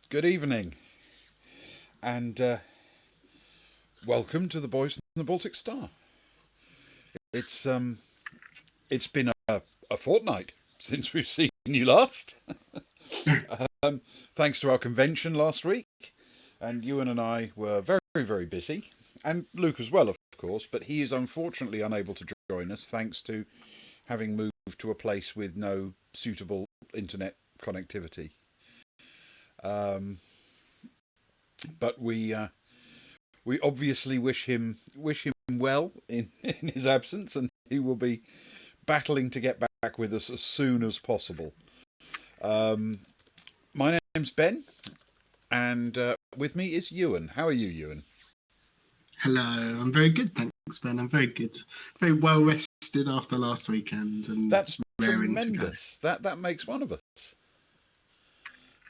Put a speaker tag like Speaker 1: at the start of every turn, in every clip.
Speaker 1: Good evening, and welcome to the Boys from the Baltic Star. It's it's been a fortnight since we've seen you last. Thanks to our convention last week, and Ewan and I were very busy, and Luke as well, of course. But he is unfortunately unable to join us, thanks to having moved to a place with no suitable internet connectivity. But we obviously wish him well in his absence, and he will be battling to get back with us as soon as possible. My name's Ben, and with me is Ewan. How are you, Ewan?
Speaker 2: Hello, I'm very good, thanks, Ben. I'm very good, very well rested after last weekend, and
Speaker 1: That's
Speaker 2: raring
Speaker 1: tremendous. That makes one of us.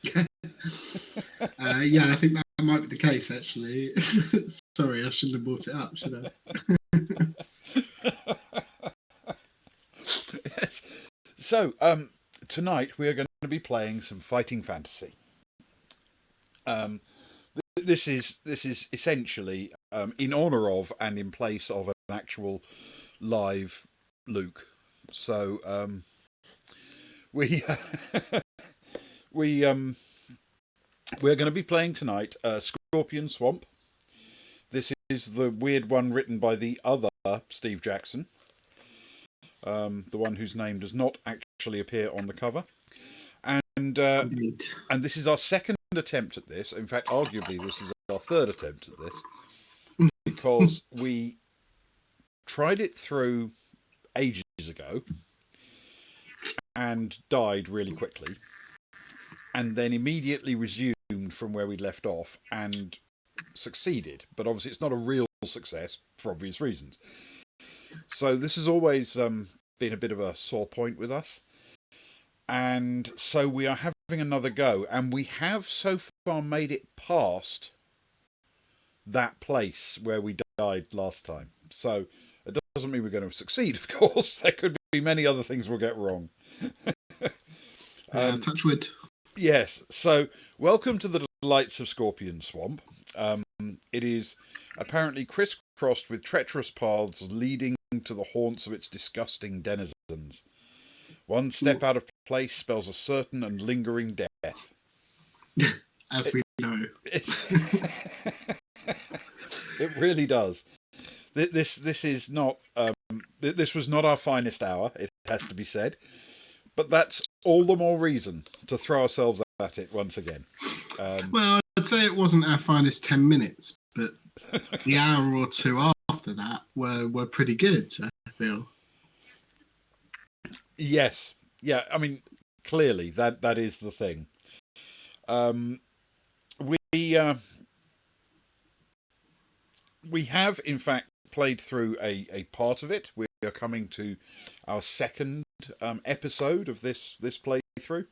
Speaker 2: Yeah, I think that might be the case, actually. Sorry, I shouldn't have brought it up, should
Speaker 1: I? Yes. So, tonight we are going to be playing some fighting fantasy. This is essentially in honour of and in place of an actual live Luke. So we're going to be playing tonight Scorpion Swamp. This is the weird one written by the other Steve Jackson, the one whose name does not actually appear on the cover. And this is our second attempt at this. In fact, arguably, this is our third attempt at this, because we tried it through ages ago and died really quickly, and then immediately resumed from where we left off and succeeded. But obviously, it's not a real success for obvious reasons. So this has always been a bit of a sore point with us. And so we are having another go, and we have so far made it past that place where we died last time. So it doesn't mean we're going to succeed, of course. There could be many other things we'll get wrong.
Speaker 2: Touch wood.
Speaker 1: Yes. So welcome to the delights of Scorpion Swamp. It is apparently crisscrossed with treacherous paths leading to the haunts of its disgusting denizens. One step out of place spells a certain and lingering death.
Speaker 2: As we know.
Speaker 1: It really does. This is not. This was not our finest hour, it has to be said. But that's all the more reason to throw ourselves at it once again.
Speaker 2: Well, I'd say it wasn't our finest 10 minutes, but the hour or two after that were pretty good, I feel.
Speaker 1: Yes. Yeah, I mean, clearly that is the thing. We have, in fact, played through a part of it. We are coming to our second episode of this playthrough.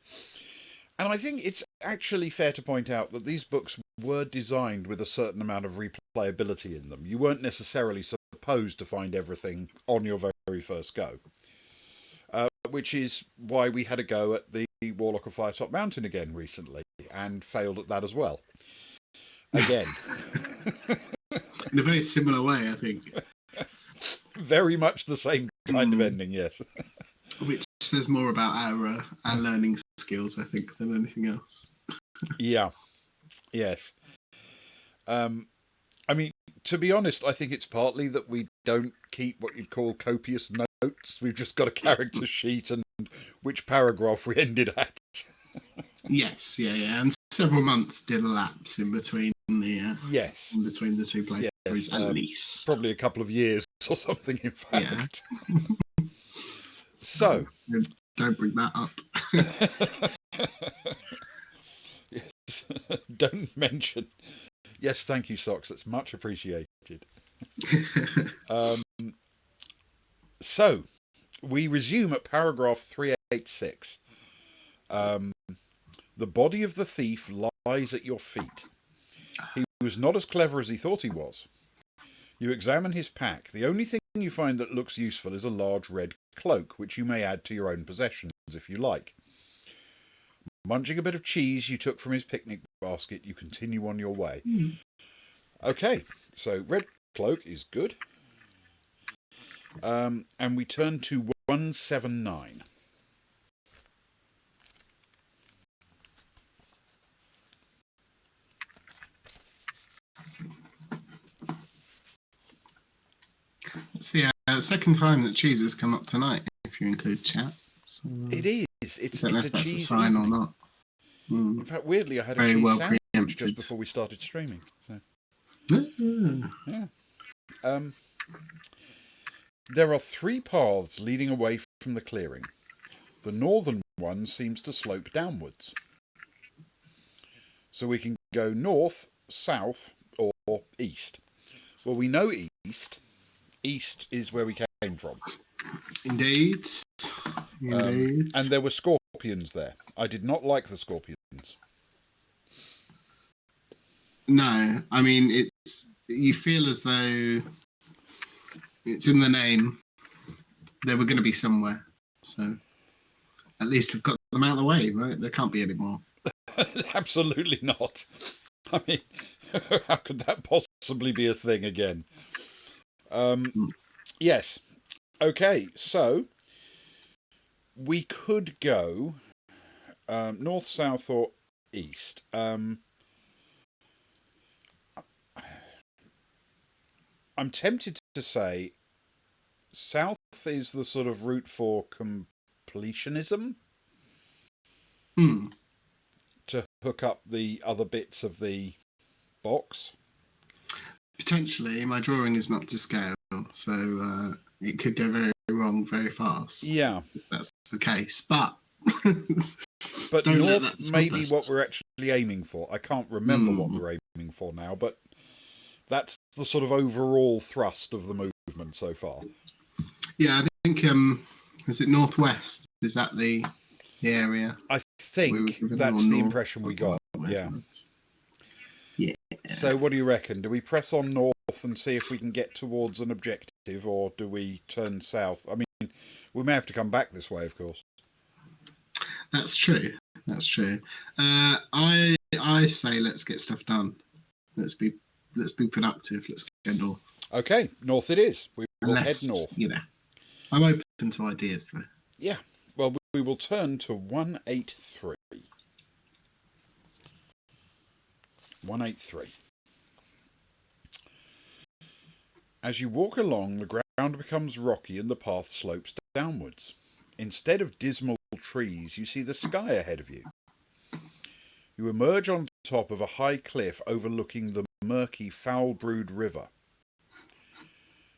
Speaker 1: And I think it's actually fair to point out that these books were designed with a certain amount of replayability in them. You weren't necessarily supposed to find everything on your very first go. Which is why we had a go at the Warlock of Firetop Mountain again recently, and failed at that as well. Again.
Speaker 2: In a very similar way, I think.
Speaker 1: Very much the same kind of ending, yes.
Speaker 2: Which says more about our learning skills, I think, than anything else.
Speaker 1: Yeah. Yes. I mean, to be honest, I think it's partly that we don't keep what you'd call copious notes. We've just got a character sheet and which paragraph we ended at.
Speaker 2: Yes, yeah, and several months did elapse in between the in between the two playthroughs, at least.
Speaker 1: Probably a couple of years or something, in fact. Yeah. So
Speaker 2: don't bring that up.
Speaker 1: Yes, don't mention. Yes, thank you, Socks. That's much appreciated. So, we resume at paragraph 386. The body of the thief lies at your feet. He was not as clever as he thought he was. You examine his pack. The only thing you find that looks useful is a large red cloak, which you may add to your own possessions if you like. Munching a bit of cheese you took from his picnic basket, you continue on your way. Okay, so red cloak is good. And we turn to 179.
Speaker 2: It's the second time that cheese has come up tonight, if you include chat. So,
Speaker 1: It is. It's
Speaker 2: I don't know
Speaker 1: a
Speaker 2: if that's a
Speaker 1: cheese
Speaker 2: sign
Speaker 1: evening.
Speaker 2: or not.
Speaker 1: In fact, weirdly, I had a
Speaker 2: Very
Speaker 1: cheese
Speaker 2: well
Speaker 1: sandwich
Speaker 2: preempted.
Speaker 1: just before we started streaming. So.
Speaker 2: Yeah.
Speaker 1: There are 3 paths leading away from the clearing. The northern one seems to slope downwards. So we can go north, south, or east. Well, we know east. East is where we came from.
Speaker 2: Indeed. Indeed.
Speaker 1: And there were scorpions there. I did not like the scorpions.
Speaker 2: No, I mean, you feel as though it's in the name. They were going to be somewhere. So at least we've got them out of the way, right? There can't be any more.
Speaker 1: Absolutely not. I mean, how could that possibly be a thing again? Yes. Okay, so we could go north, south, or east. I'm tempted to say south is the sort of route for completionism. To hook up the other bits of the box.
Speaker 2: Potentially, my drawing is not to scale, so it could go very wrong very fast.
Speaker 1: Yeah,
Speaker 2: if that's the case. But
Speaker 1: north may be what we're actually aiming for. I can't remember what we're aiming for now, but that's the sort of overall thrust of the movement so far.
Speaker 2: Yeah, I think is it northwest? Is that the area?
Speaker 1: I think that's the impression we got. Yeah.
Speaker 2: Yeah.
Speaker 1: So what do you reckon? Do we press on north and see if we can get towards an objective, or do we turn south? I mean, we may have to come back this way, of course.
Speaker 2: That's true. That's true. I say let's get stuff done. Let's be productive. Let's go north.
Speaker 1: Okay, north it is. We will head north.
Speaker 2: You know, I'm open to ideas though.
Speaker 1: Yeah. Well, we will turn to 183. 183. As you walk along, the ground becomes rocky and the path slopes downwards. Instead of dismal trees, you see the sky ahead of you. You emerge on top of a high cliff overlooking the murky, foul-brewed river.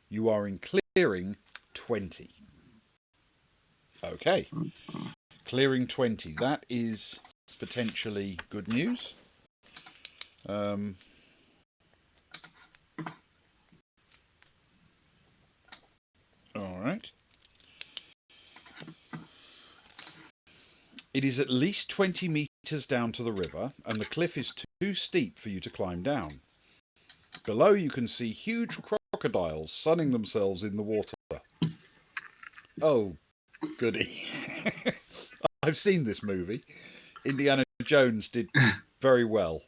Speaker 1: You are in clearing 20. Okay. Clearing 20. That is potentially good news. All right. It is at least 20 metres down to the river, and the cliff is too steep for you to climb down. Below you can see huge crocodiles sunning themselves in the water. Oh, goody. I've seen this movie. Indiana Jones did very well.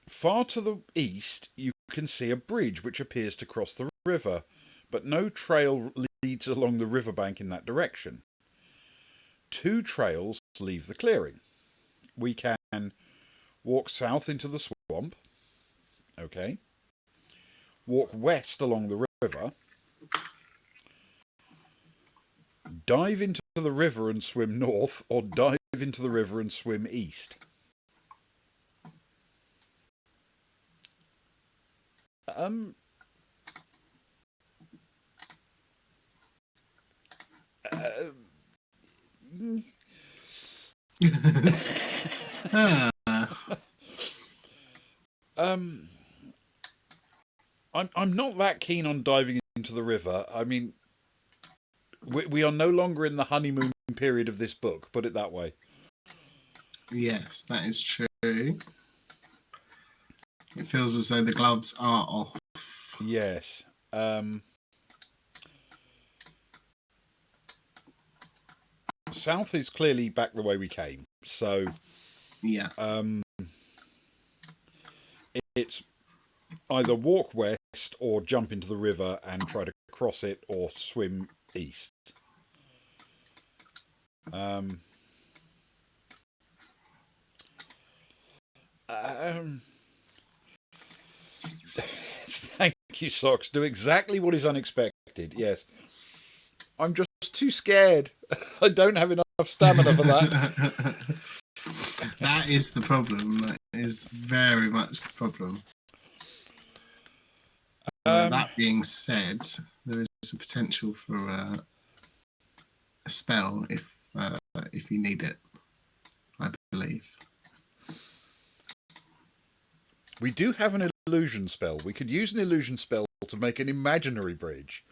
Speaker 1: Far to the east, you can see a bridge which appears to cross the river, but no trail leads along the riverbank in that direction. 2 trails leave the clearing. We can walk south into the swamp. Okay. Walk west along the river. Dive into the river and swim north, or dive into the river and swim east. I'm not that keen on diving into the river. I mean, we are no longer in the honeymoon period of this book, put it that way.
Speaker 2: Yes, that is true. It feels as though the gloves are off.
Speaker 1: Yes. south is clearly back the way we came. So
Speaker 2: Yeah.
Speaker 1: It's either walk west or jump into the river and try to cross it or swim east. Thank you, Socks. Do exactly what is unexpected. Yes. I'm just too scared. I don't have enough stamina for that.
Speaker 2: That is the problem. That is very much the problem. That being said, there is a potential for a spell if you need it, I believe.
Speaker 1: We do have an illusion spell. We could use an illusion spell to make an imaginary bridge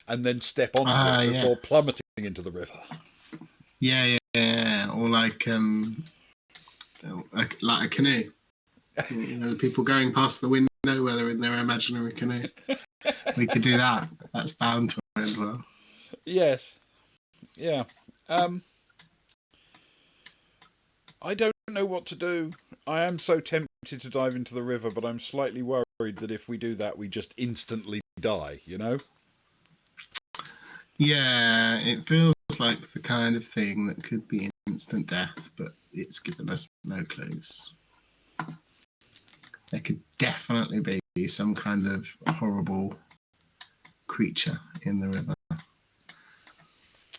Speaker 1: and then step onto it before plummeting into the river.
Speaker 2: Yeah. Or like a canoe. You know, the people going past the window where they're in their imaginary canoe. We could do that. That's bound to end well.
Speaker 1: Yes. Yeah. I don't know what to do. I am so tempted to dive into the river, but I'm slightly worried that if we do that, we just instantly die, you know?
Speaker 2: Yeah, it feels like the kind of thing that could be instant death, but it's given us no clues. There could definitely be some kind of horrible creature in the river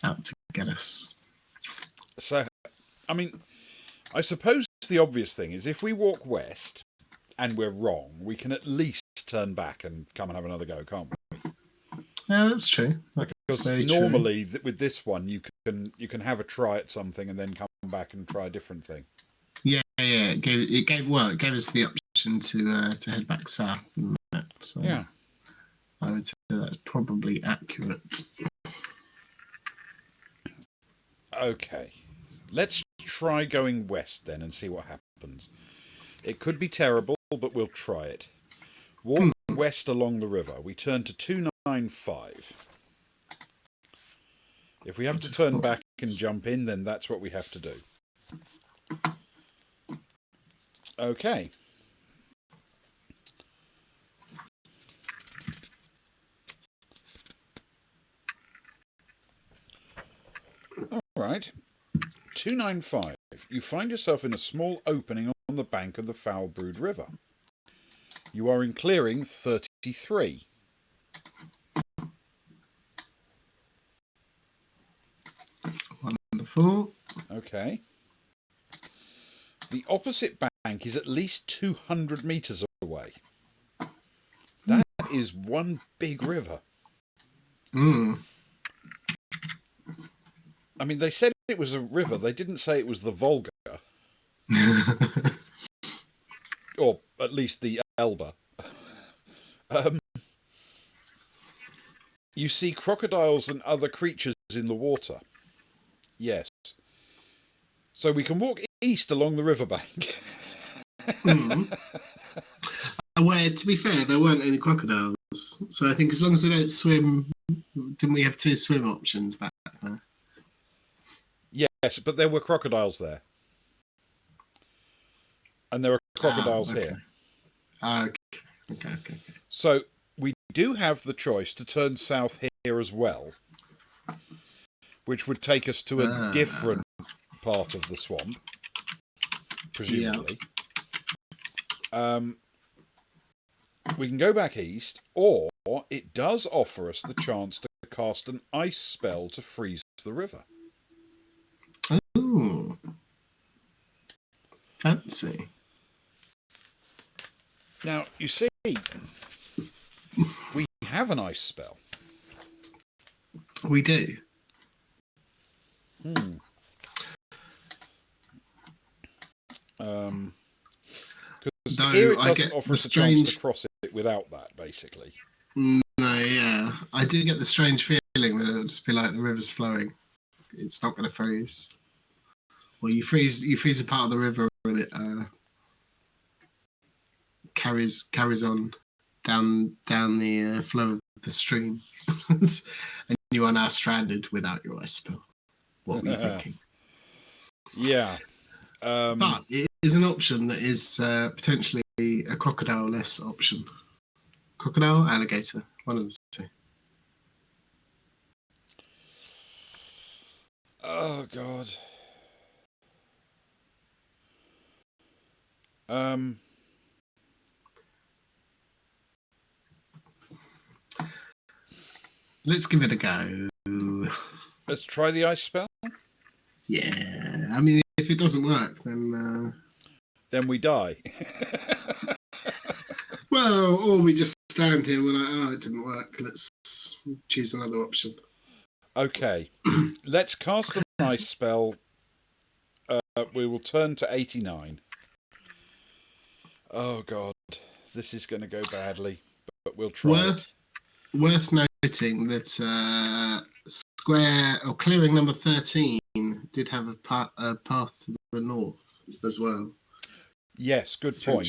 Speaker 2: out to get us.
Speaker 1: So, I mean, I suppose the obvious thing is if we walk west and we're wrong, we can at least turn back and come and have another go, can't we?
Speaker 2: Yeah, that's true.
Speaker 1: Because normally with this one, you can have a try at something and then come back and try a different thing.
Speaker 2: Yeah. It gave us the option to head back south. So
Speaker 1: yeah,
Speaker 2: I would say that's probably accurate.
Speaker 1: Okay, let's try going west then and see what happens. It could be terrible, but we'll try it. Walk west along the river. We turn to 295. If we have to turn back and jump in, then that's what we have to do. Okay. All right. 295. You find yourself in a small opening on the bank of the Foul Brood River. You are in clearing 33.
Speaker 2: Wonderful.
Speaker 1: Okay. The opposite bank is at least 200 metres away. That is one big river. I mean, they said it was a river. They didn't say it was the Volga. Or at least the Elbe. You see crocodiles and other creatures in the water. Yes. So we can walk east along the riverbank.
Speaker 2: Well, to be fair, there weren't any crocodiles. So I think as long as we don't swim, didn't we have 2 swim options back there?
Speaker 1: Yes, but there were crocodiles there. And there are crocodiles here.
Speaker 2: Okay.
Speaker 1: So we do have the choice to turn south here as well, which would take us to a different part of the swamp, presumably. Yeah. We can go back east, or it does offer us the chance to cast an ice spell to freeze the river.
Speaker 2: Ooh. Fancy.
Speaker 1: Now, you see, we have an ice spell.
Speaker 2: We do.
Speaker 1: Because here it doesn't offer us a chance to cross it without that, basically.
Speaker 2: No, yeah. I do get the strange feeling that it'll just be like the river's flowing. It's not going to freeze. Well, you freeze a part of the river and it carries on down the flow of the stream, and you are now stranded without your ice spell. What were you thinking?
Speaker 1: Yeah.
Speaker 2: But it is an option that is potentially a crocodile-less option. Crocodile, alligator, one of the two.
Speaker 1: Oh God.
Speaker 2: Let's give it a go.
Speaker 1: Let's try the ice spell.
Speaker 2: Yeah, I mean, if it doesn't work, then
Speaker 1: we die.
Speaker 2: well, or we just stand here and we're like, oh, it didn't work. Let's choose another option.
Speaker 1: Okay, let's cast an ice spell. We will turn to 89. Oh God, this is going to go badly, but we'll try it.
Speaker 2: Worth noting that square or clearing number 13 did have a path to the north as well.
Speaker 1: Yes, good point.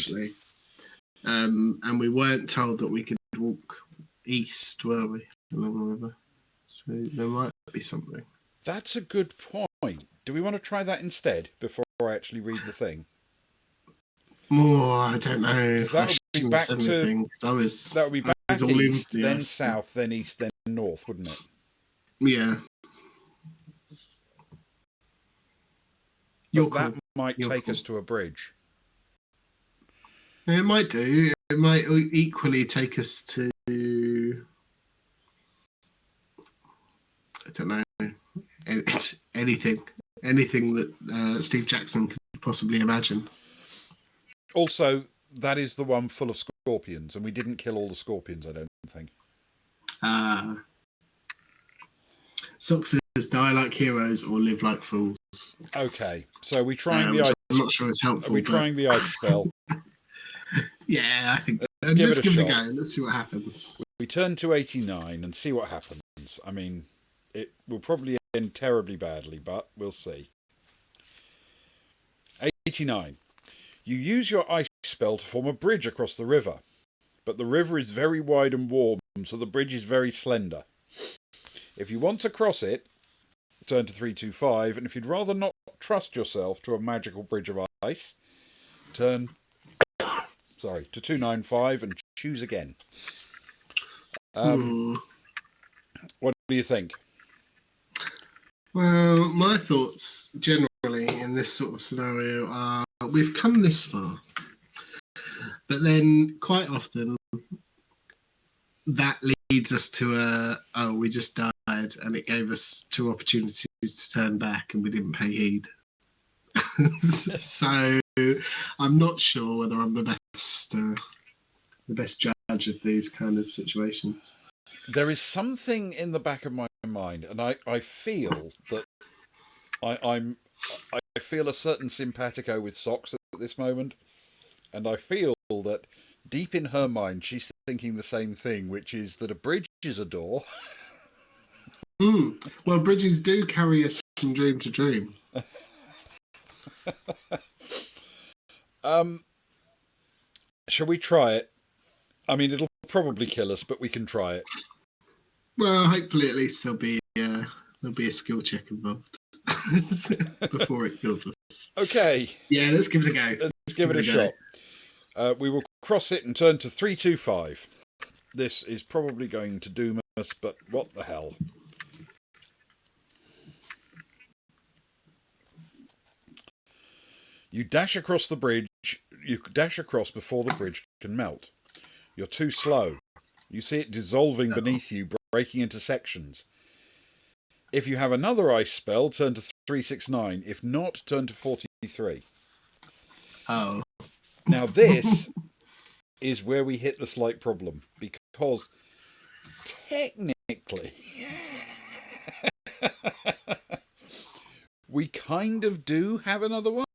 Speaker 2: And we weren't told that we could walk east, were we, along the river? So there might be something.
Speaker 1: That's a good point. Do we want to try that instead before I actually read the thing?
Speaker 2: Oh, I don't know.
Speaker 1: Because that would be back to that would be back east, then south, then east, then north, wouldn't it?
Speaker 2: Yeah.
Speaker 1: That might take us to a bridge.
Speaker 2: It might do. It might equally take us to, I don't know, anything that Steve Jackson could possibly imagine.
Speaker 1: Also, that is the one full of scorpions, and we didn't kill all the scorpions, I don't think.
Speaker 2: Sox says, die like heroes or live like fools.
Speaker 1: Okay, so we're trying the ice.
Speaker 2: I'm not sure it's helpful.
Speaker 1: Are we trying the ice spell?
Speaker 2: Yeah, I think.
Speaker 1: Let's give it a
Speaker 2: go. Let's see what happens.
Speaker 1: We turn to 89 and see what happens. I mean, it will probably end terribly badly, but we'll see. 89. You use your ice spell to form a bridge across the river, but the river is very wide and warm, so the bridge is very slender. If you want to cross it, turn to 325, and if you'd rather not trust yourself to a magical bridge of ice, turn to 295 and choose again. What do you think?
Speaker 2: Well, my thoughts generally in this sort of scenario are we've come this far, but then quite often that leads us to we just died and it gave us two opportunities to turn back and we didn't pay heed. So I'm not sure whether I'm the best judge of these kind of situations.
Speaker 1: There is something in the back of my mind, and I feel that I feel a certain simpatico with Sox at this moment, and I feel that deep in her mind she's thinking the same thing, which is that a bridge is a door.
Speaker 2: Well, bridges do carry us from dream to dream.
Speaker 1: Shall we try it? I mean, it'll probably kill us, but we can try it.
Speaker 2: Well, hopefully at least there'll be a skill check involved before it kills us.
Speaker 1: Okay.
Speaker 2: Yeah, let's give it a go.
Speaker 1: Let's give it a shot. We will cross it and turn to 325. This is probably going to doom us, but what the hell? You dash across the bridge. You dash across before the bridge can melt. You're too slow. You see it dissolving beneath you, breaking into sections. If you have another ice spell, turn to 369. If not, turn to 43.
Speaker 2: Oh.
Speaker 1: Now this is where we hit the slight problem, because technically we kind of do have another one.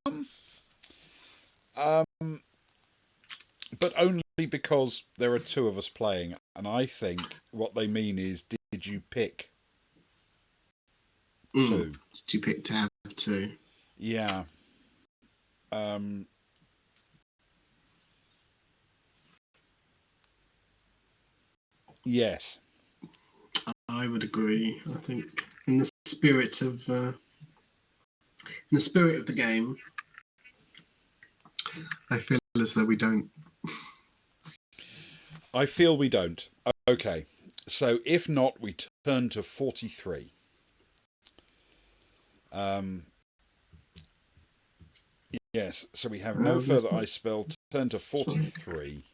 Speaker 1: But only because there are two of us playing, and I think what they mean is, did you pick two?
Speaker 2: Did you pick to have two?
Speaker 1: Yeah. Yes.
Speaker 2: I would agree. I think in the spirit of the spirit of the game, I feel as though we don't.
Speaker 1: I feel we don't. Okay. So if not, we turn to 43. Yes, so we have no further ice spell. Turn to 43.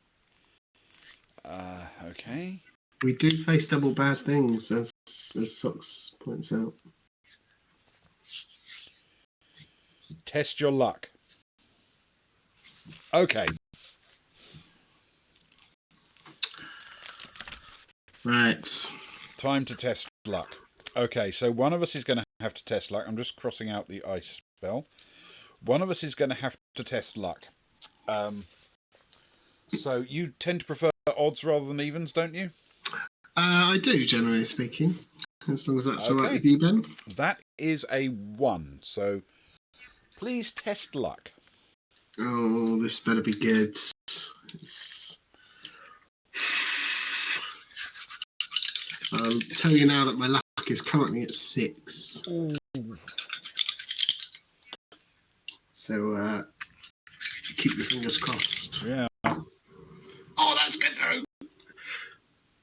Speaker 1: Okay.
Speaker 2: We do face double bad things, as Sox points out.
Speaker 1: Test your luck. Okay.
Speaker 2: Right.
Speaker 1: Time to test luck. Okay, so one of us is going to have to test luck. I'm just crossing out the ice spell. One of us is going to have to test luck. So you tend to prefer odds rather than evens, don't you?
Speaker 2: I do, generally speaking. As long as that's all right with you, Ben.
Speaker 1: That is a 1. So please test luck.
Speaker 2: Oh, this better be good. I'll tell you now that my luck is currently at 6.
Speaker 1: Ooh.
Speaker 2: So keep your fingers crossed.
Speaker 1: Yeah.
Speaker 2: Oh, that's good though.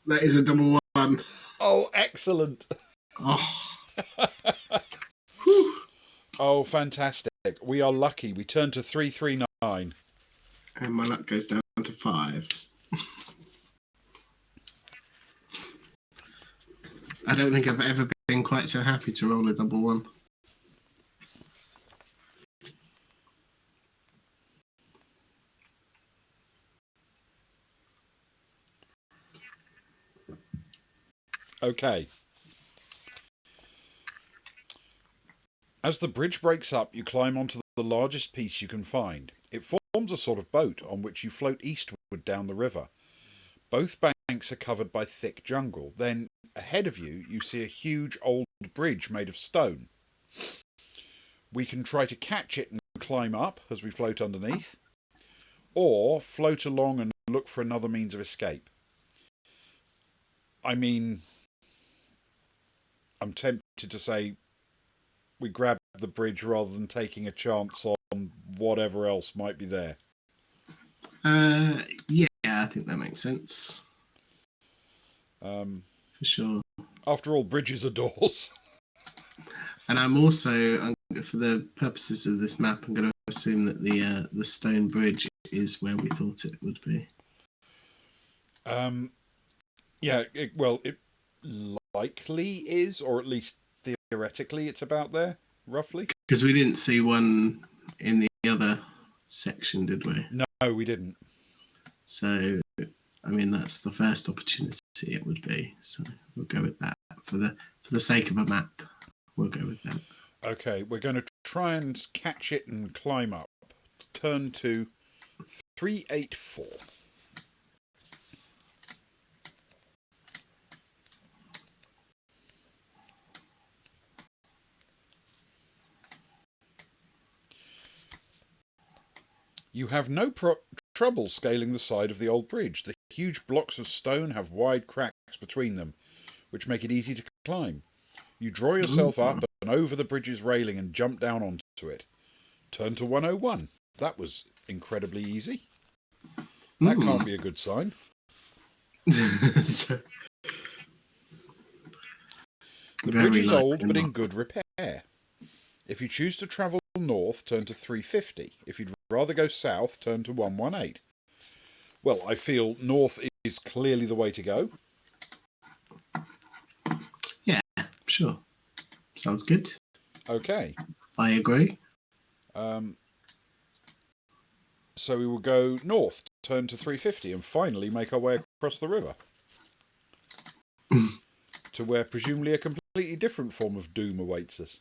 Speaker 2: That is a double 1.
Speaker 1: Oh, excellent.
Speaker 2: Oh.
Speaker 1: Oh, fantastic. We are lucky. We turn to 339.
Speaker 2: And my luck goes down to 5. I don't think I've ever been quite so happy to roll a double 1.
Speaker 1: Okay. As the bridge breaks up, you climb onto the largest piece you can find. It forms a sort of boat on which you float eastward down the river. Both banks are covered by thick jungle. Then, ahead of you, you see a huge old bridge made of stone. We can try to catch it and climb up as we float underneath, or float along and look for another means of escape. I mean, I'm tempted to say we grab the bridge rather than taking a chance on whatever else might be there.
Speaker 2: Yeah, I think that makes sense. For sure.
Speaker 1: After all, bridges are doors.
Speaker 2: And I'm also, for the purposes of this map, I'm going to assume that the stone bridge is where we thought it would be.
Speaker 1: Yeah, it likely is, or at least theoretically it's about there, roughly.
Speaker 2: Because we didn't see one in the other section, did we?
Speaker 1: No, we didn't.
Speaker 2: So, I mean, that's the first opportunity it would be. So we'll go with that. For the sake of a map, we'll go with that.
Speaker 1: Okay, we're going to try and catch it and climb up. Turn to 384. You have no trouble scaling the side of the old bridge. The huge blocks of stone have wide cracks between them, which make it easy to climb. You draw yourself up and over the bridge's railing and jump down onto it. Turn to 101. That was incredibly easy. That can't be a good sign. The bridge is old but in good repair. If you choose to travel north, turn to 350. If you'd rather go south, turn to 118. Well, I feel north is clearly the way to go.
Speaker 2: Yeah, sure. Sounds good.
Speaker 1: Okay.
Speaker 2: I agree.
Speaker 1: So we will go north, turn to 350, and finally make our way across the river. To where presumably a completely different form of doom awaits us.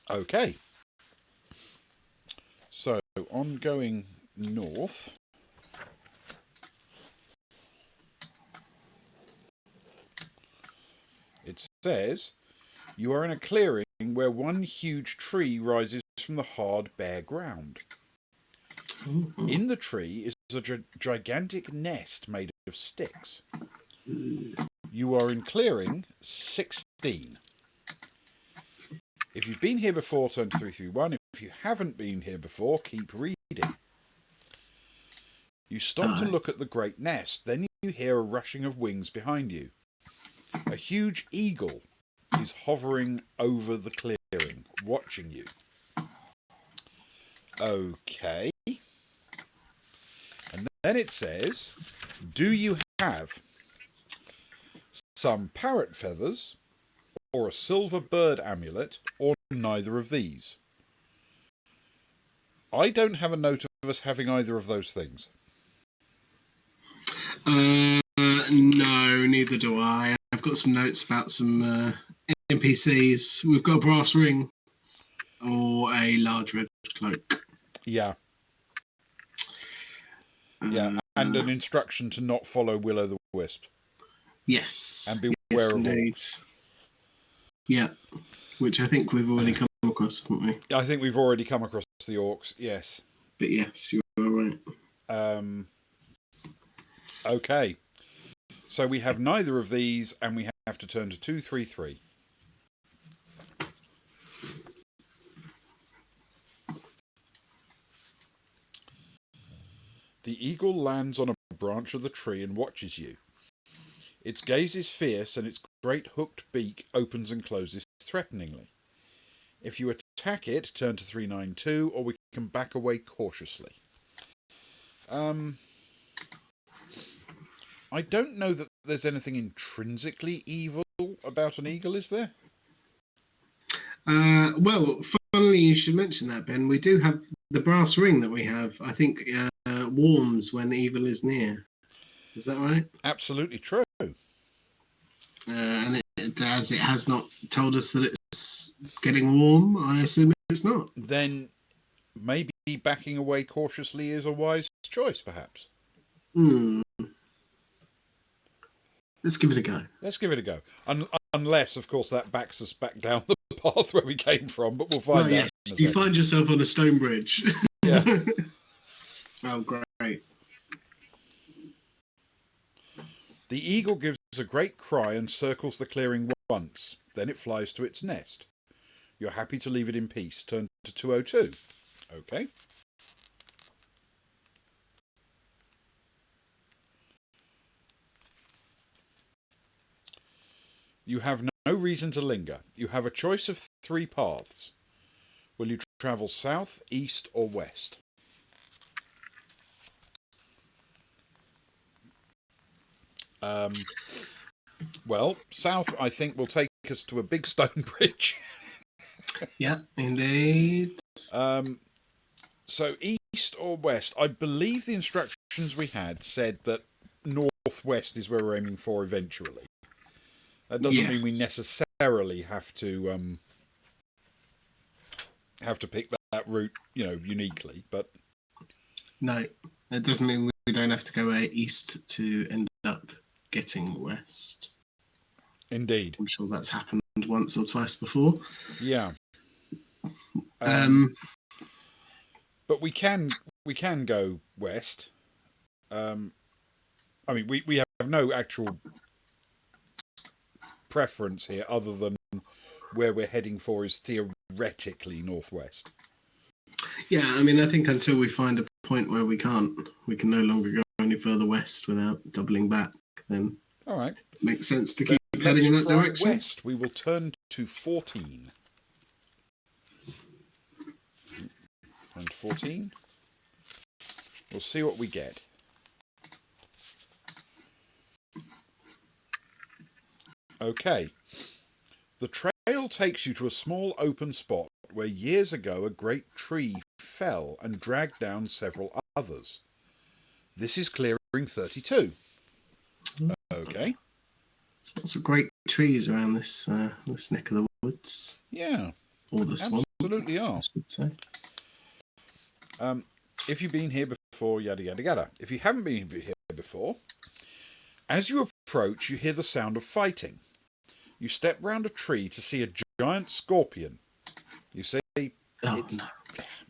Speaker 1: Okay. So, on going north, it says you are in a clearing where one huge tree rises from the hard, bare ground. In the tree is a gigantic nest made of sticks. You are in clearing 16. If you've been here before, turn to 331. If you haven't been here before, keep reading. You stop to look at the great nest. Then you hear a rushing of wings behind you. A huge eagle is hovering over the clearing, watching you. Okay. And then it says, do you have some parrot feathers or a silver bird amulet or neither of these? I don't have a note of us having either of those things.
Speaker 2: No, neither do I. I've got some notes about some NPCs. We've got a brass ring or a large red cloak.
Speaker 1: Yeah. Yeah, and an instruction to not follow Will-o'-the-Wisp.
Speaker 2: Yes.
Speaker 1: And beware of orcs.
Speaker 2: Yeah, which I think we've already come across, haven't we?
Speaker 1: I think we've already come across the orcs, yes.
Speaker 2: But yes, you are right.
Speaker 1: Okay. So we have neither of these, and we have to turn to 233. The eagle lands on a branch of the tree and watches you. Its gaze is fierce, and its great hooked beak opens and closes threateningly. If you attack it, turn to 392, or we can back away cautiously. I don't know that there's anything intrinsically evil about an eagle, is there?
Speaker 2: Well, funnily you should mention that, Ben. We do have the brass ring that we have, I think, warms when evil is near. Is that right?
Speaker 1: Absolutely true.
Speaker 2: And as it has not told us that it's getting warm, I assume it's not.
Speaker 1: Then maybe backing away cautiously is a wise choice, perhaps.
Speaker 2: Let's give it a go.
Speaker 1: Let's give it a go. Unless, of course, that backs us back down the path where we came from, but we'll find out.
Speaker 2: Yes, you find yourself on a stone bridge.
Speaker 1: Yeah.
Speaker 2: Oh, great.
Speaker 1: The eagle gives a great cry and circles the clearing once. Then it flies to its nest. You're happy to leave it in peace. Turn to 202. Okay. You have no reason to linger. You have a choice of 3 paths. Will you travel south, east, or west? Well, south, I think, will take us to a big stone bridge.
Speaker 2: Yeah, indeed.
Speaker 1: So east or west? I believe the instructions we had said that northwest is where we're aiming for eventually. That doesn't mean we necessarily have to pick that route, uniquely. But
Speaker 2: no, it doesn't mean we don't have to go east to end up getting west.
Speaker 1: Indeed,
Speaker 2: I'm sure that's happened once or twice before.
Speaker 1: Yeah. But we can go west. I mean, we have no actual preference here, other than where we're heading for is theoretically northwest.
Speaker 2: Yeah, I mean, I think until we find a point where we can no longer go any further west without doubling back, then
Speaker 1: all right,
Speaker 2: it makes sense to keep heading in that direction.
Speaker 1: West, we will turn to 14. And 14. We'll see what we get. Okay. The trail takes you to a small open spot where years ago a great tree fell and dragged down several others. This is clearing 32. Okay.
Speaker 2: Lots of great trees around this neck of the woods.
Speaker 1: Yeah.
Speaker 2: Or the swamp.
Speaker 1: Absolutely are.
Speaker 2: I should say.
Speaker 1: If you've been here before, yada yada yada. If you haven't been here before, as you approach, you hear the sound of fighting. You step round a tree to see a giant scorpion. You see,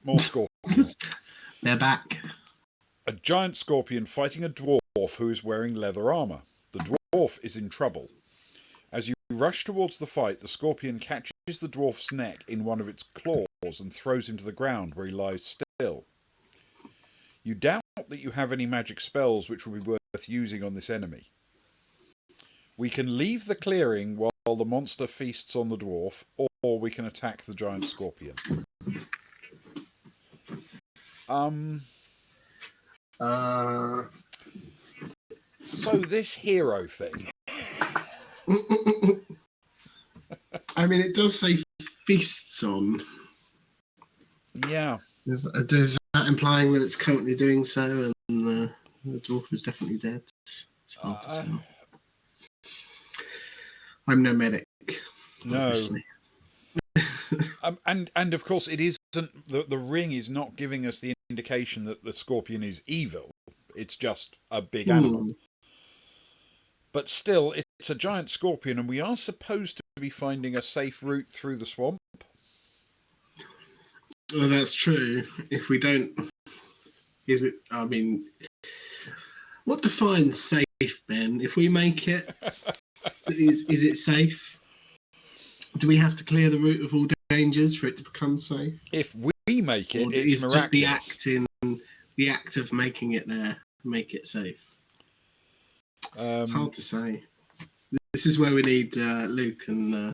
Speaker 1: more scorpions.
Speaker 2: They're back.
Speaker 1: A giant scorpion fighting a dwarf who is wearing leather armour. The dwarf is in trouble. As you rush towards the fight, the scorpion catches the dwarf's neck in one of its claws and throws him to the ground, where he lies still. You doubt that you have any magic spells which will be worth using on this enemy. We can leave the clearing while the monster feasts on the dwarf, or we can attack the giant scorpion. So this hero thing.
Speaker 2: I mean, it does say feasts on.
Speaker 1: Yeah.
Speaker 2: Is that implying that it's currently doing so, and the dwarf is definitely dead? It's hard to tell. I'm no medic.
Speaker 1: No.
Speaker 2: Obviously.
Speaker 1: And of course, it isn't. The ring is not giving us the indication that the scorpion is evil. It's just a big animal. But still, it's a giant scorpion, and we are supposed to be finding a safe route through the swamp.
Speaker 2: Well, that's true. If we don't, is it? I mean, what defines safe, Ben? If we make it, is it safe? Do we have to clear the route of all dangers for it to become safe?
Speaker 1: If we make it,
Speaker 2: or
Speaker 1: it's miraculous.
Speaker 2: Just the act of making it there make it safe. It's hard to say. This is where we need Luke and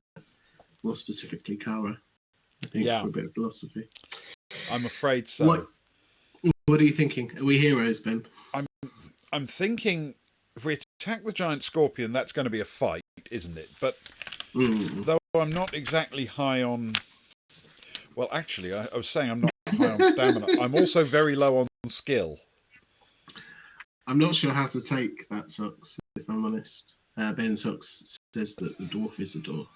Speaker 2: more specifically Kara. I think for a bit of philosophy.
Speaker 1: I'm afraid so.
Speaker 2: What are you thinking? Are we heroes, Ben?
Speaker 1: I'm thinking if we attack the giant scorpion, that's going to be a fight, isn't it? But though I'm not exactly high on... Well, actually, I was saying I'm not high on stamina. I'm also very low on skill.
Speaker 2: I'm not sure how to take that, Socks, if I'm honest. Ben Socks says that the dwarf is a door.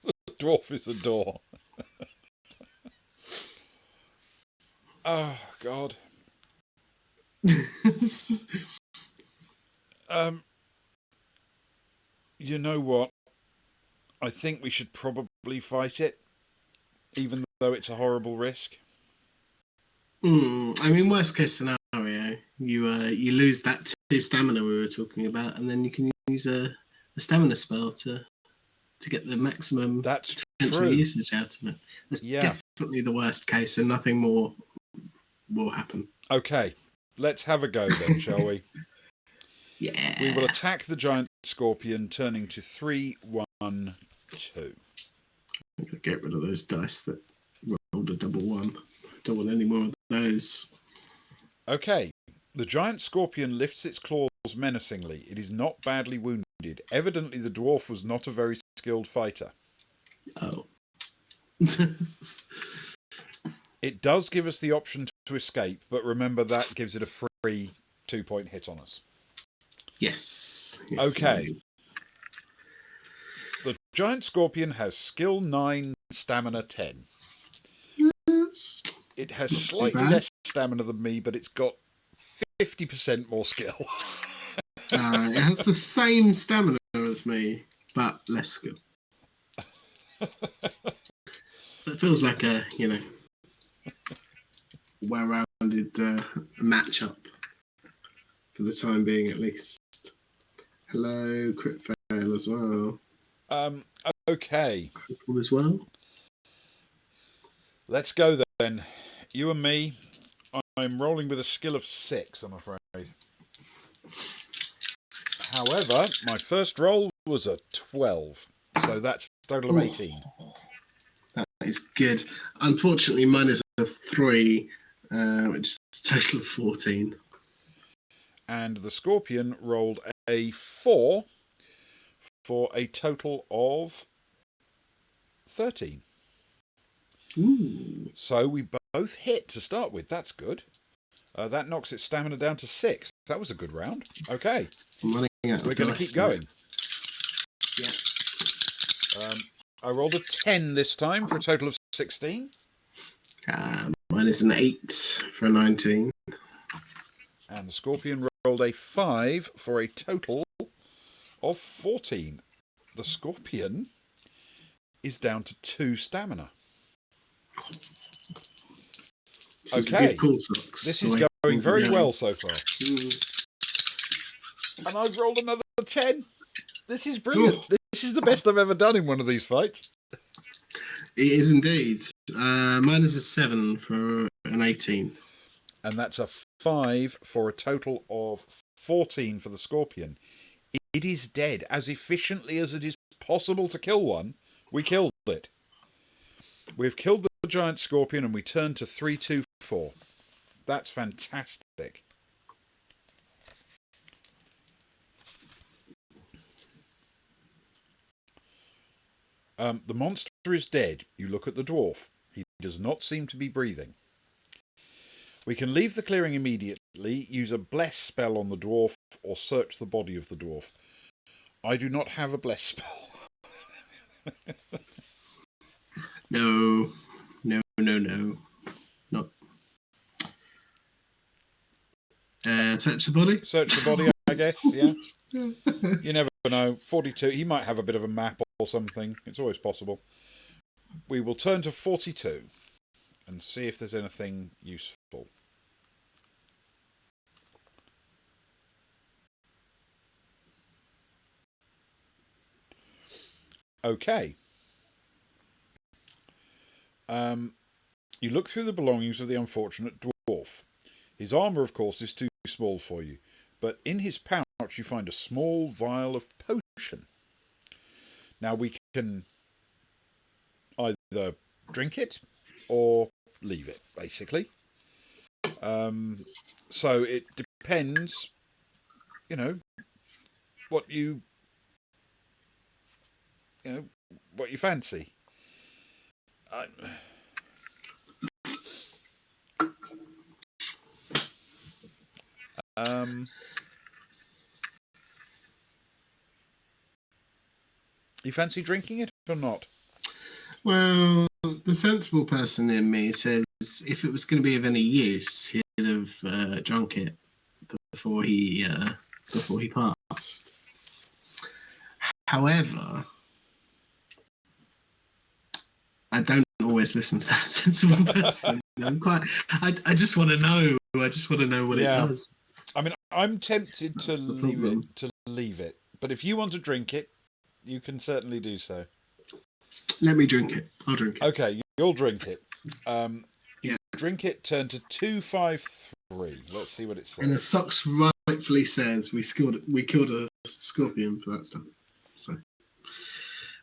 Speaker 1: The dwarf is a door. Oh, God. You know what? I think we should probably fight it, even though it's a horrible risk.
Speaker 2: I mean, worst case scenario, you lose that 2 stamina we were talking about, and then you can use a stamina spell to get the maximum potential usage out of it. That's definitely the worst case, and nothing more will happen.
Speaker 1: Okay, let's have a go then, shall we?
Speaker 2: Yeah.
Speaker 1: We will attack the giant scorpion, turning to 3, 1, 2.
Speaker 2: Get rid of those dice that rolled a double 1. Don't want any more of those.
Speaker 1: Okay. The giant scorpion lifts its claws menacingly. It is not badly wounded. Evidently, the dwarf was not a very skilled fighter.
Speaker 2: Oh.
Speaker 1: It does give us the option to escape, but remember that gives it a free 2-point hit on us.
Speaker 2: Yes.
Speaker 1: Okay. The giant scorpion has skill 9, stamina 10.
Speaker 2: Yes.
Speaker 1: It has slightly less stamina than me, but it's got 50% more skill.
Speaker 2: It has the same stamina as me, but less skill. So it feels like a, well-rounded matchup for the time being, at least. Hello, crit fail as well.
Speaker 1: Okay.
Speaker 2: Critical as well.
Speaker 1: Let's go then. You and me. I'm rolling with a skill of 6, I'm afraid. However, my first roll was a 12, so that's a total of 18.
Speaker 2: That is good. Unfortunately, mine is a 3, which is a total of 14.
Speaker 1: And the scorpion rolled a 4 for a total of 13.
Speaker 2: Ooh.
Speaker 1: So we both hit to start with. That's good. That knocks its stamina down to 6. That was a good round. Okay.
Speaker 2: We're
Speaker 1: going to keep going.
Speaker 2: Yeah.
Speaker 1: I rolled a 10 this time for a total of 16.
Speaker 2: Mine is an 8 for a 19.
Speaker 1: And the scorpion rolled a 5 for a total of 14. The scorpion is down to 2 stamina. Okay, this is going very well so far. And I've rolled another 10. This is brilliant.
Speaker 2: Cool.
Speaker 1: This is the best I've ever done in one of these fights.
Speaker 2: It is indeed. Mine is a 7 for an 18.
Speaker 1: And that's a 5 for a total of 14 for the Scorpion. It is dead. As efficiently as it is possible to kill one, we killed it. We've killed the giant Scorpion and we turn to 3-2-4. That's fantastic. The monster is dead. You look at the dwarf. He does not seem to be breathing. We can leave the clearing immediately, use a bless spell on the dwarf, or search the body of the dwarf. I do not have a bless spell.
Speaker 2: No. Not. Search the body?
Speaker 1: Search the body, I guess, yeah. You never know. 42. He might have a bit of a map or something. It's always possible. We will turn to 42 and see if there's anything useful. Okay. You look through the belongings of the unfortunate dwarf. His armour, of course, is too small for you, but in his pouch you find a small vial of potion. Now we can either drink it or leave it, basically. So it depends, what you fancy. You fancy drinking it or not?
Speaker 2: Well, the sensible person in me says if it was going to be of any use, he'd have drunk it before he passed. However, I don't always listen to that sensible person. I just want to know. I just want to know what it does.
Speaker 1: I mean, I'm tempted
Speaker 2: That's
Speaker 1: to leave it. But if you want to drink it, you can certainly do so.
Speaker 2: Let me drink it. I'll drink it.
Speaker 1: Okay, you'll drink it. Drink it. Turn to 253. Let's see what it says.
Speaker 2: And as Socks rightfully says, we killed a scorpion for that stuff. So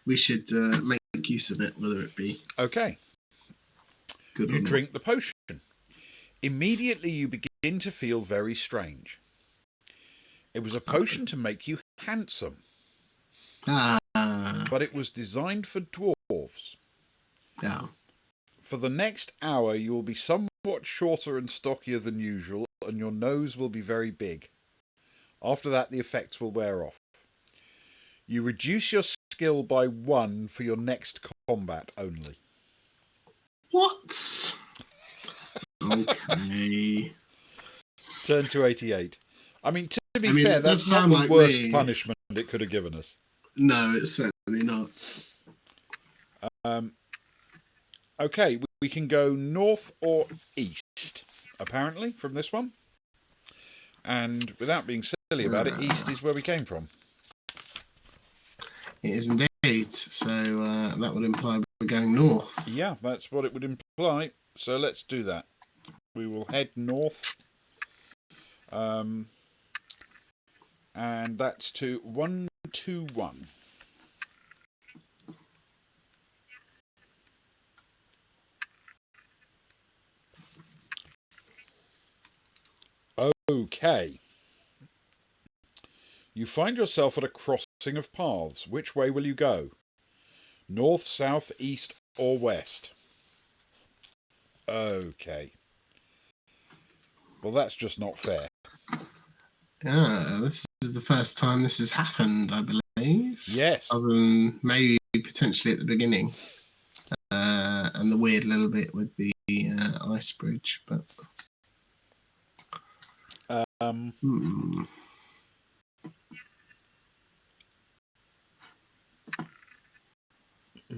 Speaker 2: we should make use of it, whether it be
Speaker 1: okay.
Speaker 2: Good or
Speaker 1: you
Speaker 2: not.
Speaker 1: Drink the potion. Immediately you begin to feel very strange. It was a potion to make you handsome. But it was designed for dwarves.
Speaker 2: Yeah.
Speaker 1: For the next hour you will be somewhat shorter and stockier than usual, and your nose will be very big. After that the effects will wear off. You reduce your skill by 1 for your next combat only.
Speaker 2: What? Okay.
Speaker 1: Turn to 88. I mean, to be fair, that's not the worst punishment it could have given us.
Speaker 2: No, it's certainly not.
Speaker 1: Okay, we can go north or east, apparently, from this one. And without being silly about it, east is where we came from.
Speaker 2: It is indeed. So that would imply we're going north.
Speaker 1: Yeah, that's what it would imply. So let's do that. We will head north. And that's to 121. Okay. You find yourself at a crossing of paths. Which way will you go? North, south, east, or west? Okay. Well, that's just not fair.
Speaker 2: Yeah, this is the first time this has happened, I believe.
Speaker 1: Yes.
Speaker 2: Other than maybe potentially at the beginning. And the weird little bit with the ice bridge, but...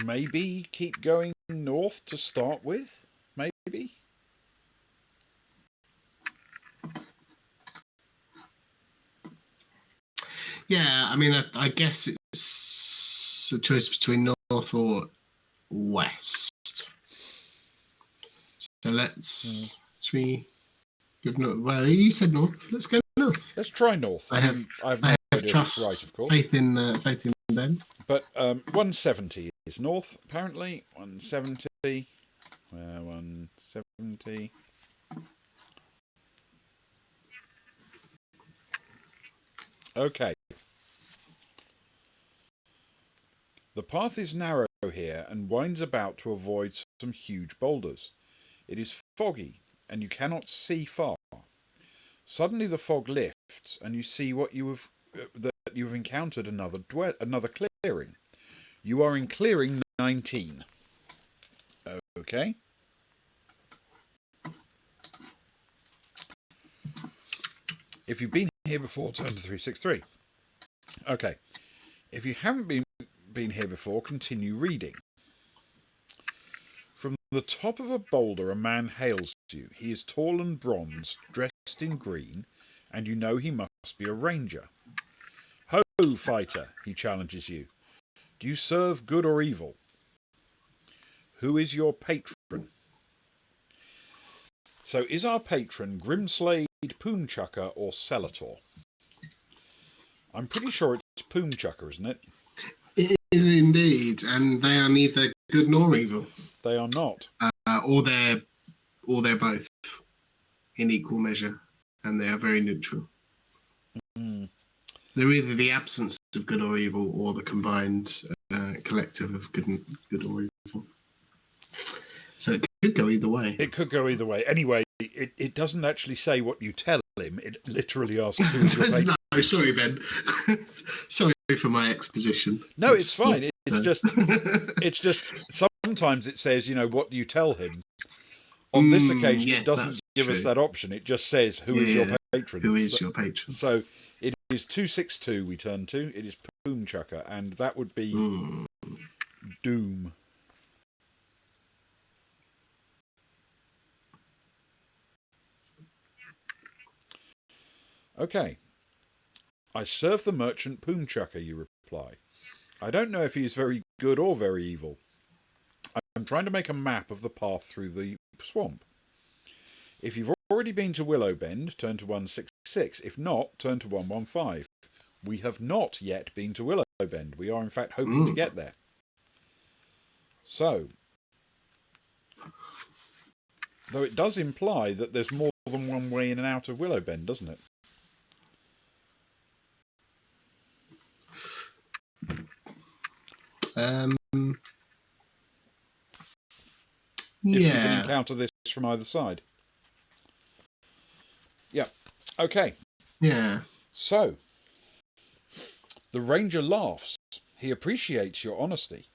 Speaker 1: Maybe keep going north to start with? Maybe?
Speaker 2: Yeah, I mean, I guess it's a choice between north or west. So let's. Should we give north? Well, you said north. Let's go north.
Speaker 1: Let's try north. I mean, I have no idea if it's right, of course.
Speaker 2: Faith in Ben.
Speaker 1: But 170 is north, apparently. 170. 170. Okay. The path is narrow here and winds about to avoid some huge boulders. It is foggy and you cannot see far. Suddenly the fog lifts and you see that you have encountered another clearing. You are in clearing 19. Okay. If you've been here before, turn to 363. Okay. If you haven't been here before, continue reading. From the top of a boulder, a man hails you. He is tall and bronze, dressed in green, and you know he must be a ranger. Ho, fighter, he challenges you. Do you serve good or evil? Who is your patron? So, is our patron Grimslade, Poomchucker, or Celator? I'm pretty sure it's Poomchucker, isn't it?
Speaker 2: It is indeed, and they are neither good nor evil.
Speaker 1: They are not.
Speaker 2: Or they're both in equal measure, and they are very neutral.
Speaker 1: Mm.
Speaker 2: They're either the absence of good or evil, or the combined collective of good or evil. So it could go either way.
Speaker 1: It could go either way. Anyway, it doesn't actually say what you tell him. It literally asks who is your patron.
Speaker 2: No, sorry, Ben. Sorry for my exposition.
Speaker 1: No, it's fine. It's just sometimes it says, what do you tell him? On this occasion,
Speaker 2: yes,
Speaker 1: it doesn't give us that option. It just says who is your patron.
Speaker 2: Who is your patron?
Speaker 1: So it is 262 we turn to. It is Poomchucker, and that would be Doom. Okay. I serve the merchant Poomchucker, you reply. I don't know if he is very good or very evil. I'm trying to make a map of the path through the swamp. If you've already been to Willowbend, turn to 166. If not, turn to 115. We have not yet been to Willowbend. We are, in fact, hoping to get there. So, though it does imply that there's more than one way in and out of Willowbend, doesn't it? If you can encounter this from either side. Yeah. Okay.
Speaker 2: Yeah.
Speaker 1: So, the ranger laughs. He appreciates your honesty.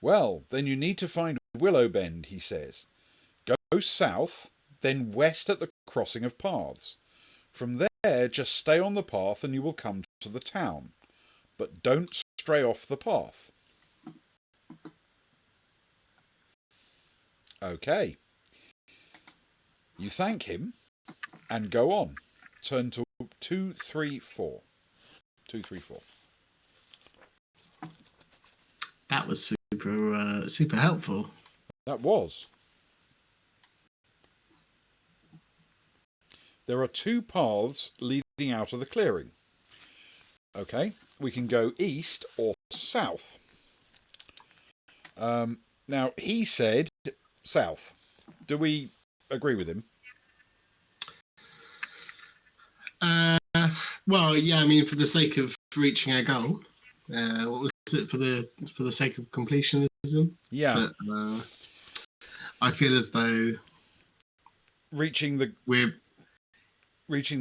Speaker 1: Well, then you need to find Willowbend, he says. Go south, then west at the crossing of paths. From there, just stay on the path and you will come to the town. But don't stray off the path. Okay. You thank him and go on. Turn to 234. 234.
Speaker 2: That was super helpful.
Speaker 1: That was. There are two paths leading out of the clearing. Okay, we can go east or south. Now, he said south. Do we agree with him?
Speaker 2: Well, yeah. I mean, for the sake of reaching our goal, what was it for the sake of completionism?
Speaker 1: Yeah.
Speaker 2: But, I feel as though
Speaker 1: reaching the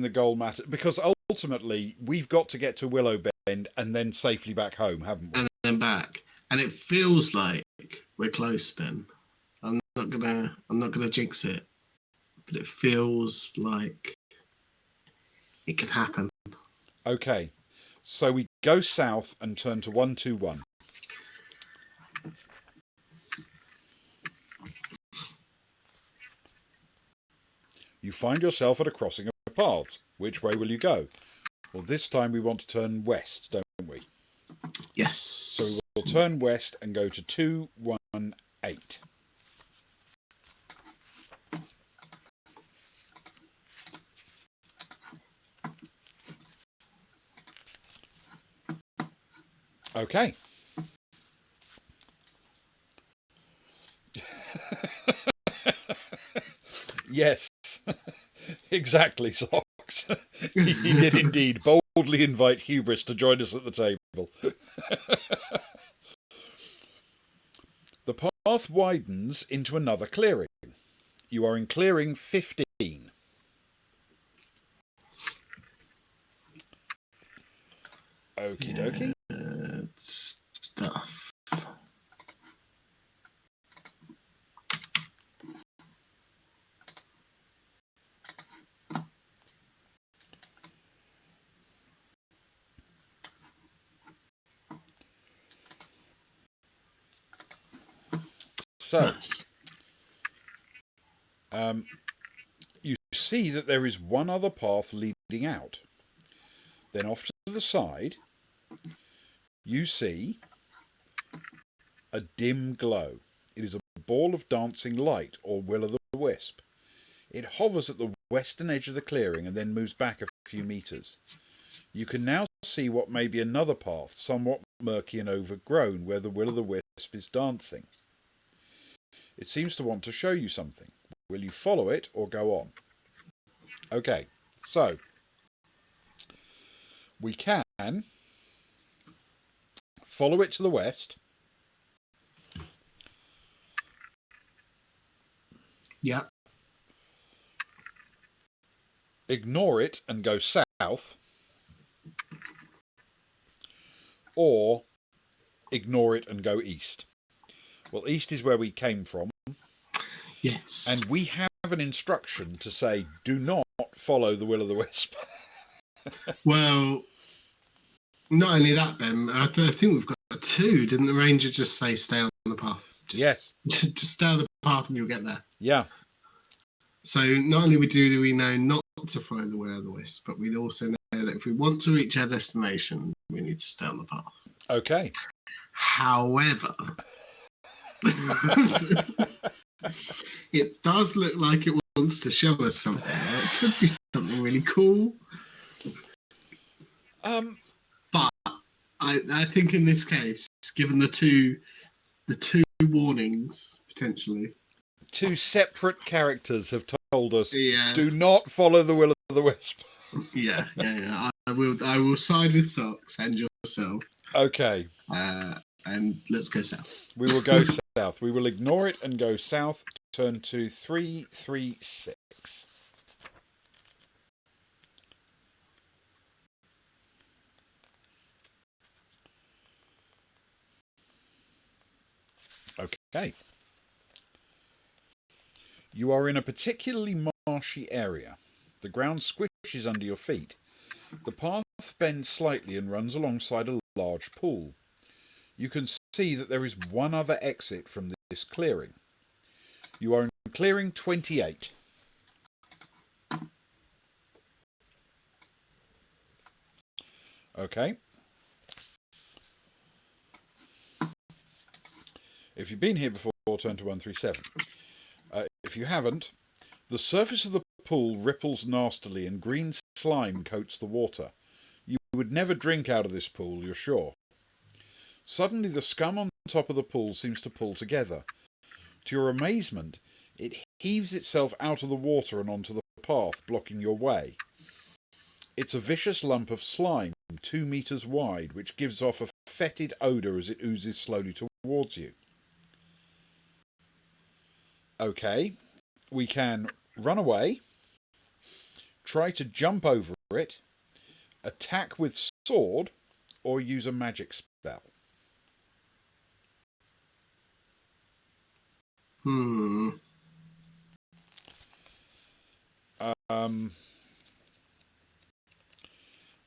Speaker 1: goal matters, because ultimately we've got to get to Willowbend and then safely back home, haven't we?
Speaker 2: And then back, and it feels like we're close, Ben. I'm not gonna jinx it, but it feels like it could happen.
Speaker 1: Okay, so we go south and turn to 121. You find yourself at a crossing of paths. Which way will you go? Well, this time we want to turn west, don't we?
Speaker 2: Yes.
Speaker 1: So we will turn west and go to 218. Okay. Yes, exactly, Socks. He did indeed boldly invite Hubris to join us at the table. The path widens into another clearing. You are in clearing 15. Okie dokie.
Speaker 2: Stuff.
Speaker 1: So,
Speaker 2: Nice.
Speaker 1: you see that there is one other path leading out. Then off to the side, you see a dim glow. It is a ball of dancing light, or will-o'-the-wisp. It hovers at the western edge of the clearing and then moves back a few metres. You can now see what may be another path, somewhat murky and overgrown, where the will-o'-the-wisp is dancing. It seems to want to show you something. Will you follow it or go on? Okay, so we can follow it to the west.
Speaker 2: Yep.
Speaker 1: Ignore it and go south. Or ignore it and go east. Well, east is where we came from.
Speaker 2: Yes.
Speaker 1: And we have an instruction to say, do not follow the will-o'-the-wisp.
Speaker 2: Well, not only that, Ben, I think we've got two. Didn't the ranger just say stay on the path?
Speaker 1: Yes.
Speaker 2: Just stay on the path and you'll get there.
Speaker 1: Yeah.
Speaker 2: So not only do we know not to follow the will-o'-the-wisp, but we also know that if we want to reach our destination, we need to stay on the path.
Speaker 1: Okay.
Speaker 2: However, it does look like it wants to show us something. It could be something really cool. But I think in this case, given the two warnings potentially,
Speaker 1: two separate characters have told us,
Speaker 2: yeah,
Speaker 1: do not follow the will-o'-the-wisp.
Speaker 2: Yeah. I will side with Socks and yourself.
Speaker 1: Okay.
Speaker 2: And let's go south.
Speaker 1: We will go south. We will ignore it and go south. Turn to 336. Okay. You are in a particularly marshy area. The ground squishes under your feet. The path bends slightly and runs alongside a large pool. You can see that there is one other exit from this clearing. You are in clearing 28. Okay. If you've been here before, turn to 137. If you haven't, the surface of the pool ripples nastily and green slime coats the water. You would never drink out of this pool, you're sure. Suddenly the scum on top of the pool seems to pull together. To your amazement, it heaves itself out of the water and onto the path, blocking your way. It's a vicious lump of slime, 2 meters wide, which gives off a fetid odour as it oozes slowly towards you. Okay, we can run away, try to jump over it, attack with sword, or use a magic spell.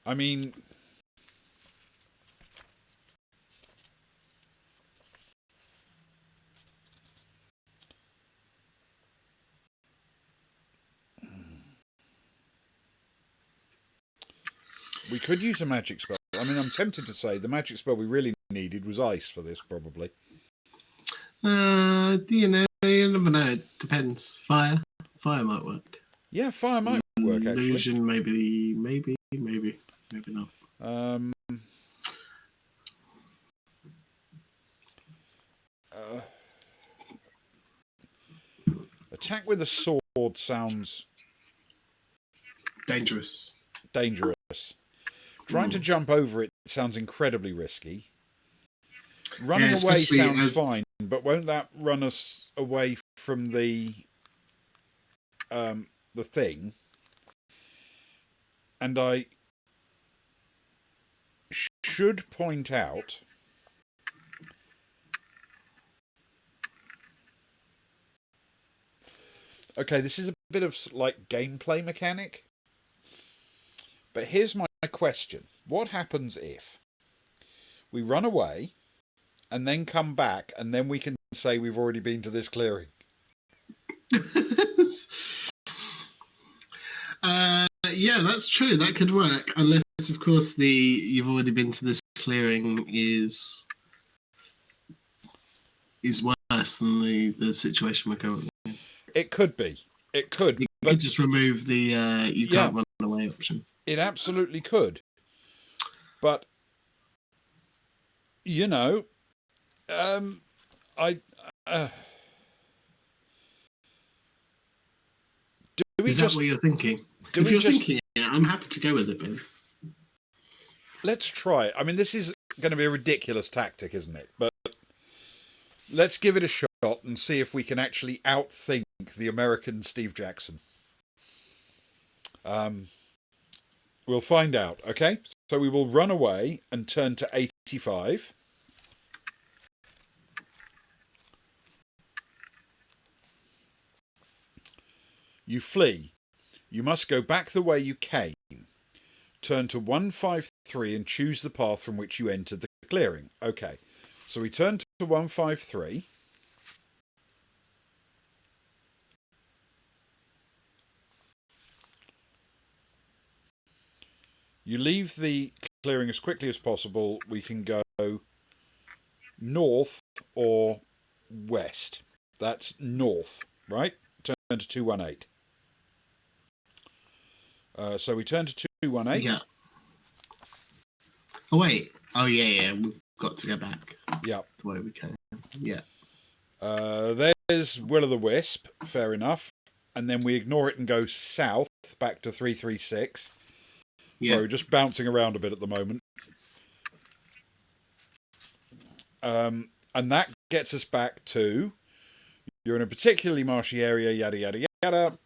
Speaker 1: I mean, We could use a magic spell. I mean, I'm tempted to say the magic spell we really needed was ice for this, probably.
Speaker 2: You know, you never know. It depends. Fire might work.
Speaker 1: Yeah, fire might work, actually.
Speaker 2: Illusion, maybe not.
Speaker 1: Attack with a sword sounds
Speaker 2: dangerous.
Speaker 1: Trying to jump over it sounds incredibly risky. Running away sounds fine, but won't that run us away from the thing? And I should point out okay, this is a bit of like gameplay mechanic. But here's my question. What happens if we run away and then come back and then we can say we've already been to this clearing?
Speaker 2: Yeah, that's true. That could work. Unless, of course, you've already been to this clearing is worse than the situation we're currently in.
Speaker 1: It could be. It could.
Speaker 2: You could just remove the you can't run away option.
Speaker 1: It absolutely could. But, you know,
Speaker 2: is that what you're thinking? If you're thinking it, I'm happy to go with it, Ben.
Speaker 1: Let's try it. I mean, this is going to be a ridiculous tactic, isn't it? But let's give it a shot and see if we can actually outthink the American Steve Jackson. We'll find out, okay? So we will run away and turn to 85. You flee. You must go back the way you came. Turn to 153 and choose the path from which you entered the clearing. Okay, so we turn to 153. You leave the clearing as quickly as possible. We can go north or west. That's north, right? Turn to 218. So we turn to 218.
Speaker 2: Yeah. Oh, wait. Oh, yeah. We've got to go back.
Speaker 1: Yeah.
Speaker 2: The way we can. Yeah.
Speaker 1: There's Will-o'-the-Wisp. Fair enough. And then we ignore it and go south, back to 336. Yeah. Sorry, just bouncing around a bit at the moment. And that gets us back to... You're in a particularly marshy area, yada, yada, yada.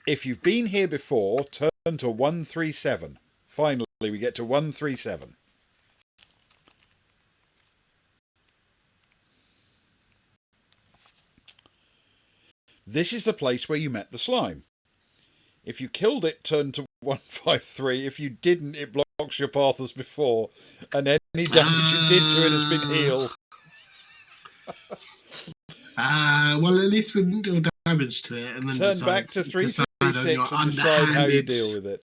Speaker 1: If you've been here before, turn to 137. Finally, we get to 137. This is the place where you met the slime. If you killed it, turn to 153. If you didn't, it blocks your path as before, and any damage you did to it has been healed.
Speaker 2: Well, at least we didn't do damage to it, and then
Speaker 1: turn back to 336 and decide how you deal with it.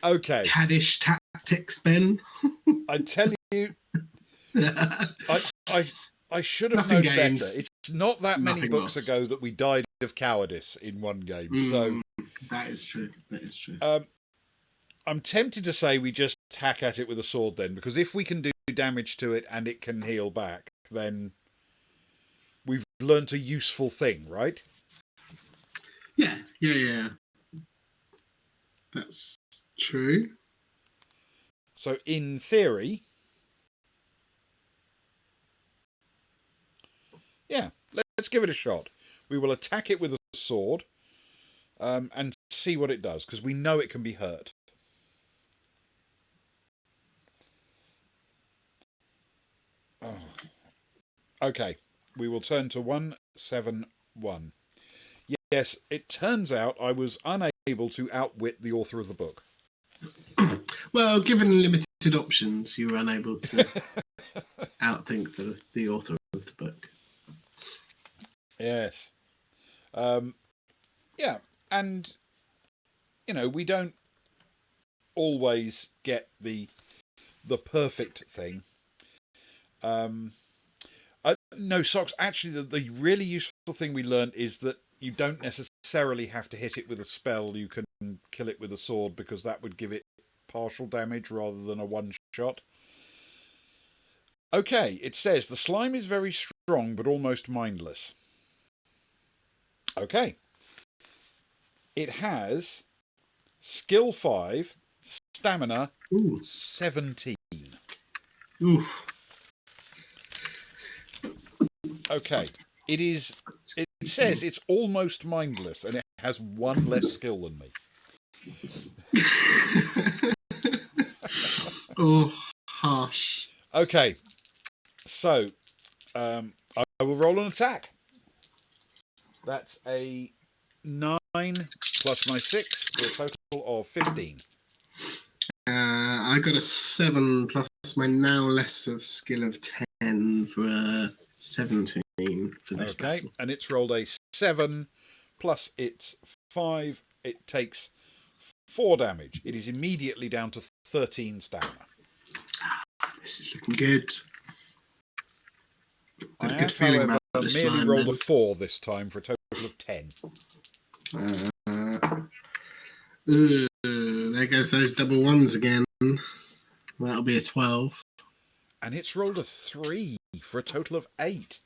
Speaker 1: Okay.
Speaker 2: Caddish tactics, Ben.
Speaker 1: I tell you, I should have known better. It's not that many books ago that we died of cowardice in one game. So
Speaker 2: that is true.
Speaker 1: I'm tempted to say we just hack at it with a sword then, because if we can do damage to it and it can heal back, then we've learnt a useful thing, right?
Speaker 2: Yeah. That's true.
Speaker 1: So in theory, yeah, let's give it a shot. We will attack it with a sword and see what it does, because we know it can be hurt. Oh. Okay, we will turn to 171. Yes, it turns out I was unable to outwit the author of the book.
Speaker 2: Well, given limited options, you were unable to outthink the author of the book.
Speaker 1: Yes. Yeah, and, you know, we don't always get the perfect thing. No, Socks, actually the really useful thing we learned is that you don't necessarily have to hit it with a spell. You can kill it with a sword, because that would give it partial damage rather than a one shot. Okay, it says the slime is very strong but almost mindless. Okay. It has skill 5, stamina
Speaker 2: Ooh.
Speaker 1: 17.
Speaker 2: Ooh.
Speaker 1: Okay. It says it's almost mindless, and it has 1 less skill than me.
Speaker 2: Oh, harsh.
Speaker 1: Okay. So, I will roll an attack. That's a 9 plus my 6 for a total of 15.
Speaker 2: I got a 7 plus my now lesser skill of 10 for a 17 for this battle.
Speaker 1: And it's rolled a 7 plus its 5. It takes 4 damage. It is immediately down to 13 stamina.
Speaker 2: This is looking good. Got
Speaker 1: I
Speaker 2: a good
Speaker 1: have,
Speaker 2: feeling
Speaker 1: however,
Speaker 2: about this
Speaker 1: merely
Speaker 2: slime,
Speaker 1: rolled
Speaker 2: then.
Speaker 1: a 4 this time for a total of 10.
Speaker 2: There goes those double ones again. That'll be a 12.
Speaker 1: And it's rolled a 3 for a total of 8.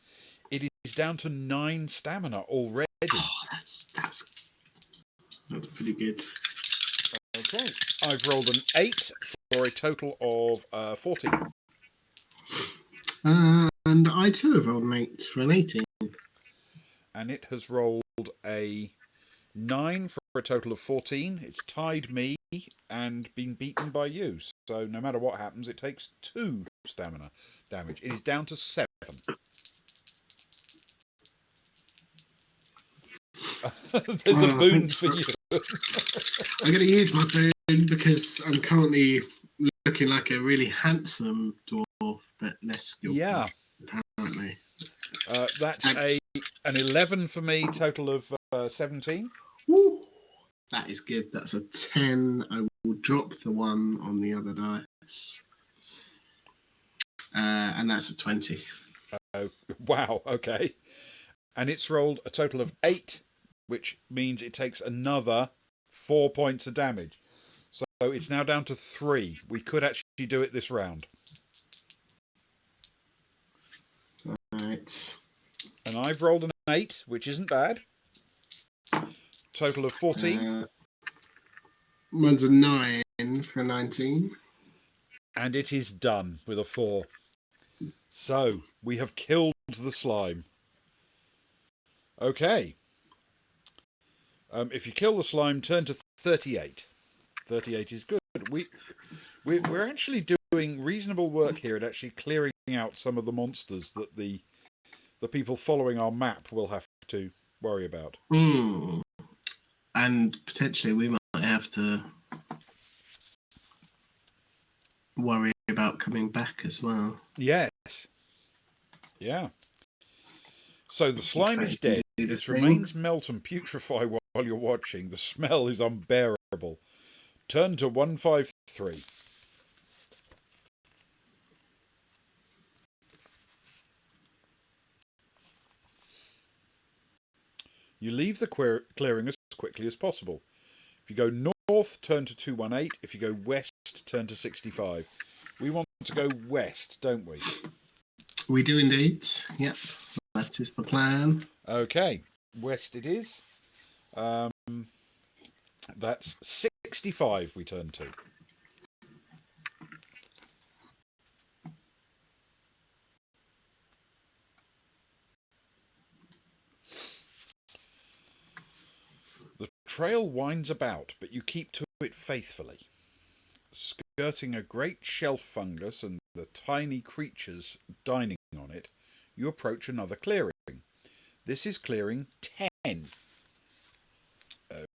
Speaker 1: It is down to 9 stamina already.
Speaker 2: Oh, that's pretty good.
Speaker 1: Okay. I've rolled an 8 for a total of 14.
Speaker 2: And I too have rolled an 8 for an 18.
Speaker 1: And it has rolled a 9 for a total of 14. It's tied me and been beaten by you. So no matter what happens, it takes 2 stamina damage. It is down to 7. There's a boon for you.
Speaker 2: I'm going to use my boon because I'm currently looking like a really handsome dwarf, but less skillful.
Speaker 1: Yeah.
Speaker 2: Apparently.
Speaker 1: That's an 11 for me, total of 17.
Speaker 2: Woo. That is good. That's a 10. I will drop the 1 on the other dice. And that's a 20.
Speaker 1: Oh, wow, okay. And it's rolled a total of 8, which means it takes another 4 points of damage. So it's now down to 3. We could actually do it this round.
Speaker 2: Right.
Speaker 1: And I've rolled an 8, which isn't bad. Total of 14.
Speaker 2: Mine's a 9 for a 19.
Speaker 1: And it is done with a 4. So, we have killed the slime. Okay. If you kill the slime, turn to 38. 38 is good. We're actually doing reasonable work here at actually clearing out some of the monsters that the people following our map will have to worry about.
Speaker 2: And potentially we might have to worry about coming back as well.
Speaker 1: Yes. Yeah. So the slime is dead. Its remains melt and putrefy while you're watching. The smell is unbearable. Turn to 153. You leave the clearing as quickly as possible. If you go north, turn to 218. If you go west, turn to 65. We want to go west, don't we?
Speaker 2: We do indeed. Yep. That is the plan.
Speaker 1: Okay. West it is. That's 65 we turn to. The trail winds about, but you keep to it faithfully. Skirting a great shelf fungus and the tiny creatures dining on it, you approach another clearing. This is clearing 10.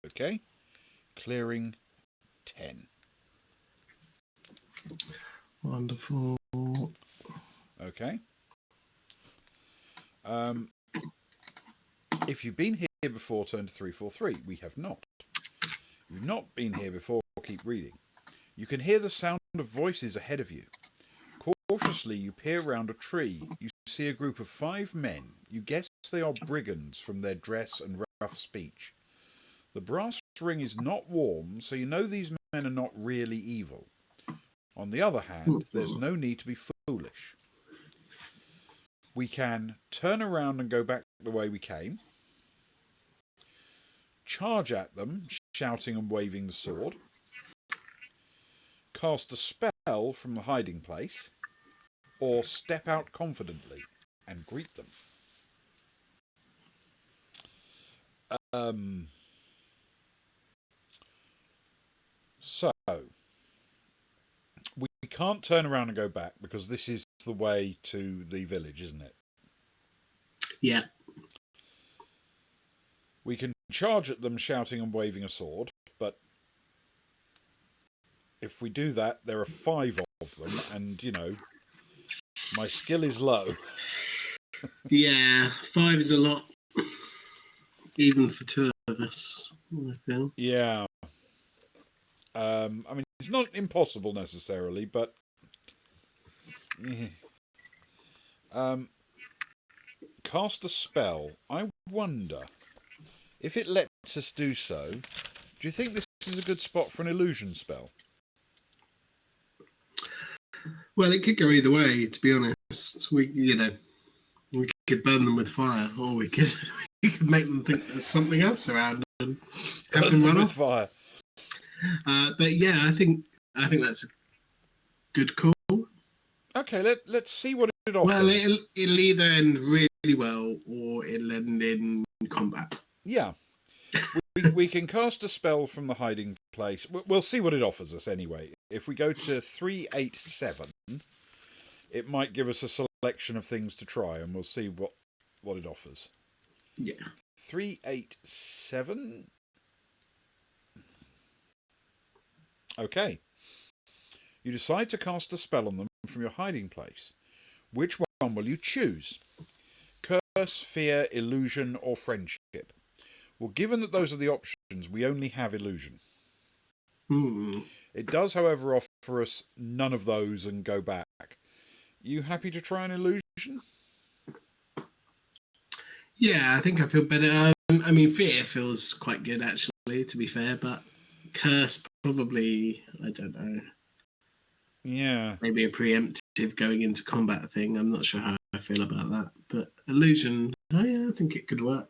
Speaker 1: Okay. Clearing 10.
Speaker 2: Wonderful.
Speaker 1: Okay. If you've been here before, turn to 343. We have not. You've not been here before, keep reading. You can hear the sound of voices ahead of you. Cautiously, you peer round a tree. You see a group of 5 men. You guess they are brigands from their dress and rough speech. The brass ring is not warm, so you know these men are not really evil. On the other hand, there's no need to be foolish. We can turn around and go back the way we came, charge at them, shouting and waving the sword, cast a spell from the hiding place, or step out confidently and greet them. So, we can't turn around and go back because this is the way to the village, isn't it?
Speaker 2: Yeah.
Speaker 1: We can charge at them shouting and waving a sword, but if we do that, there are 5 of them, and, you know, my skill is low.
Speaker 2: Yeah, 5 is a lot, even for 2 of us, I feel.
Speaker 1: Yeah. I mean, it's not impossible necessarily, but... cast a spell. I wonder if it lets us do so. Do you think this is a good spot for an illusion spell?
Speaker 2: Well, it could go either way, to be honest. We could burn them with fire, or we could make them think there's something else around and have them run
Speaker 1: with
Speaker 2: off.
Speaker 1: Fire.
Speaker 2: But yeah, I think that's a good call.
Speaker 1: Okay, let's see what it offers.
Speaker 2: Well, it'll either end really well or it'll end in combat.
Speaker 1: Yeah. We can cast a spell from the hiding place. We'll see what it offers us anyway. If we go to 387, it might give us a selection of things to try, and we'll see what it offers.
Speaker 2: Yeah.
Speaker 1: 387. Okay. You decide to cast a spell on them from your hiding place. Which one will you choose? Curse, fear, illusion, or friendship? Well, given that those are the options, we only have illusion. It does, however, offer us none of those and go back. You happy to try an illusion?
Speaker 2: Yeah, I think I feel better. I mean, fear feels quite good, actually, to be fair, but curse probably, I don't know.
Speaker 1: Yeah.
Speaker 2: Maybe a preemptive going into combat thing. I'm not sure how I feel about that. But illusion, I think it could work.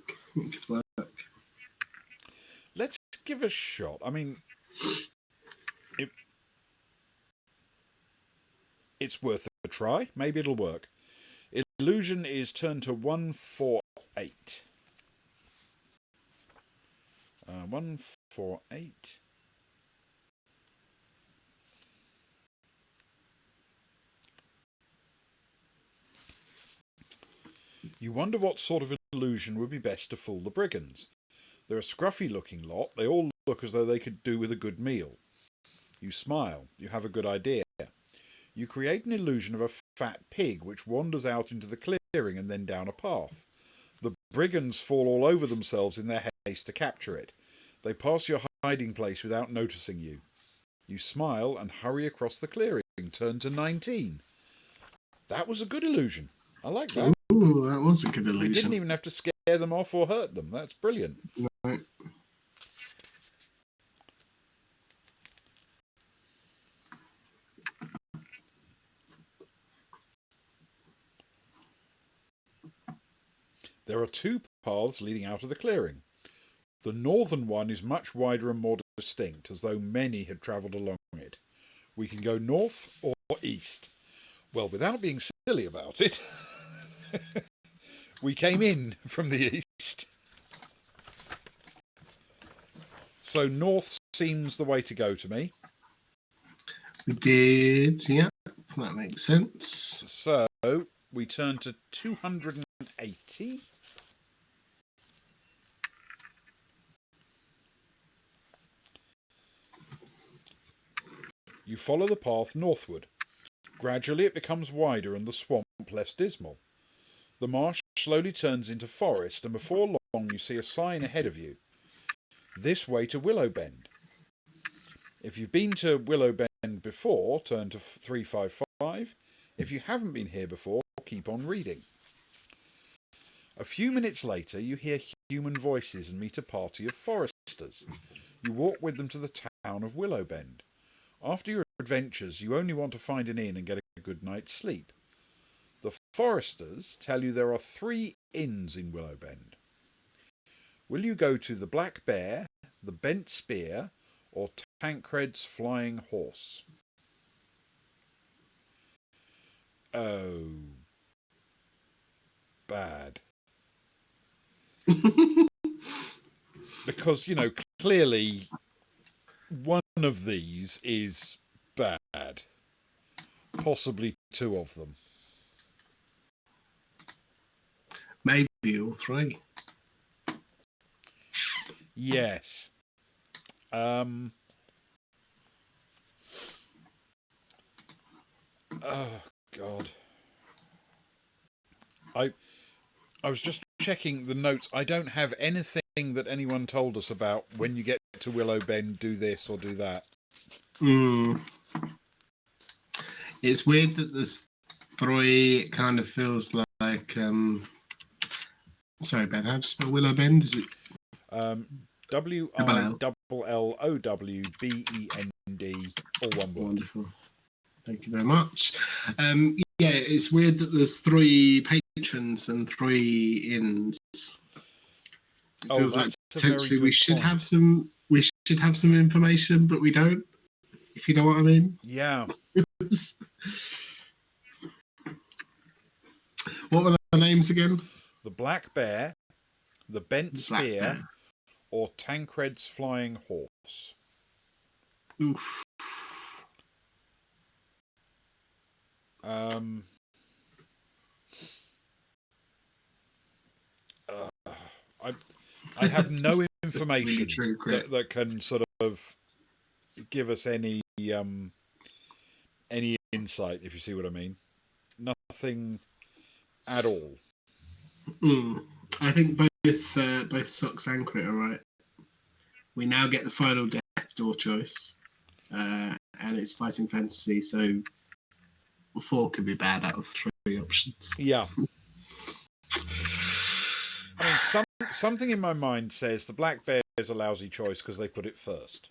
Speaker 1: Let's give it a shot. I mean, it's worth a try. Maybe it'll work. Illusion is turned to 148. 148. You wonder what sort of illusion would be best to fool the brigands. They're a scruffy-looking lot. They all look as though they could do with a good meal. You smile. You have a good idea. You create an illusion of a fat pig which wanders out into the clearing and then down a path. The brigands fall all over themselves in their haste to capture it. They pass your hiding place without noticing you. You smile and hurry across the clearing. Turn to 19. That was a good illusion. I like that.
Speaker 2: Ooh, that was a good illusion.
Speaker 1: We didn't even have to scare them off or hurt them. That's brilliant.
Speaker 2: Right.
Speaker 1: There are 2 paths leading out of the clearing. The northern one is much wider and more distinct, as though many had travelled along it. We can go north or east. Well, without being silly about it, we came in from the east. So north seems the way to go to me.
Speaker 2: We did, yeah. That makes sense.
Speaker 1: So we turn to 280. You follow the path northward. Gradually it becomes wider and the swamp less dismal. The marsh slowly turns into forest, and before long you see a sign ahead of you. This way to Willowbend. If you've been to Willowbend before, turn to 355. If you haven't been here before, keep on reading. A few minutes later, you hear human voices and meet a party of foresters. You walk with them to the town of Willowbend. After your adventures, you only want to find an inn and get a good night's sleep. The foresters tell you there are 3 inns in Willowbend. Will you go to the Black Bear, the Bent Spear, or Tancred's Flying Horse? Oh, bad. Because, clearly one of these is bad. Possibly 2 of them.
Speaker 2: Maybe all 3.
Speaker 1: Yes. Oh, God. I was just checking the notes. I don't have anything that anyone told us about when you get to Willowbend, do this or do that.
Speaker 2: It's weird that there's 3. It kind of feels like sorry, Ben, how do you spell Willowbend? Is it
Speaker 1: WILLOWBEND, all one word.
Speaker 2: Wonderful. Thank you very much. Yeah, it's weird that there's 3 patrons and 3 inns. It feels like potentially we should have some information, but we don't. If you know what I mean.
Speaker 1: Yeah.
Speaker 2: What were the names again?
Speaker 1: The Black Bear, the Bent Spear, or Tancred's Flying Horse.
Speaker 2: Oof.
Speaker 1: I have no information that can sort of give us any insight, if you see what I mean. Nothing at all.
Speaker 2: I think both Socks and Crit are right. We now get the final death door choice, and it's Fighting Fantasy, so 4 could be bad out of 3 options.
Speaker 1: Yeah. I mean, something in my mind says the Black Bear is a lousy choice because they put it first.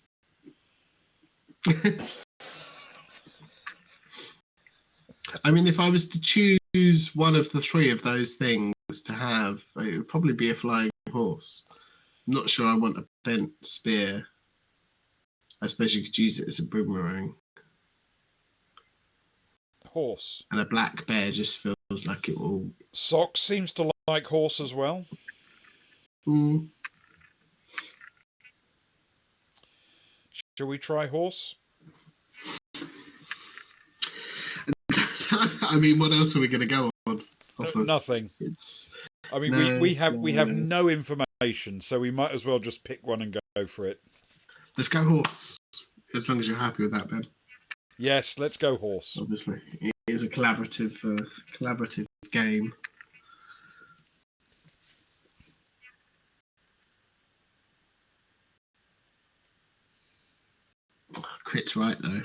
Speaker 2: I mean, if I was to choose one of the 3 of those things to have, it would probably be a flying horse. I'm not sure I want a bent spear. I suppose you could use it as a boomerang.
Speaker 1: Horse.
Speaker 2: And a black bear just feels like it will...
Speaker 1: Socks seems to like horse as well. Shall we try horse?
Speaker 2: I mean, what else are we going to go on?
Speaker 1: Nothing. We have no information, so we might as well just pick one and go for it.
Speaker 2: Let's go horse, as long as you're happy with that, Ben.
Speaker 1: Yes, let's go horse.
Speaker 2: Obviously, it is a collaborative game. Crit's right though.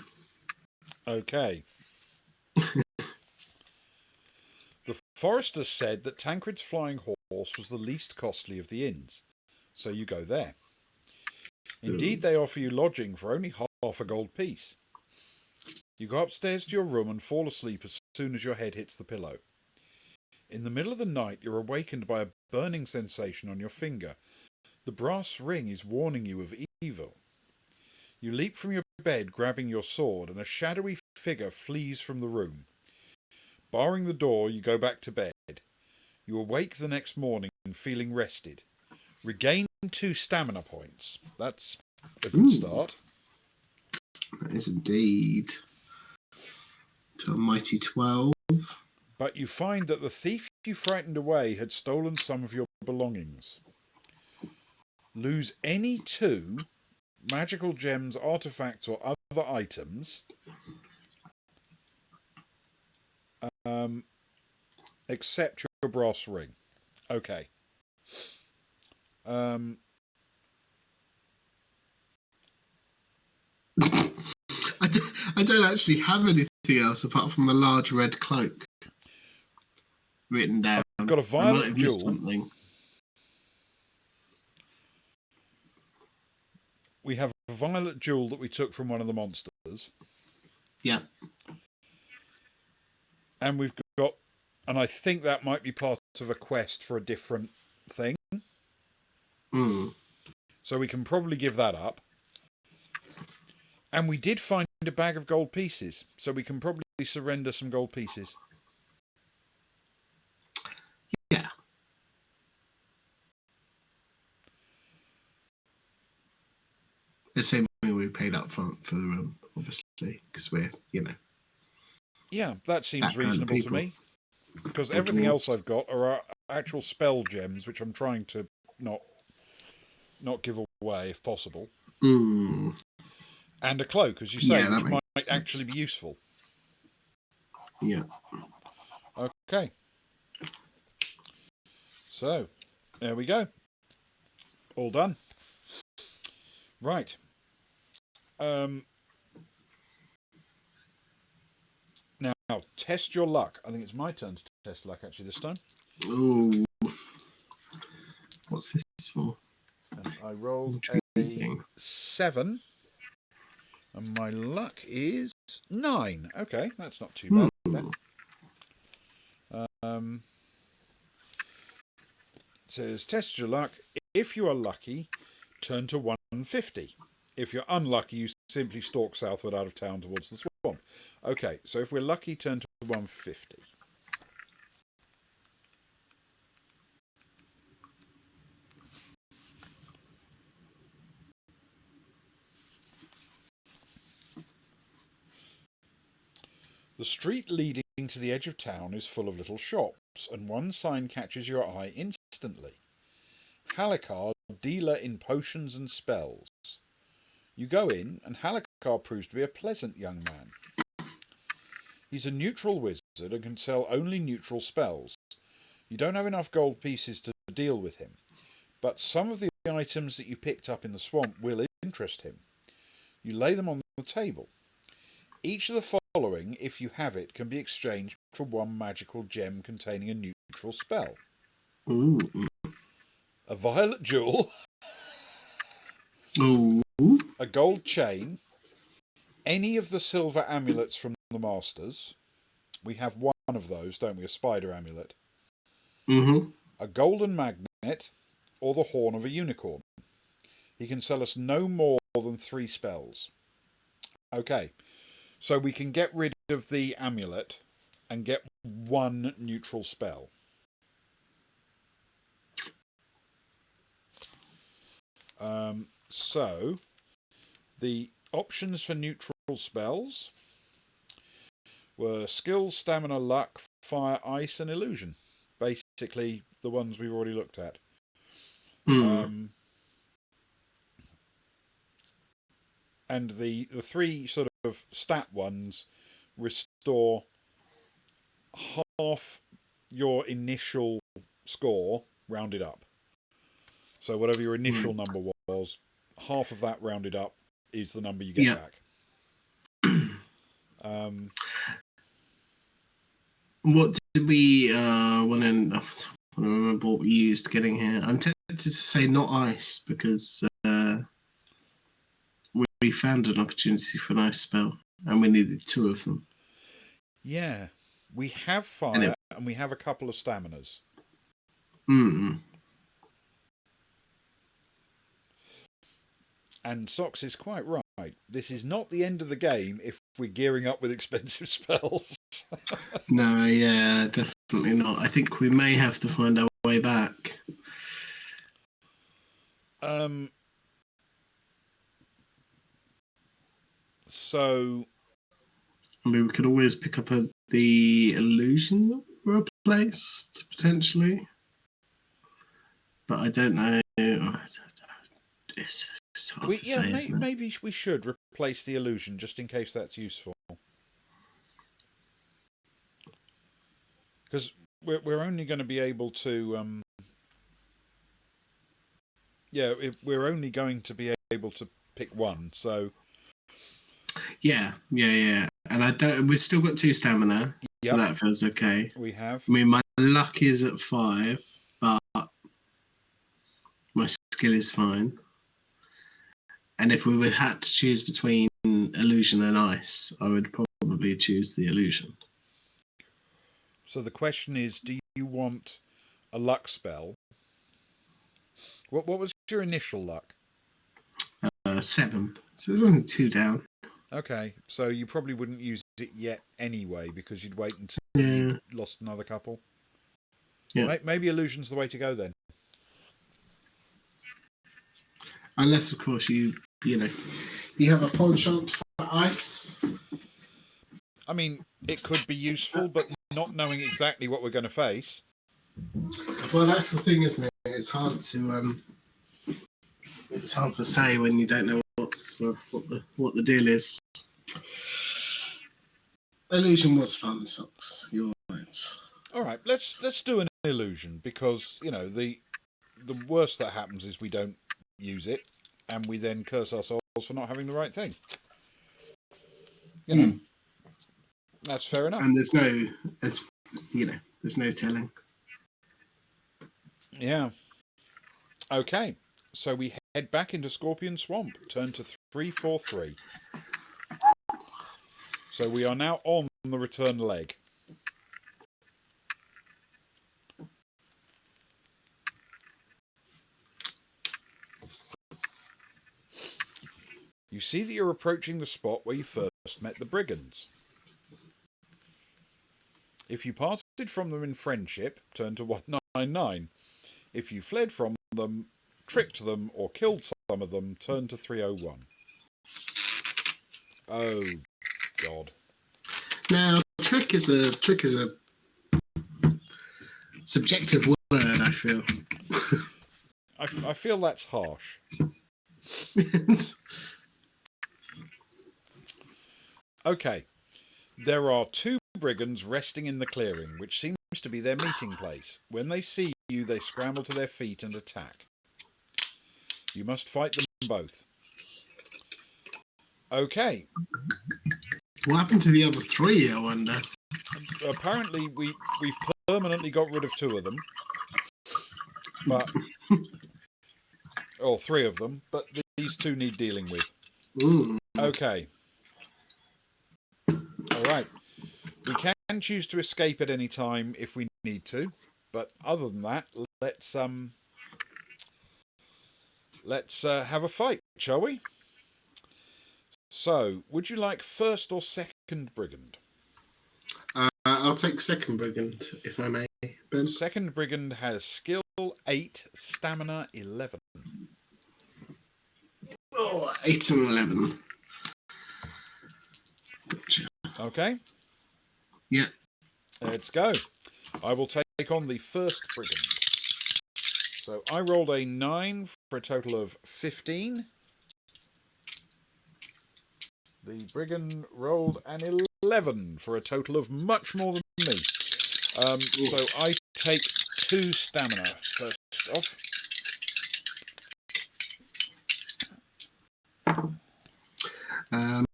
Speaker 1: Okay. The foresters said that Tancred's Flying Horse was the least costly of the inns, so you go there. Indeed, they offer you lodging for only half a gold piece. You go upstairs to your room and fall asleep as soon as your head hits the pillow. In the middle of the night, you're awakened by a burning sensation on your finger. The brass ring is warning you of evil. You leap from your bed, grabbing your sword, and a shadowy figure flees from the room. Barring the door, you go back to bed. You awake the next morning feeling rested. Regain 2 stamina points. That's a good start.
Speaker 2: That is indeed. To a mighty 12.
Speaker 1: But you find that the thief you frightened away had stolen some of your belongings. Lose any 2 magical gems, artifacts, or other items, except your brass ring. Okay.
Speaker 2: I I don't actually have anything else apart from a large red cloak written down.
Speaker 1: I've got a
Speaker 2: I might
Speaker 1: violet
Speaker 2: have missed
Speaker 1: jewel.
Speaker 2: something.
Speaker 1: We have a violet jewel that we took from one of the monsters.
Speaker 2: Yeah.
Speaker 1: And we've got, and I think that might be part of a quest for a different thing.
Speaker 2: Mm.
Speaker 1: So we can probably give that up. And we did find a bag of gold pieces. So we can probably surrender some gold pieces.
Speaker 2: Yeah. The same way we paid up front for the room, obviously, because we're,
Speaker 1: Yeah, that seems
Speaker 2: that kind of
Speaker 1: reasonable to
Speaker 2: people.
Speaker 1: me. Because
Speaker 2: Or
Speaker 1: everything else
Speaker 2: dwarves.
Speaker 1: I've got are actual spell gems, which I'm trying to not give away if possible.
Speaker 2: Mm.
Speaker 1: And a cloak, as you say,
Speaker 2: Yeah, that
Speaker 1: which
Speaker 2: makes
Speaker 1: might
Speaker 2: sense.
Speaker 1: actually be useful.
Speaker 2: Yeah.
Speaker 1: Okay. So, there we go. All done. Right. Now, test your luck. I think it's my turn to test luck, actually, this time.
Speaker 2: Ooh. What's this for?
Speaker 1: And I rolled
Speaker 2: Intriguing.
Speaker 1: a 7. And my luck is 9. Okay, that's not too bad then. It says, test your luck. If you are lucky, turn to 150. If you're unlucky, you simply stalk southward out of town towards the swamp. Okay, so if we're lucky, turn to 150. The street leading to the edge of town is full of little shops, and one sign catches your eye instantly. Halakar, dealer in potions and spells. You go in, and Halakar proves to be a pleasant young man. He's a neutral wizard and can sell only neutral spells. You don't have enough gold pieces to deal with him, but some of the items that you picked up in the swamp will interest him. You lay them on the table. Each of the following, if you have it, can be exchanged for one magical gem containing a neutral spell.
Speaker 2: Ooh.
Speaker 1: A violet jewel,
Speaker 2: Ooh.
Speaker 1: a gold chain, any of the silver amulets from the masters. We have one of those, don't we? A spider amulet.
Speaker 2: Mm-hmm.
Speaker 1: A golden magnet, or the horn of a unicorn. He can sell us no more than 3 spells. Okay, so we can get rid of the amulet and get 1 neutral spell. So the options for neutral spells were skill, stamina, luck, fire, ice, and illusion. Basically, the ones we've already looked at.
Speaker 2: Mm.
Speaker 1: And the 3 sort of stat ones restore half your initial score rounded up. So whatever your initial number was, half of that rounded up is the number you get back.
Speaker 2: What did we want to? I don't remember what we used getting here. I'm tempted to say not ice because we found an opportunity for an ice spell and we needed 2 of them.
Speaker 1: Yeah, we have fire and we have a couple of staminas. And Socks is quite right. This is not the end of the game if we're gearing up with expensive spells.
Speaker 2: No, yeah, definitely not. I think we may have to find our way back.
Speaker 1: So,
Speaker 2: I mean, we could always pick up the illusion that we replaced, potentially. But I don't know. It's hard to say, isn't it?
Speaker 1: Maybe we should replace the illusion just in case that's useful. Because we're only going to be able to... we're only going to be able to pick one, so...
Speaker 2: Yeah. And I don't. We've still got 2 stamina, so
Speaker 1: Yep,
Speaker 2: that feels okay.
Speaker 1: we have.
Speaker 2: I mean, my luck is at 5, but my skill is fine. And if we would had to choose between illusion and ice, I would probably choose the illusion.
Speaker 1: So the question is, do you want a luck spell? What was your initial luck?
Speaker 2: 7. So there's only 2 down.
Speaker 1: Okay, so you probably wouldn't use it yet anyway because you'd wait until you
Speaker 2: Yeah.
Speaker 1: lost another couple.
Speaker 2: Yeah.
Speaker 1: Maybe illusion's the way to go then.
Speaker 2: Unless, of course, you have a penchant for ice.
Speaker 1: I mean, it could be useful, but not knowing exactly what we're going to face.
Speaker 2: Well, that's the thing, isn't it? It's hard to say when you don't know what the deal is. Illusion was fun, Socks. You're right.
Speaker 1: All right, let's do an illusion because the worst that happens is we don't use it, and we then curse ourselves for not having the right thing. That's fair enough.
Speaker 2: And there's no telling.
Speaker 1: Yeah. Okay, so we head back into Scorpion Swamp. Turn to 343. So we are now on the return leg. You see that you're approaching the spot where you first met the brigands. If you parted from them in friendship, turn to 199. If you fled from them, tricked them, or killed some of them, turn to 301. Oh, God.
Speaker 2: Now, trick is a subjective word, I feel.
Speaker 1: I feel that's harsh. Okay. There are 2 brigands resting in the clearing, which seems to be their meeting place. When they see you, they scramble to their feet and attack. You must fight them both. Okay.
Speaker 2: What happened to the other 3, I wonder?
Speaker 1: Apparently, we've permanently got rid of 2 of them. But... or 3 of them, but these 2 need dealing with. Okay. Alright. We can choose to escape at any time if we need to, but other than that, let's have a fight, shall we? So, would you like first or second brigand?
Speaker 2: I'll take second brigand, if I may, Ben.
Speaker 1: Second brigand has skill 8, stamina 11.
Speaker 2: 8 and 11.
Speaker 1: Okay.
Speaker 2: Yeah.
Speaker 1: Let's go. I will take on the first brigand. So I rolled a 9 for a total of 15. The brigand rolled an 11 for a total of much more than me. So I take 2 stamina first off.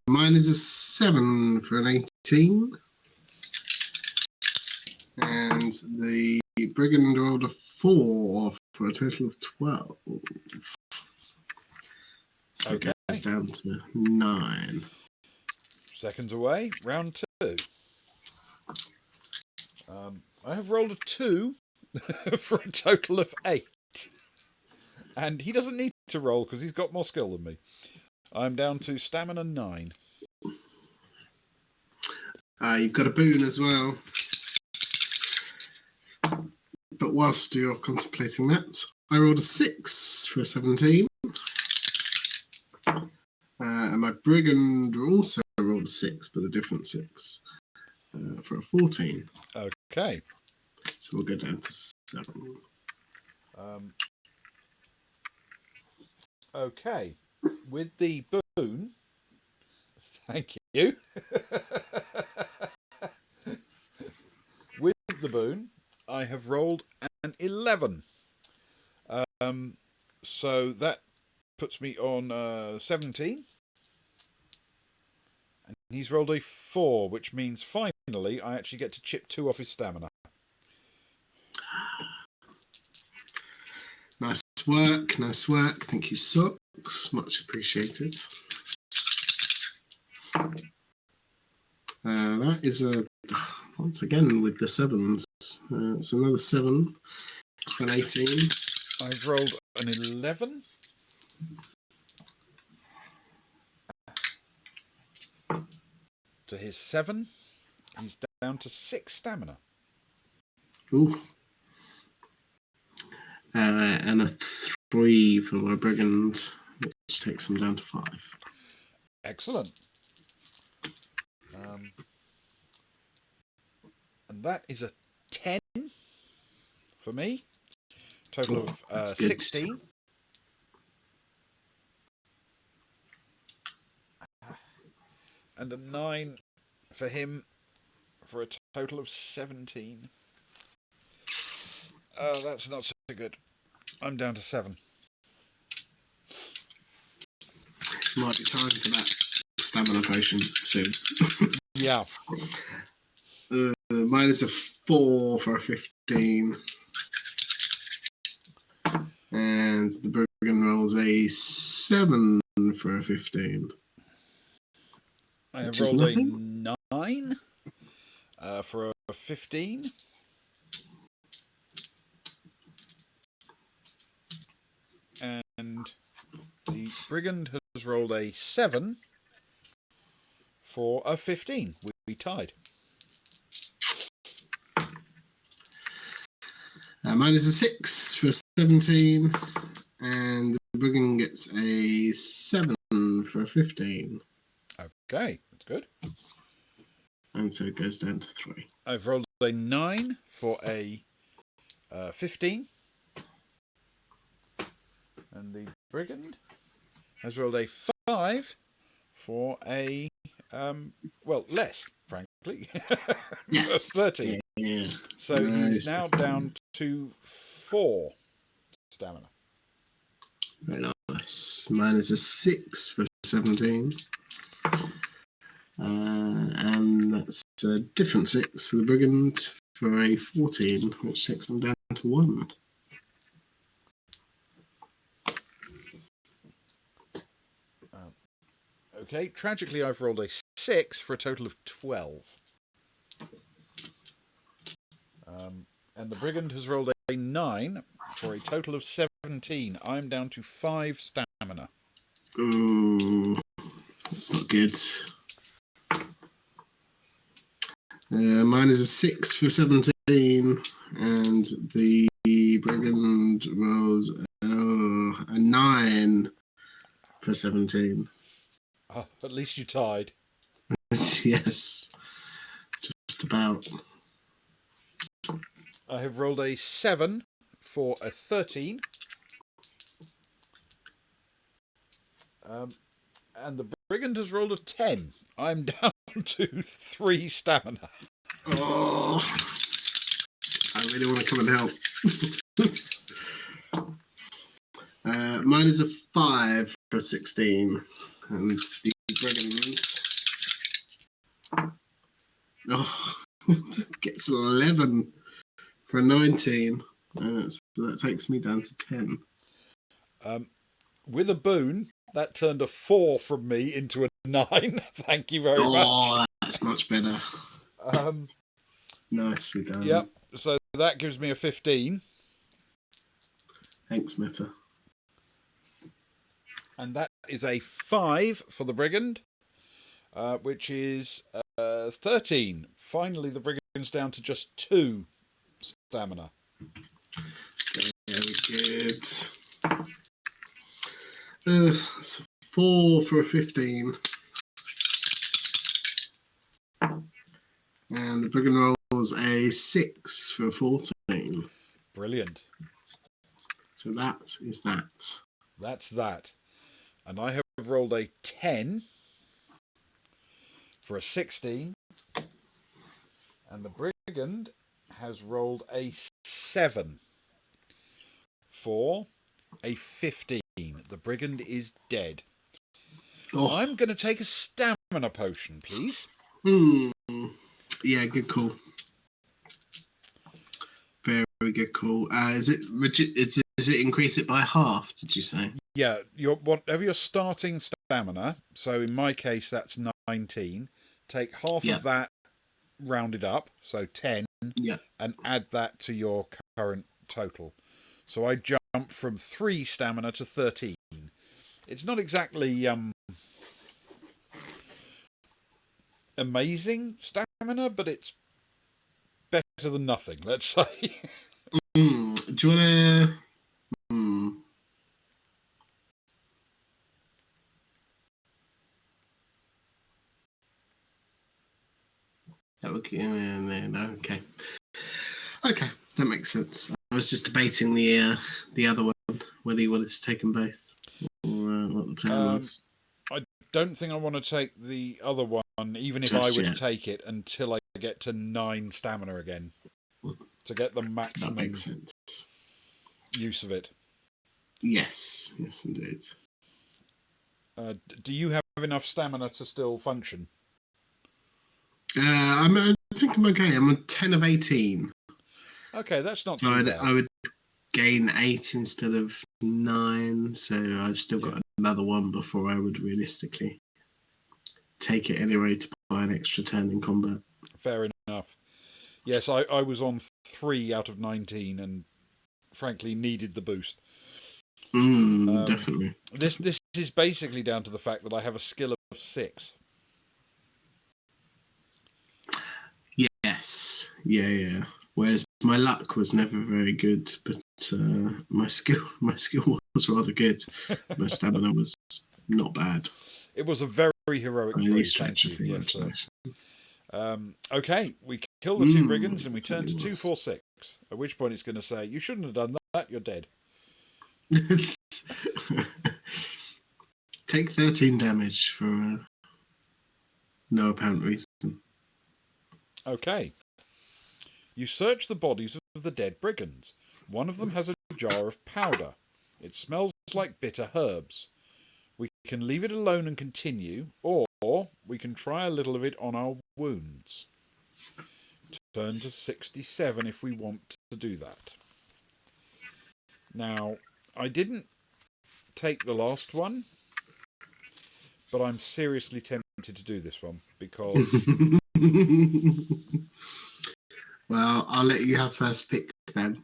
Speaker 2: Mine is a 7 for an 18. And the brigand rolled a 4 for a total of 12. So
Speaker 1: Okay.
Speaker 2: it goes down to 9.
Speaker 1: Seconds away, round 2. I have rolled a 2 for a total of 8. And he doesn't need to roll because he's got more skill than me. I'm down to stamina 9.
Speaker 2: You've got a boon as well. But whilst you're contemplating that, I rolled a 6 for a 17. And my brigand also rolled a 6, but a different 6 for a 14.
Speaker 1: Okay.
Speaker 2: So we'll go down to 7.
Speaker 1: Okay. With the boon, thank you. With the boon, I have rolled an 11. So that puts me on 17. He's rolled a 4, which means finally I actually get to chip 2 off his stamina.
Speaker 2: Nice work, nice work. Thank you, Socks. Much appreciated. That is once again with the 7s. It's another 7 for an 18.
Speaker 1: I've rolled an 11. To his 7. He's down to 6 stamina.
Speaker 2: Ooh. And a 3 for my brigand, which takes him down to 5.
Speaker 1: Excellent. And that is a 10 for me. Total of 16. And a 9 for him for a total of 17. That's not so good. I'm down to 7.
Speaker 2: Might be time for that stamina potion soon.
Speaker 1: Yeah.
Speaker 2: Mine is a 4 for a 15. And the brigand rolls a 7 for a 15.
Speaker 1: I have rolled a 9 for a 15. And the brigand has rolled a 7 for a 15. We tied.
Speaker 2: Mine is a 6 for 17. And the brigand gets a 7 for a 15.
Speaker 1: Okay, that's good.
Speaker 2: And so it goes down to 3.
Speaker 1: I've rolled a 9 for a 15. And the brigand has rolled a 5 for a, less, frankly.
Speaker 2: Yes.
Speaker 1: 13.
Speaker 2: Yeah.
Speaker 1: So he's now down to 4 stamina.
Speaker 2: Very nice. Mine is a 6 for 17. And that's a different 6 for the brigand for a 14, which takes them down to 1.
Speaker 1: Okay, tragically I've rolled a 6 for a total of 12. And the brigand has rolled a 9 for a total of 17. I'm down to 5 stamina.
Speaker 2: Ooh, that's not good. Mine is a 6 for 17, and the brigand rolls a 9 for 17.
Speaker 1: Oh, at least you tied.
Speaker 2: Yes, just about.
Speaker 1: I have rolled a 7 for a 13. And the brigand has rolled a 10. I'm down to 3 stamina.
Speaker 2: Oh, I really want to come and help. Mine is a 5 for 16. And the brigand gets an 11 for a 19. So that takes me down to 10.
Speaker 1: With a boon, that turned a 4 from me into a 9. Thank you very much.
Speaker 2: Oh, that's much better. Nicely done.
Speaker 1: Yep, so that gives me a 15.
Speaker 2: Thanks, Meta.
Speaker 1: And that is a 5 for the brigand, which is 13. Finally, the brigand's down to just 2 stamina.
Speaker 2: Very good. It's 4 for a 15. And the brigand rolls a 6 for a 14.
Speaker 1: Brilliant.
Speaker 2: So that is that.
Speaker 1: That's that. And I have rolled a 10 for a 16. And the brigand has rolled a 7 for a 15. The brigand is dead.
Speaker 2: Oh.
Speaker 1: I'm going to take a stamina stamina potion, please.
Speaker 2: Yeah, good call. Very good call. Does it increase it by half? Did you say?
Speaker 1: Yeah, whatever your starting stamina. So in my case, that's 19. Take half
Speaker 2: Yeah.
Speaker 1: of that, rounded up, so 10,
Speaker 2: Yeah.
Speaker 1: and add that to your current total. So I jump from 3 stamina to 13. It's not exactly amazing stamina, but it's better than nothing, let's say.
Speaker 2: Do you want to? That would okay. Okay, that makes sense. I was just debating the other one, whether you wanted to take them both, or what the plan was.
Speaker 1: I don't think I want to take the other one, even if I were to take it, until I get to 9 stamina again, to get the maximum
Speaker 2: that makes sense.
Speaker 1: use of it.
Speaker 2: Yes, indeed.
Speaker 1: Do you have enough stamina to still function?
Speaker 2: I think I'm okay. I'm on 10 of 18.
Speaker 1: Okay, that's not too bad.
Speaker 2: I would gain 8 instead of 9, so I've still got another one before I would realistically take it anyway to buy an extra turn in combat.
Speaker 1: Fair enough. Yes, I was on 3 out of 19 and frankly needed the boost.
Speaker 2: Definitely.
Speaker 1: This is basically down to the fact that I have a skill of 6.
Speaker 2: Yes. Yeah. Whereas my luck was never very good, but my skill was rather good. My stamina was not bad.
Speaker 1: It was a very heroic
Speaker 2: Any
Speaker 1: feat. Thank you. Yes, sir.
Speaker 2: Imagination.
Speaker 1: Okay, we kill the 2 brigands and we turn to 246. At which point it's going to say, "You shouldn't have done that. You're dead."
Speaker 2: Take 13 damage for no apparent reason.
Speaker 1: Okay. You search the bodies of the dead brigands. One of them has a jar of powder. It smells like bitter herbs. We can leave it alone and continue, or we can try a little of it on our wounds. Turn to 67 if we want to do that. Now, I didn't take the last one, but I'm seriously tempted to do this one because...
Speaker 2: Well, I'll let you have first pick then.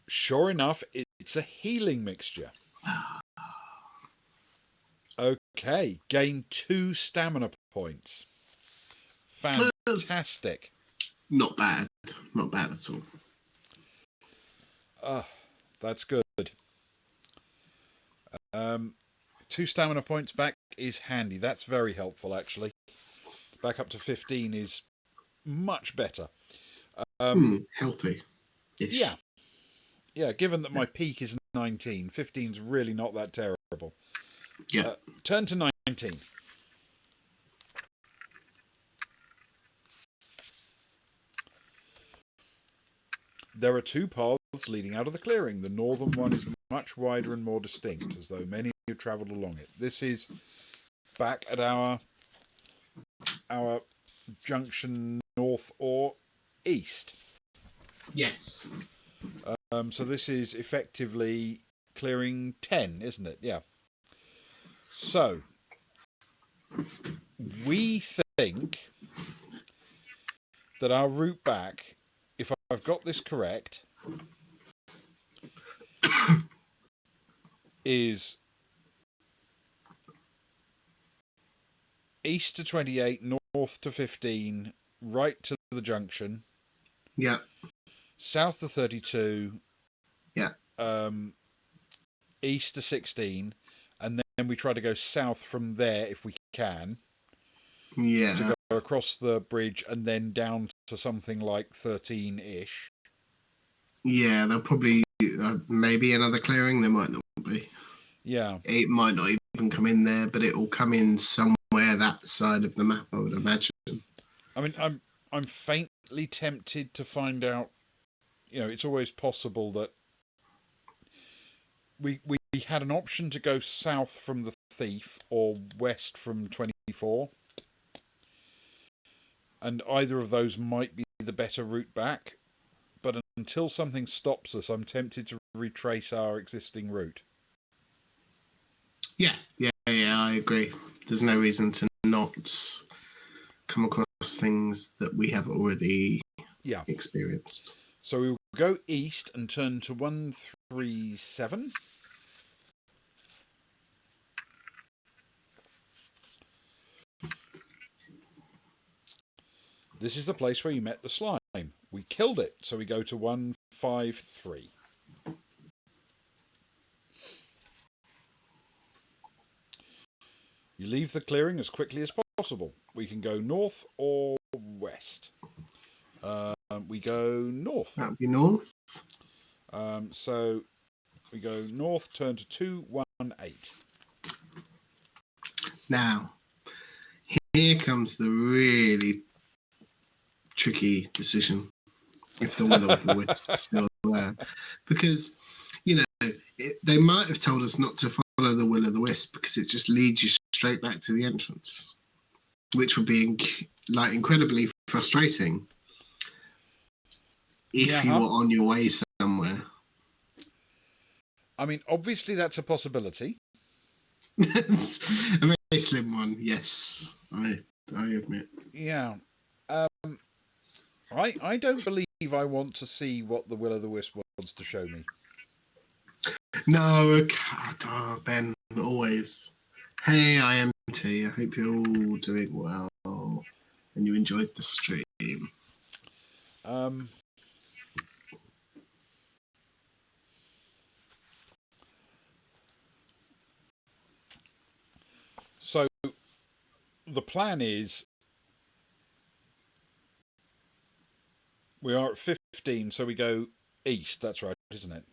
Speaker 1: Sure enough, it's a healing mixture. Okay, gain 2 stamina points. Fantastic.
Speaker 2: Not bad at all.
Speaker 1: That's good. 2 stamina points back is handy. That's very helpful, actually. Back up to 15 is much better.
Speaker 2: Healthy.
Speaker 1: Yeah, given that my peak is 19, 15's really not that terrible.
Speaker 2: Yeah.
Speaker 1: Turn to 19. There are 2 paths leading out of the clearing. The northern one is much wider and more distinct, as though many have travelled along it. This is back at our junction north or east.
Speaker 2: Yes.
Speaker 1: So this is effectively clearing 10, isn't it? Yeah. So we think that our route back, if I've got this correct, is east to 28, north to 15, right to the junction.
Speaker 2: Yeah.
Speaker 1: South to 32.
Speaker 2: Yeah.
Speaker 1: East to 16, and then we try to go south from there if we can.
Speaker 2: Yeah.
Speaker 1: To go across the bridge and then down to something like 13-ish.
Speaker 2: Yeah, they'll probably maybe another clearing. There might not be.
Speaker 1: Yeah.
Speaker 2: It might not even come in there, but it will come in somewhere that side of the map, I would imagine.
Speaker 1: I mean, I'm faintly tempted to find out. You know, it's always possible that we had an option to go south from the Thief or west from 24. And either of those might be the better route back. But until something stops us, I'm tempted to retrace our existing route.
Speaker 2: Yeah, I agree. There's no reason to not come across things that we have already experienced.
Speaker 1: So we will go east and turn to 137. This is the place where you met the slime. We killed it, so we go to 153. You leave the clearing as quickly as possible. We can go north or west. We go north.
Speaker 2: That would be north.
Speaker 1: So we go north, turn to 218.
Speaker 2: Now, here comes the really tricky decision. If the will of the wisp is still there, because they might have told us not to follow the will of the wisp because it just leads you straight back to the entrance, which would be incredibly frustrating if you were on your way somewhere.
Speaker 1: I mean, obviously that's a possibility.
Speaker 2: It's a very slim one, yes, I admit.
Speaker 1: Yeah. I don't believe I want to see what the will of the wisp wants to show me.
Speaker 2: No, Ben, always. Hey, IMT, I hope you're all doing well and you enjoyed the stream.
Speaker 1: So the plan is we are at 15, so we go east. That's right, isn't it?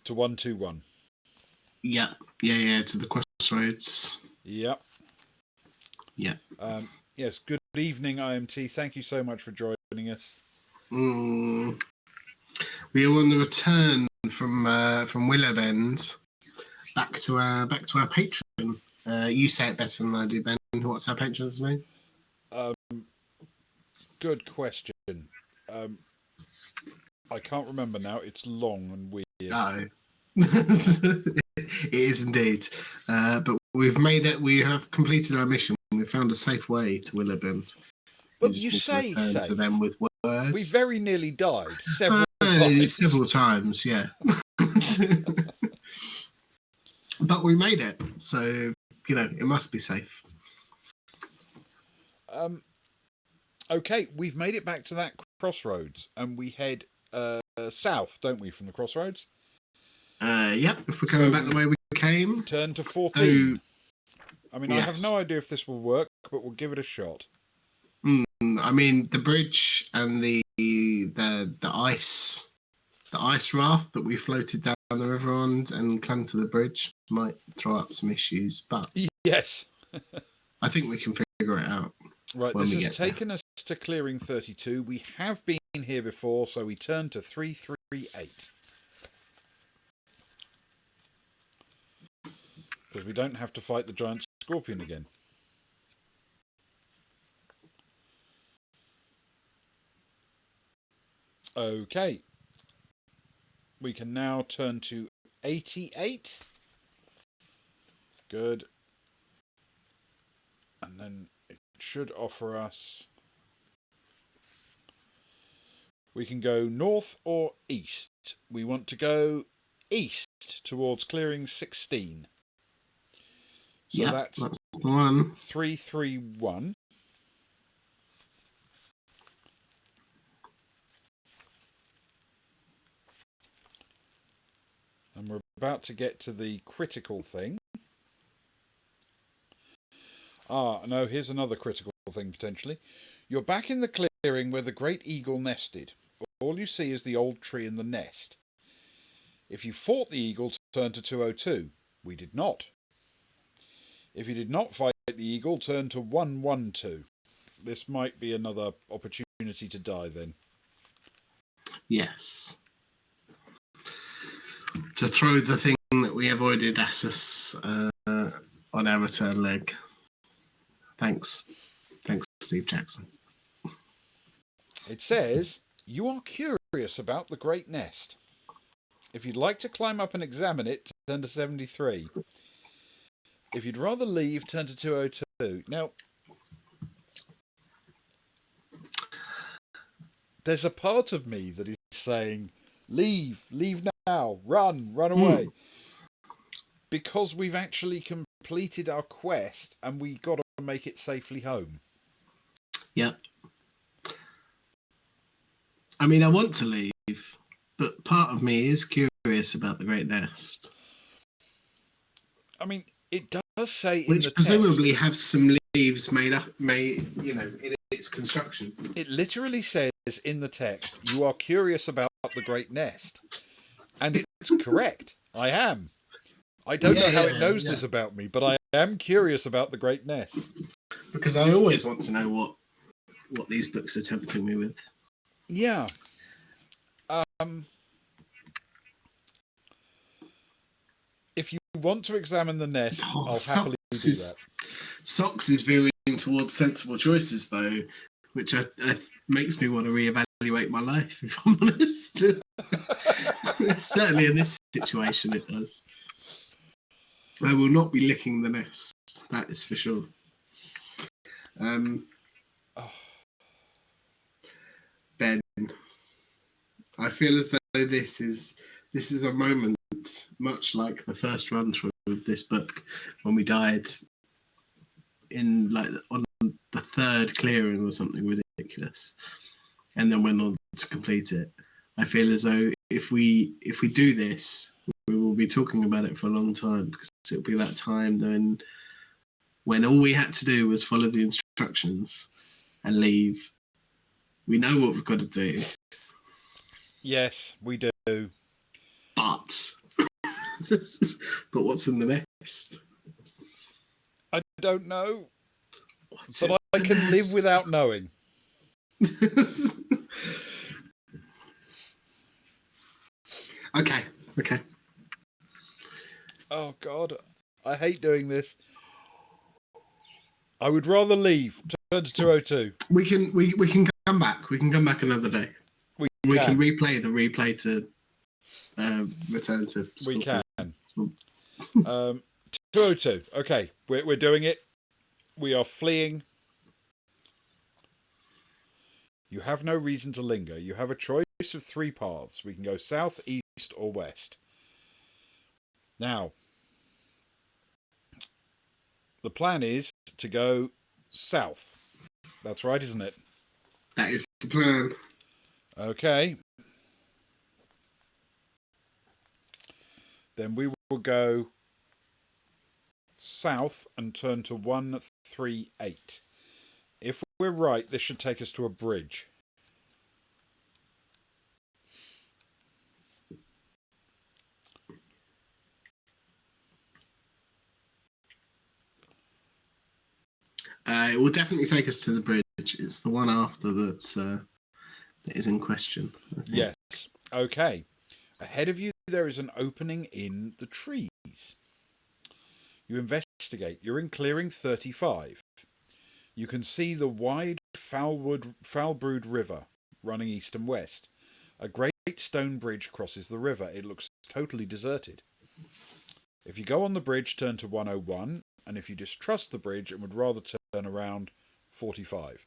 Speaker 1: To 121.
Speaker 2: Yeah, to the crossroads.
Speaker 1: Yep.
Speaker 2: Yeah.
Speaker 1: Yes, good evening, IMT. Thank you so much for joining us.
Speaker 2: We are on the return from Willowbend back to our patron. You say it better than I do, Ben. What's our patron's name?
Speaker 1: Good question. I can't remember now. It's long and weird.
Speaker 2: Oh. It is indeed. But we've made it. We have completed our mission. We found a safe way to Willowbend.
Speaker 1: But you say safe.
Speaker 2: To them with words.
Speaker 1: We very nearly died several times.
Speaker 2: Several times, yeah. But we made it, so it must be safe.
Speaker 1: Okay, we've made it back to that crossroads, and we head south, don't we, from the crossroads?
Speaker 2: Yep. If we're coming back the way we came,
Speaker 1: turn to 14.
Speaker 2: I
Speaker 1: mean, yes. I have no idea if this will work, but we'll give it a shot.
Speaker 2: I mean, the bridge and the ice raft that we floated down the river on and clung to the bridge might throw up some issues, but
Speaker 1: yes,
Speaker 2: I think we can figure it out.
Speaker 1: Right, this has taken us to clearing 32. We have been here before, so we turn to 338. Because we don't have to fight the giant scorpion again. Okay. We can now turn to 88. Good. And then it should offer us... We can go north or east. We want to go east towards clearing 16. So that's
Speaker 2: the one.
Speaker 1: 331. And we're about to get to the critical thing. No, here's another critical thing potentially. You're back in the clearing where the great eagle nested. All you see is the old tree and the nest. If you fought the eagle, turn to 202. We did not. If you did not fight the eagle, turn to 112. This might be another opportunity to die then.
Speaker 2: Yes. to throw the thing that we avoided at us on our return leg. Thanks, Steve Jackson.
Speaker 1: It says, you are curious about the Great Nest. If you'd like to climb up and examine it, turn to 73. If you'd rather leave, turn to 202. Now, there's a part of me that is saying, leave now, run away. Because we've actually completed our quest and we got to make it safely home.
Speaker 2: Yep. I mean, I want to leave, but part of me is curious about the Great Nest.
Speaker 1: I mean, it does say in the
Speaker 2: which
Speaker 1: text,
Speaker 2: presumably have some leaves made in its construction.
Speaker 1: It literally says in the text, you are curious about the Great Nest. And it's correct. I am. I don't know how it knows this about me, but I am curious about the Great Nest.
Speaker 2: Because I always want to know what these books are tempting me with.
Speaker 1: Yeah. If you want to examine the nest, I'll happily do that.
Speaker 2: Socks is veering towards sensible choices, though, which makes me want to reevaluate my life, if I'm honest. Certainly in this situation, it does. I will not be licking the nest, that is for sure. Ben, I feel as though this is a moment much like the first run through of this book when we died on the third clearing or something ridiculous, and then went on to complete it. I feel as though if we do this, we will be talking about it for a long time, because it'll be that time then when all we had to do was follow the instructions and leave. We know what we've got to do.
Speaker 1: Yes, we do.
Speaker 2: But what's in the nest?
Speaker 1: I don't know. But I can live without knowing.
Speaker 2: Okay.
Speaker 1: Oh God, I hate doing this. I would rather leave. Turn to 202.
Speaker 2: We can come back. We can come back another day. We can replay the replay to return to school.
Speaker 1: We can. 202. Okay, we're doing it. We are fleeing. You have no reason to linger. You have a choice of 3 paths. We can go south, east, or west. Now, the plan is to go south. That's right, isn't it?
Speaker 2: That is the plan.
Speaker 1: Okay. Then we will go south and turn to 138. If we're right, this should take us to a bridge.
Speaker 2: It will definitely take us to the bridge. It's the one after that is in question.
Speaker 1: Yes. Okay. Ahead of you, there is an opening in the trees. You investigate. You're in clearing 35. You can see the wide Foulbrood River running east and west. A great stone bridge crosses the river. It looks totally deserted. If you go on the bridge, turn to 101, and if you distrust the bridge and would rather turn around, 45.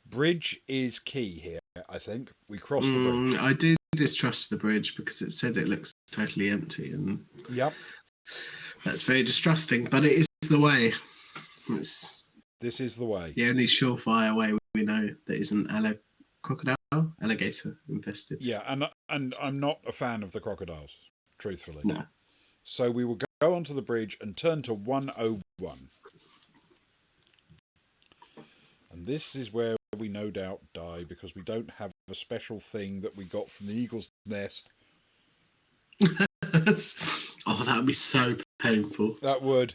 Speaker 1: Bridge is key here, I think. We cross the bridge.
Speaker 2: I do distrust the bridge because it said it looks totally empty, and
Speaker 1: yep,
Speaker 2: that's very distrusting, but it is the way.
Speaker 1: This is the way.
Speaker 2: The only surefire way we know that isn't alligator infested.
Speaker 1: Yeah, and I'm not a fan of the crocodiles, truthfully.
Speaker 2: No.
Speaker 1: So we will go onto the bridge and turn to 101. And this is where we no doubt die, because we don't have a special thing that we got from the eagle's nest.
Speaker 2: Oh, that would be so painful.
Speaker 1: That would.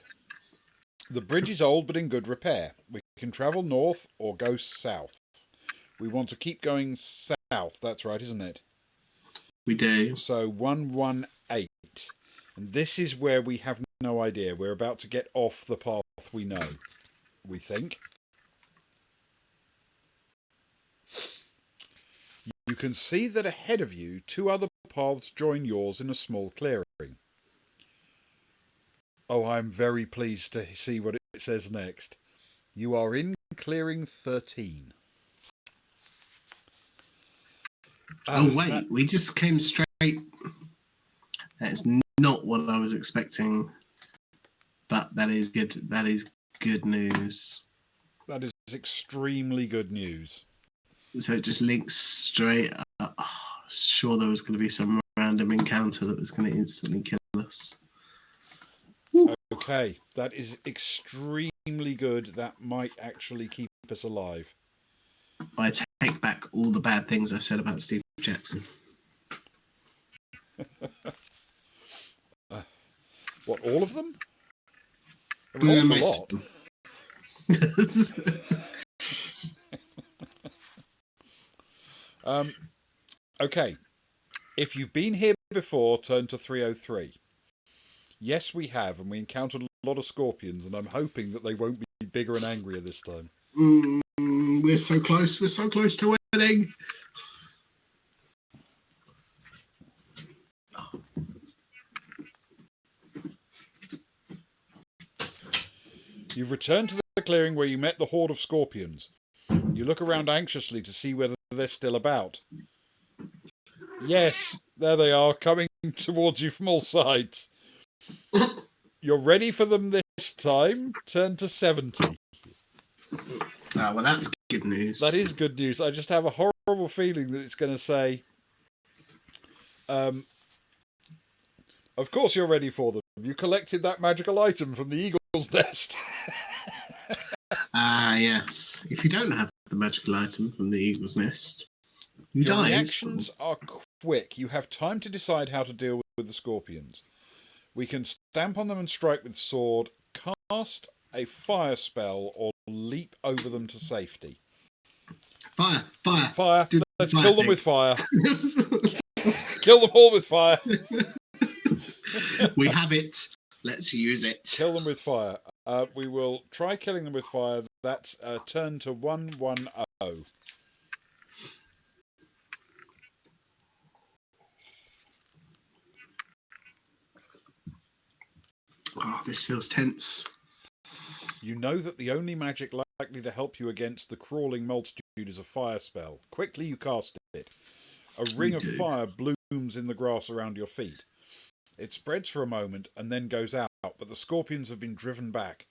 Speaker 1: The bridge is old but in good repair. We can travel north or go south. We want to keep going south. That's right, isn't it?
Speaker 2: We do.
Speaker 1: So 118. And this is where we have no idea. We're about to get off the path we know, we think. You can see that ahead of you, 2 other paths join yours in a small clearing. Oh, I'm very pleased to see what it says next. You are in clearing 13.
Speaker 2: Oh, wait. We just came straight. That's not what I was expecting. But that is good. That is good news.
Speaker 1: That is extremely good news.
Speaker 2: So it just links straight up. Oh, sure, there was going to be some random encounter that was going to instantly kill us.
Speaker 1: Okay, that is extremely good. That might actually keep us alive.
Speaker 2: I take back all the bad things I said about Steve Jackson.
Speaker 1: What, all of them? An awful lot. Okay. If you've been here before, turn to 303. Yes, we have, and we encountered a lot of scorpions, and I'm hoping that they won't be bigger and angrier this time.
Speaker 2: We're so close. We're so close to winning.
Speaker 1: You've returned to the clearing where you met the horde of scorpions. You look around anxiously to see whether they're still about. Yes, there they are, coming towards you from all sides. You're ready for them this time. Turn to 70.
Speaker 2: Oh, well, that's good news.
Speaker 1: That is good news. I just have a horrible feeling that it's going to say, of course you're ready for them. You collected that magical item from the eagle's nest.
Speaker 2: Yes. If you don't have the magical item from the eagle's nest, you
Speaker 1: Your
Speaker 2: die
Speaker 1: reactions are quick. You have time to decide how to deal with the scorpions. We can stamp on them and strike with sword, cast a fire spell, or leap over them to safety.
Speaker 2: Fire.
Speaker 1: Let's kill them with fire. Kill them all with fire.
Speaker 2: We have it. Let's use it.
Speaker 1: Kill them with fire. We will try killing them with fire. That's turn to 110.
Speaker 2: Oh, this feels tense.
Speaker 1: You know that the only magic likely to help you against the crawling multitude is a fire spell. Quickly you cast it. A ring of fire blooms in the grass around your feet. It spreads for a moment and then goes out, but the scorpions have been driven back.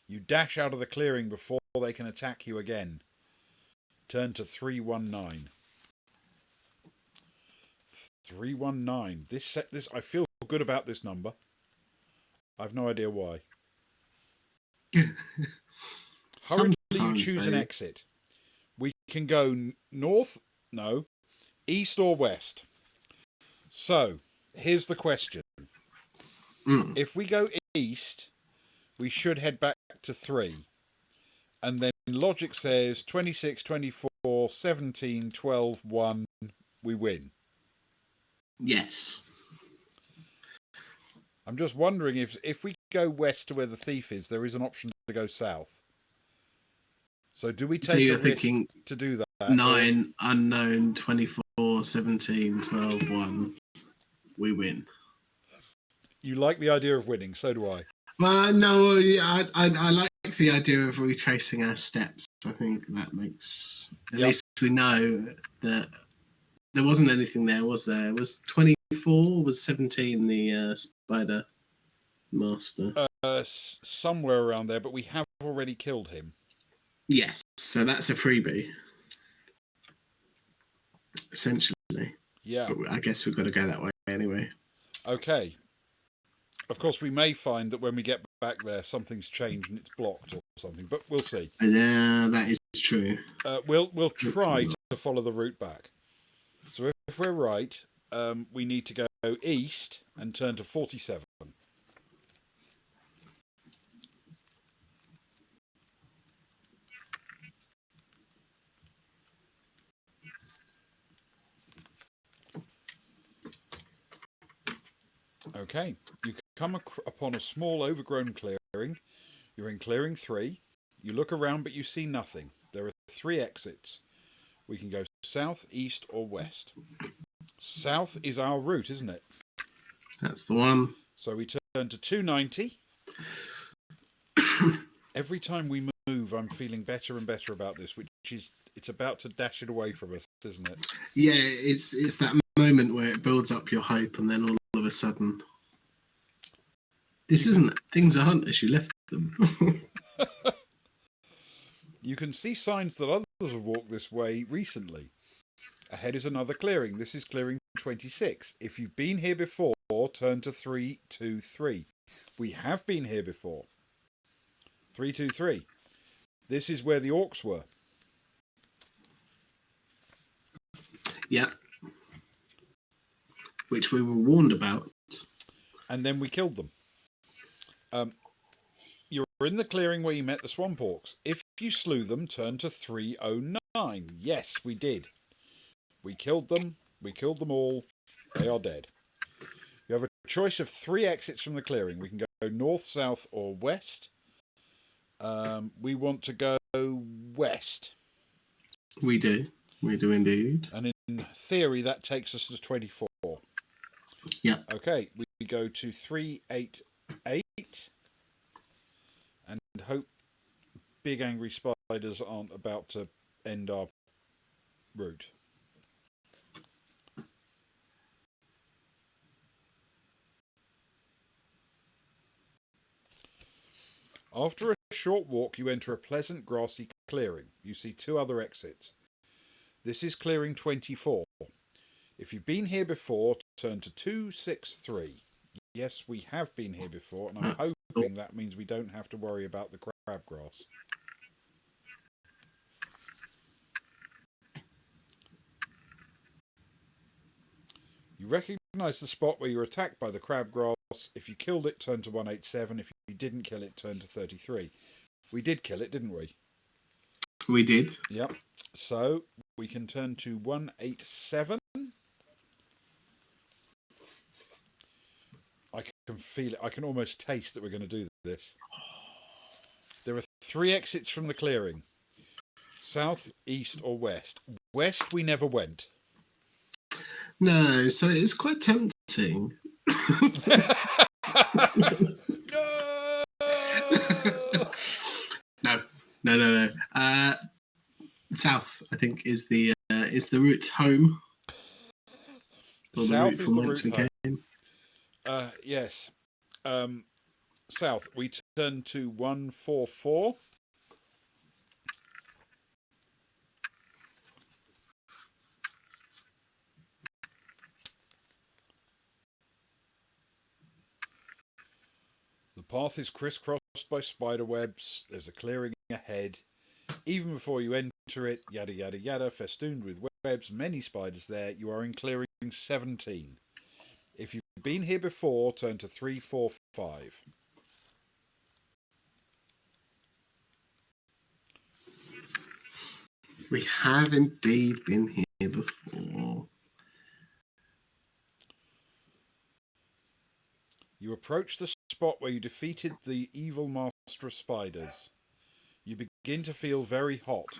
Speaker 1: You dash out of the clearing before they can attack you again. Turn to 319. 319. This I feel good about this number. I've no idea why. Hurriedly you choose an exit. We can go north, no, east or west. So, here's the question. If we go east, we should head back to 3. And then logic says 26, 24, 17, 12, 1, we win.
Speaker 2: Yes.
Speaker 1: I'm just wondering if we go west to where the thief is, there is an option to go south. So do we take a risk to do that?
Speaker 2: 9, unknown, 24, 17, 12, 1. We win.
Speaker 1: You like the idea of winning, so do I.
Speaker 2: No, I like the idea of retracing our steps. I think that makes... At least we know that there wasn't anything there, was there? Was 24, was 17 the spider master?
Speaker 1: Somewhere around there, but we have already killed him.
Speaker 2: Yes, so that's a freebie. Essentially.
Speaker 1: Yeah.
Speaker 2: But I guess we've got to go that way anyway.
Speaker 1: Okay. Of course, we may find that when we get back there, something's changed and it's blocked or something, but we'll see.
Speaker 2: Yeah, that is true.
Speaker 1: We'll try to follow the route back. So if we're right, we need to go east and turn to 47. Okay, you come upon a small overgrown clearing. You're in clearing 3. You look around but you see nothing. There are 3 exits. We can go south, east or west. South is our route, isn't it?
Speaker 2: That's the one.
Speaker 1: So we turn to 290. Every time we move, I'm feeling better and better about this, which is it's about to dash it away from us, isn't it?
Speaker 2: Yeah, it's that moment where it builds up your hope, and then all of a sudden, this isn't things aren't as you left them.
Speaker 1: You can see signs that others have walked this way recently. Ahead is another clearing. This is clearing 26. If you've been here before, turn to 323. We have been here before. 323. This is where the orcs were.
Speaker 2: Yeah. Which we were warned about.
Speaker 1: And then we killed them. You're in the clearing where you met the swamp orcs. If you slew them, turn to 309. Yes, we did. We killed them. We killed them all. They are dead. You have a choice of 3 exits from the clearing. We can go north, south, or west. We want to go west.
Speaker 2: We do. We do indeed.
Speaker 1: And in theory, that takes us to 24.
Speaker 2: Yeah.
Speaker 1: Okay, we go to 388 and hope big angry spiders aren't about to end our route. After a short walk, you enter a pleasant grassy clearing. You see 2 other exits. This is clearing 24. If you've been here before, turn to 263. Yes, we have been here before, and I'm hoping that means we don't have to worry about the crabgrass. You recognise the spot where you were attacked by the crabgrass. If you killed it, turn to 187. If you didn't kill it, turn to 33. We did kill it, didn't we?
Speaker 2: We did.
Speaker 1: Yep. So we can turn to 187. I can feel it. I can almost taste that we're going to do this. There are 3 exits from the clearing. South, east or west. West we never went.
Speaker 2: No, so it's quite tempting. No. South, I think, is the route home.
Speaker 1: Or South the route from whence we came. Yes. South. We turn to 144. The path is crisscrossed by spider webs. There's a clearing ahead. Even before you enter it, yada yada yada, festooned with webs, many spiders there. You are in clearing 17. If you've been here before, turn to 345.
Speaker 2: We have indeed been here before.
Speaker 1: You approach the spot where you defeated the evil master of spiders. You begin to feel very hot.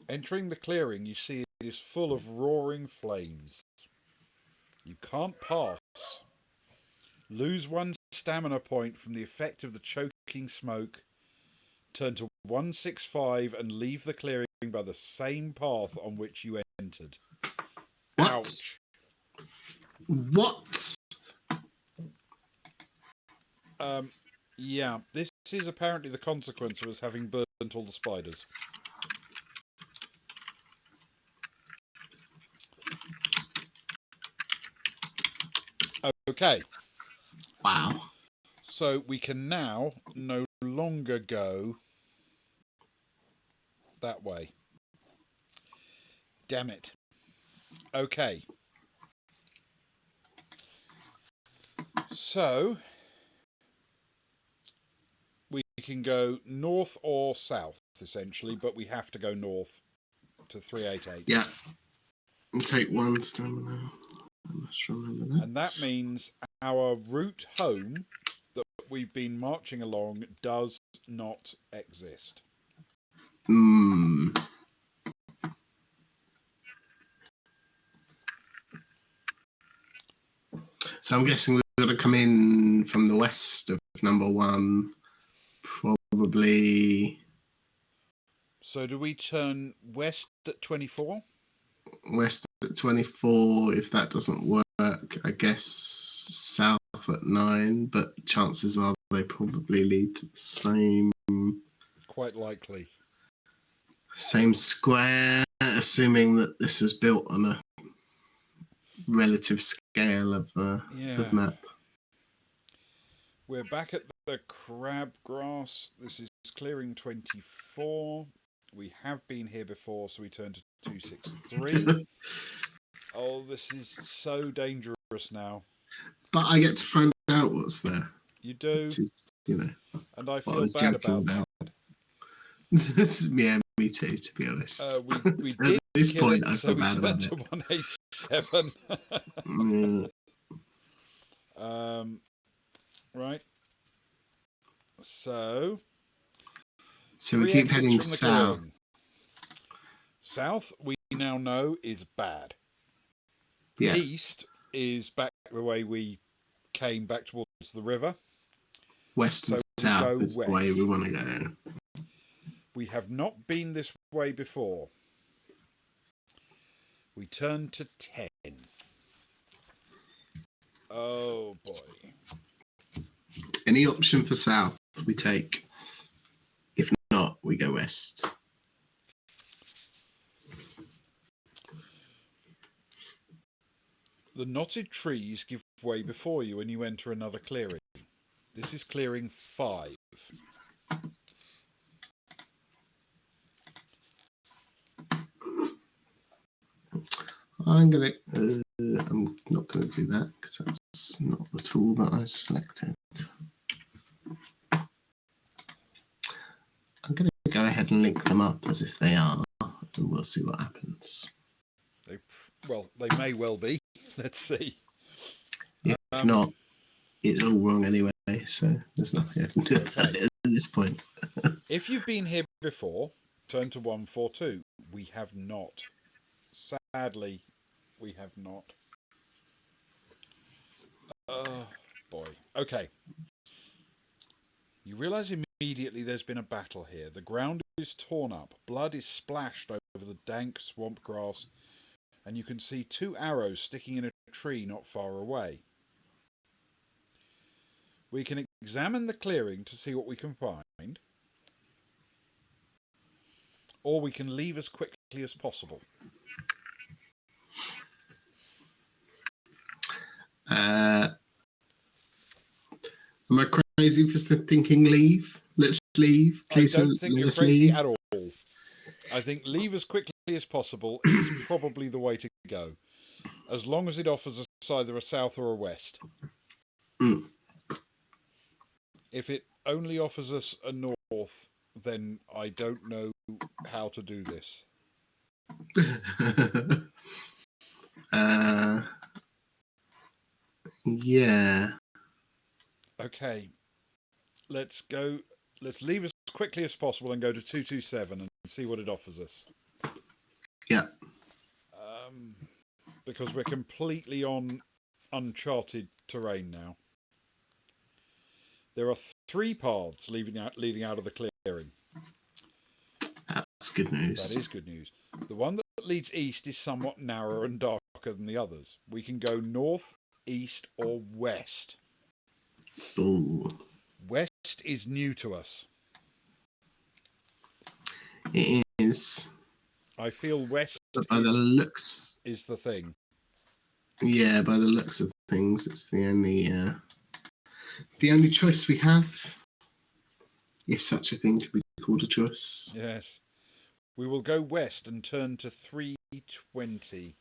Speaker 1: Entering the clearing, you see it is full of roaring flames. You can't pass. Lose 1 stamina point from the effect of the choking smoke. Turn to 165 and leave the clearing by the same path on which you entered.
Speaker 2: What?
Speaker 1: Ouch.
Speaker 2: What?
Speaker 1: Yeah, this is apparently the consequence of us having burnt all the spiders. Okay.
Speaker 2: Wow.
Speaker 1: So we can now no longer go that way. Damn it. Okay. So we can go north or south, essentially, but we have to go north to 388.
Speaker 2: Yeah. And take 1 stamina. I must remember that.
Speaker 1: And that means our route home that we've been marching along does not exist.
Speaker 2: Hmm. So I'm guessing we've got to come in from the west of number one, probably
Speaker 1: So do we turn west at 24?
Speaker 2: west at 24. If that doesn't work, I guess south at 9, but chances are they probably lead to the
Speaker 1: Quite likely.
Speaker 2: same square, assuming that this was built on a relative scale of
Speaker 1: Yeah.
Speaker 2: map.
Speaker 1: We're back at the crabgrass. This is clearing 24. We have been here before, so we turn to 263. Oh, this is so dangerous now.
Speaker 2: But I get to find out what's there,
Speaker 1: You do,
Speaker 2: which is,
Speaker 1: and I
Speaker 2: what I
Speaker 1: feel
Speaker 2: was
Speaker 1: bad
Speaker 2: joking
Speaker 1: about
Speaker 2: about. Yeah, me too, to be honest.
Speaker 1: that. We
Speaker 2: At
Speaker 1: did
Speaker 2: this
Speaker 1: kill
Speaker 2: point,
Speaker 1: it,
Speaker 2: I
Speaker 1: so
Speaker 2: feel
Speaker 1: we
Speaker 2: bad about
Speaker 1: turned
Speaker 2: it.
Speaker 1: to 187. Right. So
Speaker 2: We keep heading
Speaker 1: from the
Speaker 2: south.
Speaker 1: clearing. South, we now know, is bad.
Speaker 2: Yeah.
Speaker 1: East is back the way we came back towards the river.
Speaker 2: West and south is the way we want to go.
Speaker 1: We have not been this way before. We turn to 10. Oh boy.
Speaker 2: Any option for south, we take. If not, we go west.
Speaker 1: The knotted trees give way before you when you enter another clearing. This is clearing 5.
Speaker 2: I'm not gonna do that because that's not the tool that I selected. I'm gonna go ahead and link them up as if they are, and we'll see what happens.
Speaker 1: They may well be. Let's see.
Speaker 2: If not, it's all wrong anyway, so there's nothing I can do about it at this point.
Speaker 1: If you've been here before, turn to 142. We have not. Sadly, we have not. Oh, boy. Okay. You realise immediately there's been a battle here. The ground is torn up. Blood is splashed over the dank swamp grass. And you can see 2 arrows sticking in a tree not far away. We can examine the clearing to see what we can find. Or we can leave as quickly as possible.
Speaker 2: Am I crazy for thinking leave? Let's leave. Please,
Speaker 1: I don't think you're crazy at all. I think leave as quickly as possible is probably the way to go. As long as it offers us either a south or a west.
Speaker 2: Mm.
Speaker 1: If it only offers us a north, then I don't know how to do this.
Speaker 2: Yeah.
Speaker 1: Okay. Let's go. Let's leave as quickly as possible and go to 227 and see what it offers us.
Speaker 2: Yeah.
Speaker 1: Because we're completely on uncharted terrain now. There are 3 paths leading out of the clearing.
Speaker 2: That's good news.
Speaker 1: That is good news. The one that leads east is somewhat narrower and darker than the others. We can go north, east, or west.
Speaker 2: Ooh.
Speaker 1: West is new to us.
Speaker 2: It is.
Speaker 1: I feel west
Speaker 2: by the looks
Speaker 1: is the thing.
Speaker 2: Yeah, by the looks of things, it's the only choice we have, if such a thing could be called a choice.
Speaker 1: Yes. We will go west and turn to 320.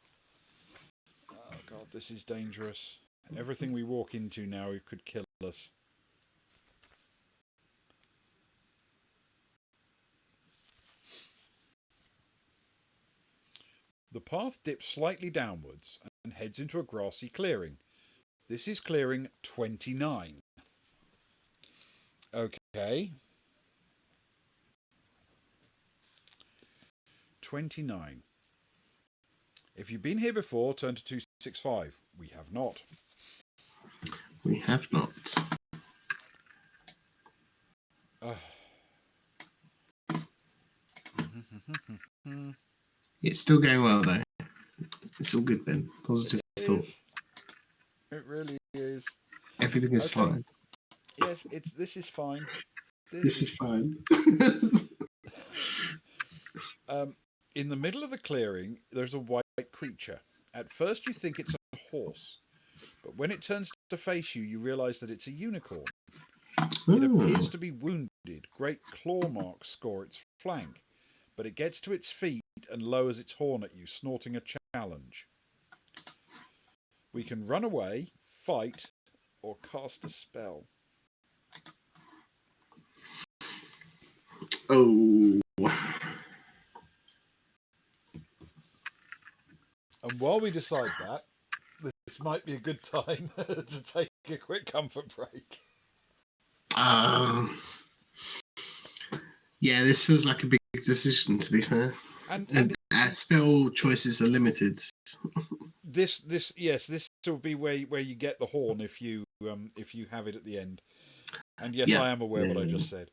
Speaker 1: Oh God, this is dangerous. Everything we walk into now could kill us. The path dips slightly downwards and heads into a grassy clearing. This is clearing 29. Okay. 29. If you've been here before, turn to 265. We have not.
Speaker 2: We have not. It's still going well, though. It's all good, Ben. Positive thoughts.
Speaker 1: It really is.
Speaker 2: Everything is fine.
Speaker 1: Yes, this is fine.
Speaker 2: This is fine.
Speaker 1: In the middle of the clearing, there's a white creature. At first, you think it's a horse, but when it turns to face you, you realise that it's a unicorn. It appears to be wounded. Great claw marks score its flank, but it gets to its feet and lowers its horn at you, snorting a challenge. We can run away, fight, or cast a spell.
Speaker 2: Oh.
Speaker 1: And while we decide that, this might be a good time to take a quick comfort break.
Speaker 2: Yeah, this feels like a big decision, to be fair. And spell choices are limited.
Speaker 1: This will be where you get the horn if you have it at the end. And yes, I am aware what I just said.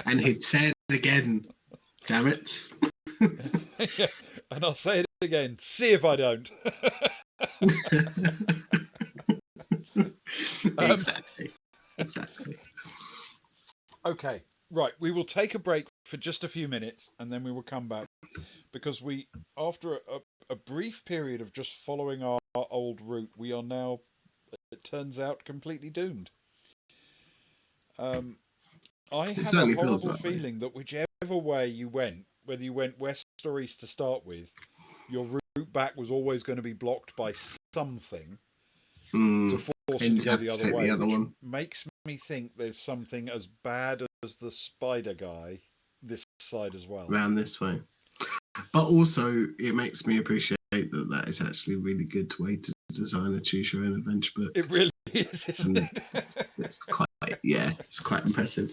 Speaker 2: And he'd say it again. Damn it.
Speaker 1: Yeah, and I'll say it again. See if I don't.
Speaker 2: Exactly.
Speaker 1: Okay, right. We will take a break for just a few minutes, and then we will come back because after a brief period of just following our old route, we are now, it turns out, completely doomed. I have a horrible feeling that whichever way you went, whether you went west or east to start with, your route back was always going to be blocked by something to force you to go the other way, which makes me think there's something as bad as the spider guy this side as well.
Speaker 2: Around this way. But also, it makes me appreciate that is actually a really good way to design a choose your own adventure book.
Speaker 1: It really is, isn't it?
Speaker 2: It's quite impressive.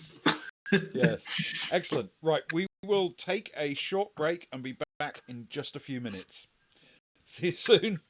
Speaker 1: Yes. Excellent. Right, we will take a short break and be back in just a few minutes. See you soon.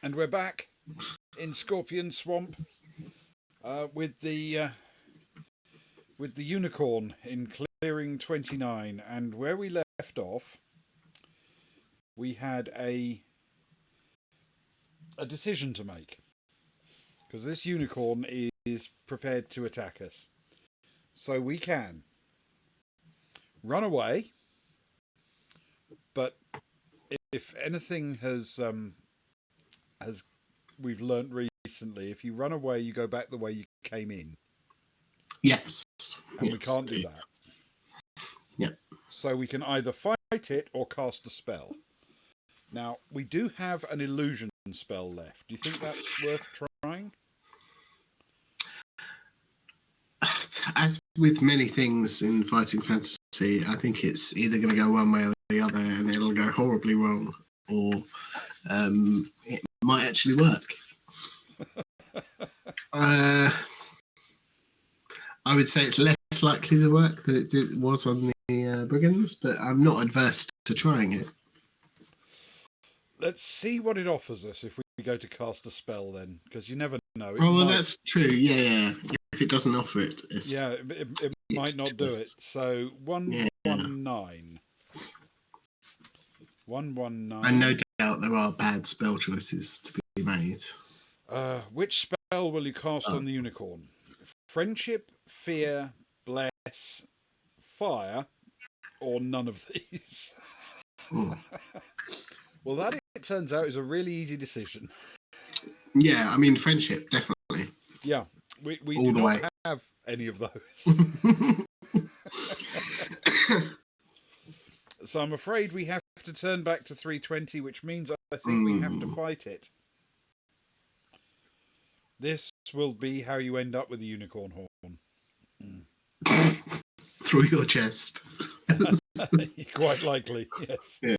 Speaker 1: And we're back in Scorpion Swamp with the unicorn in clearing 29, and where we left off, we had a decision to make because this unicorn is prepared to attack us. So we can run away, but if anything has we've learnt recently, if you run away, you go back the way you came in.
Speaker 2: Yes.
Speaker 1: And we can't do that.
Speaker 2: Yeah.
Speaker 1: So we can either fight it or cast a spell. Now, we do have an illusion spell left. Do you think that's worth trying?
Speaker 2: As with many things in fighting fantasy, I think it's either going to go one way or the other, and it'll go horribly wrong, or it might actually work. I would say it's less likely to work than it was on the Brigands, but I'm not adverse to trying it.
Speaker 1: Let's see what it offers us if we go to cast a spell then, because you never know.
Speaker 2: That's true. Yeah. If it doesn't offer it,
Speaker 1: it might not do it. So 119. 119.
Speaker 2: And no doubt there are bad spell choices to be made.
Speaker 1: Which spell will you cast on the unicorn? Friendship, fear, bless, fire, or none of these? Well, that, it turns out, is a really easy decision.
Speaker 2: Yeah, I mean, friendship, definitely.
Speaker 1: Yeah, we do not have any of those. So I'm afraid we have to turn back to 320, which means I think we have to fight it. This will be how you end up with the unicorn horn.
Speaker 2: Through your chest.
Speaker 1: Quite likely, yes.
Speaker 2: Yeah.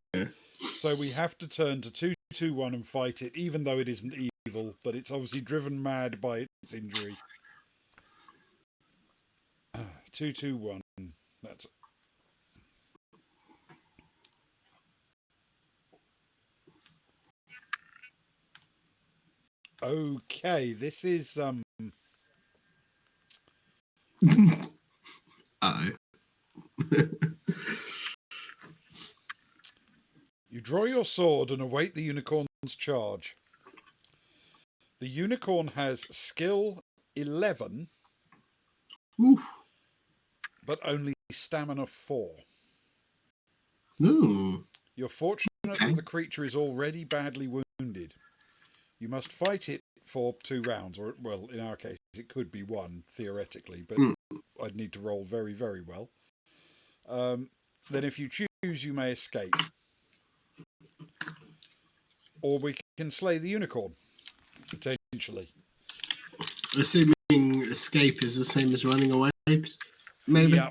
Speaker 1: So we have to turn to 221 and fight it, even though it isn't evil, but it's obviously driven mad by its injury. 221. That's... Okay, this is You draw your sword and await the unicorn's charge. The unicorn has skill 11,
Speaker 2: Oof.
Speaker 1: but only stamina 4.
Speaker 2: Ooh.
Speaker 1: You're fortunate that the creature is already badly wounded. You must fight it for 2 rounds, or, well, in our case, it could be 1, theoretically, but I'd need to roll very, very well. Then if you choose, you may escape. Or we can slay the unicorn, potentially.
Speaker 2: Assuming escape is the same as running away, maybe?
Speaker 1: Yeah.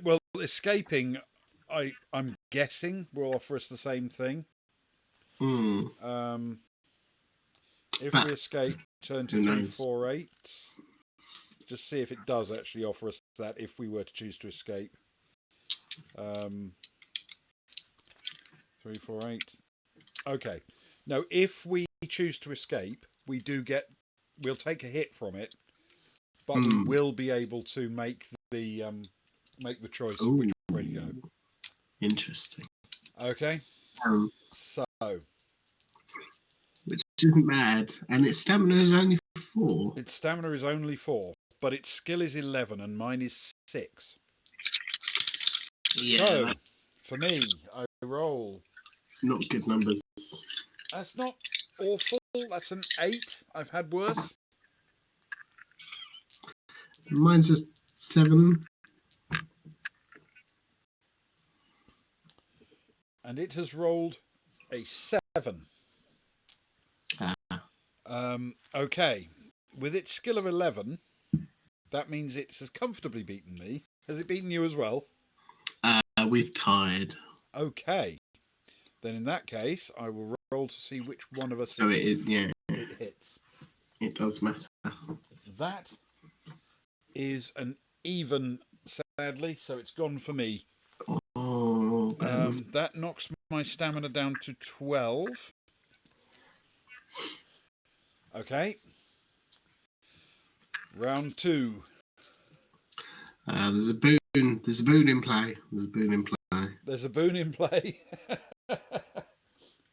Speaker 1: Well, escaping, I'm guessing, will offer us the same thing. If we escape, turn to 348. Just see if it does actually offer us that if we were to choose to escape. 348. Okay. Now, if we choose to escape, we'll take a hit from it, but we will be able to make the choice of which way to go.
Speaker 2: Interesting.
Speaker 1: Okay. So,
Speaker 2: which isn't bad, and its stamina is only 4.
Speaker 1: Its stamina is only 4, but its skill is 11, and mine is 6.
Speaker 2: Yeah.
Speaker 1: So, for me, I roll.
Speaker 2: Not good numbers.
Speaker 1: That's not awful. That's an 8. I've had worse.
Speaker 2: Mine's a 7.
Speaker 1: And it has rolled a 7. Okay. With its skill of 11, that means it has comfortably beaten me. Has it beaten you as well?
Speaker 2: We've tied.
Speaker 1: Okay. Then in that case, I will roll to see which one of us
Speaker 2: it
Speaker 1: hits.
Speaker 2: It does matter.
Speaker 1: That is an even, sadly, so it's gone for me.
Speaker 2: Oh,
Speaker 1: That knocks my stamina down to 12. Okay. Round 2.
Speaker 2: There's a boon. There's a boon in play. There's a boon in play.
Speaker 1: There's a boon in play.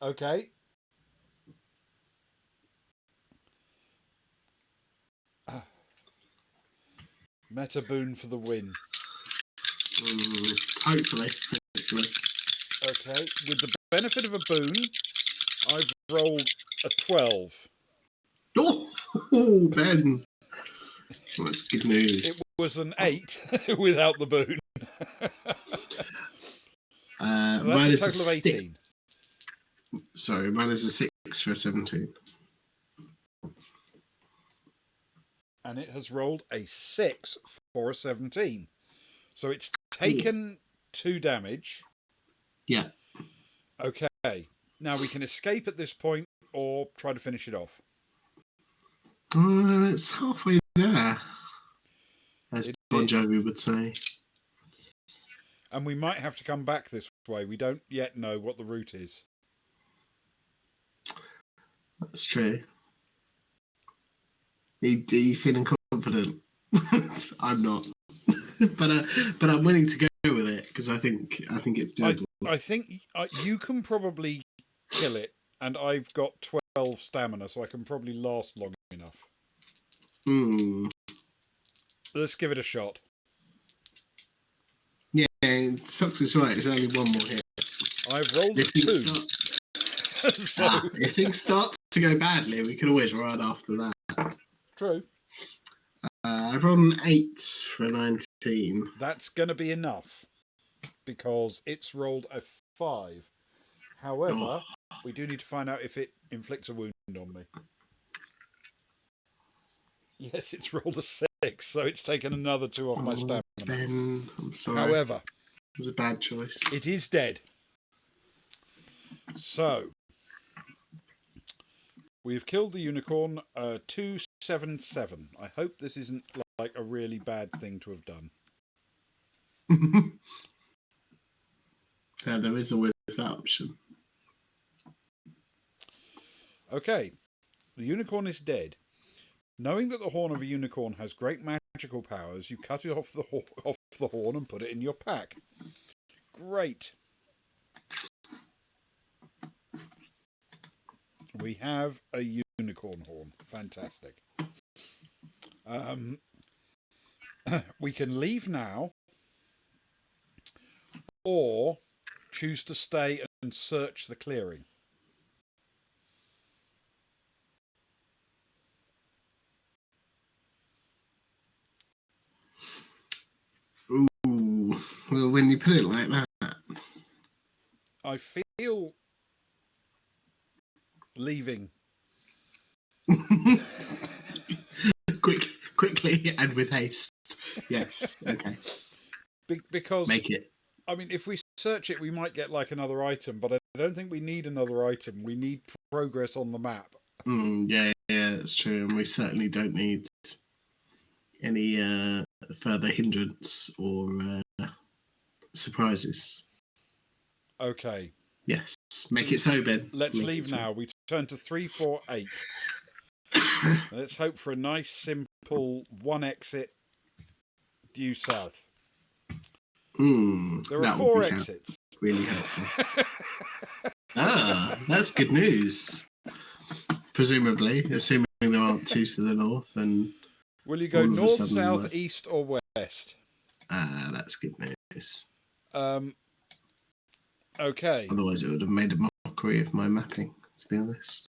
Speaker 1: Okay. Meta boon for the win.
Speaker 2: Hopefully.
Speaker 1: Okay. With the benefit of a boon, I've rolled a 12.
Speaker 2: Oh, Ben. Well, that's good news.
Speaker 1: It was an 8 without the boon. So that's a total of 18.
Speaker 2: Sorry, mine is a 6 for a 17.
Speaker 1: And it has rolled a 6 for a 17. So it's taken 2 damage.
Speaker 2: Yeah.
Speaker 1: Okay. Now we can escape at this point or try to finish it off.
Speaker 2: It's halfway there, as Bon Jovi would say.
Speaker 1: And we might have to come back this way. We don't yet know what the route is.
Speaker 2: That's true. Are you feeling confident? I'm not, but I'm willing to go with it because I think it's doable.
Speaker 1: I think you can probably kill it, and I've got 12 stamina, so I can probably last long enough. Let's give it a shot.
Speaker 2: Yeah, Socks is right. It's only one more hit.
Speaker 1: I've rolled a 2.
Speaker 2: If things start to go badly, we can always run after that.
Speaker 1: True.
Speaker 2: I've rolled an 8 for a 19.
Speaker 1: That's going to be enough because it's rolled a 5. However, we do need to find out if it inflicts a wound on me. Yes, it's rolled a 6, so it's taken another 2 off my stamina.
Speaker 2: Ben, I'm sorry.
Speaker 1: However,
Speaker 2: it was a bad choice.
Speaker 1: It is dead. So, we've killed the unicorn. 277. I hope this isn't like a really bad thing to have done.
Speaker 2: Yeah, there is always that option.
Speaker 1: Okay, the unicorn is dead. Knowing that the horn of a unicorn has great magical powers, you cut it off the horn and put it in your pack. Great. We have a unicorn horn. Fantastic. We can leave now, or choose to stay and search the clearing.
Speaker 2: Ooh, well, when you put it like that,
Speaker 1: I feel leaving.
Speaker 2: quickly and with haste. Yes. Okay.
Speaker 1: Because
Speaker 2: make it.
Speaker 1: I mean, if we search it, we might get like another item, but I don't think we need another item. We need progress on the map.
Speaker 2: Yeah, that's true, and we certainly don't need any further hindrance or surprises.
Speaker 1: Okay.
Speaker 2: Yes, make it so, Ben.
Speaker 1: Let's leave now. We turn to 348. Let's hope for a nice, simple one exit due south. There are 4 exits.
Speaker 2: Really helpful. That's good news. Presumably, assuming there aren't 2 to the north, and
Speaker 1: will you go north, south, east, or west?
Speaker 2: That's good news.
Speaker 1: Okay.
Speaker 2: Otherwise, it would have made a mockery of my mapping, to be honest.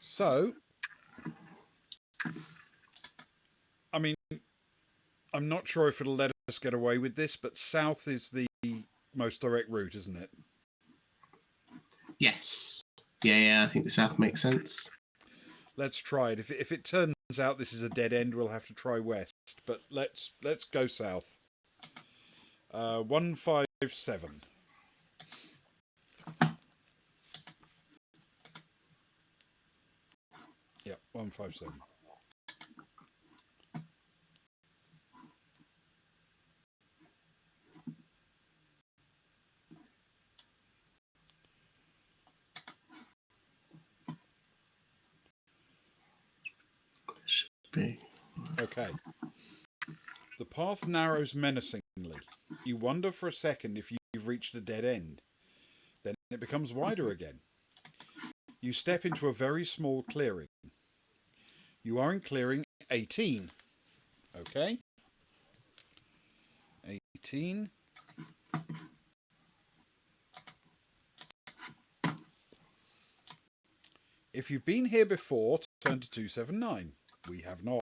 Speaker 1: So, I mean, I'm not sure if it'll let us get away with this, but south is the most direct route, isn't it?
Speaker 2: Yes. Yeah, I think the south makes sense.
Speaker 1: Let's try it. If it turns out this is a dead end, we'll have to try west. But let's go south. 157. Yep, 157.
Speaker 2: be.
Speaker 1: Okay. The path narrows menacingly. You wonder for a second if you've reached a dead end. Then it becomes wider again. You step into a very small clearing. You are in clearing 18. Okay. 18. If you've been here before, turn to 279. We have not.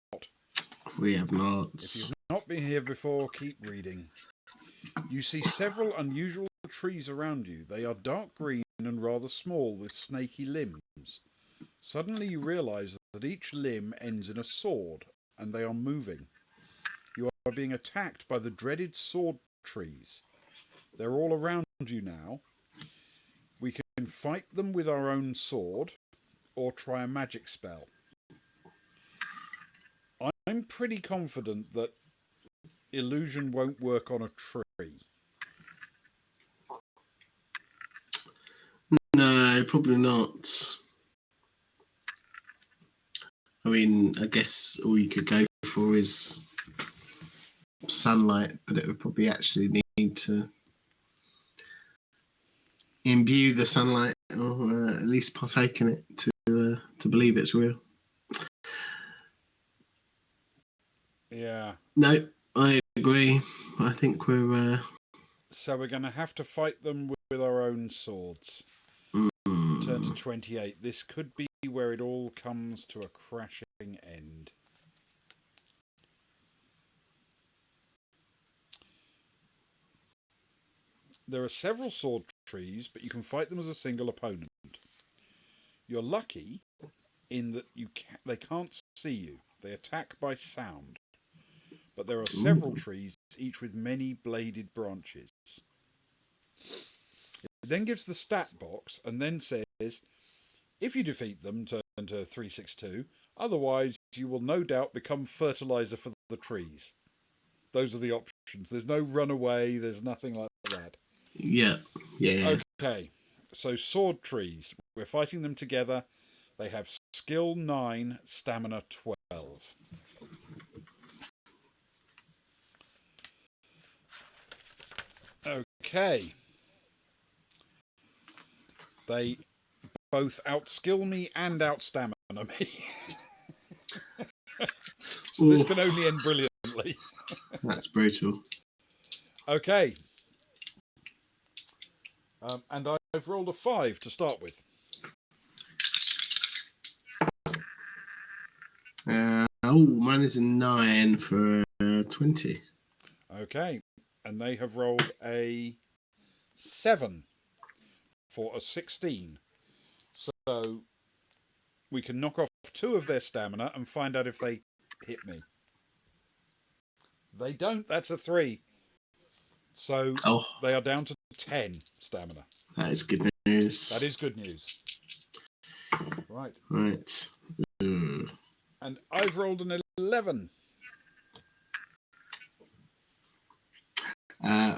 Speaker 2: We have not.
Speaker 1: If you've not been here before, keep reading. You see several unusual trees around you. They are dark green and rather small with snaky limbs. Suddenly you realise that each limb ends in a sword and they are moving. You are being attacked by the dreaded sword trees. They're all around you now. We can fight them with our own sword or try a magic spell. I'm pretty confident that illusion won't work on a tree.
Speaker 2: No, probably not. I mean, I guess all you could go for is sunlight, but it would probably actually need to imbue the sunlight, or at least partake in it to believe it's real.
Speaker 1: Yeah.
Speaker 2: No, I agree. I think we're.
Speaker 1: So we're going to have to fight them with our own swords. Turn to 28. This could be where it all comes to a crashing end. There are several sword trees, but you can fight them as a single opponent. You're lucky in that they can't see you. They attack by sound. But there are several trees, each with many bladed branches. It then gives the stat box and then says, if you defeat them, turn to 362. Otherwise, you will no doubt become fertilizer for the trees. Those are the options. There's no runaway. There's nothing like that.
Speaker 2: Yeah.
Speaker 1: Okay. So sword trees. We're fighting them together. They have skill 9, stamina 12. Okay. They both outskill me and outstamina me. So this can only end brilliantly.
Speaker 2: That's brutal.
Speaker 1: Okay. And I've rolled a 5 to start with.
Speaker 2: Mine is a 9 for 20.
Speaker 1: Okay. And they have rolled a 7 for a 16. So we can knock off 2 of their stamina and find out if they hit me. They don't. That's a 3. So they are down to 10 stamina.
Speaker 2: That is good news.
Speaker 1: That is good news. Right.
Speaker 2: Right.
Speaker 1: And I've rolled an 11.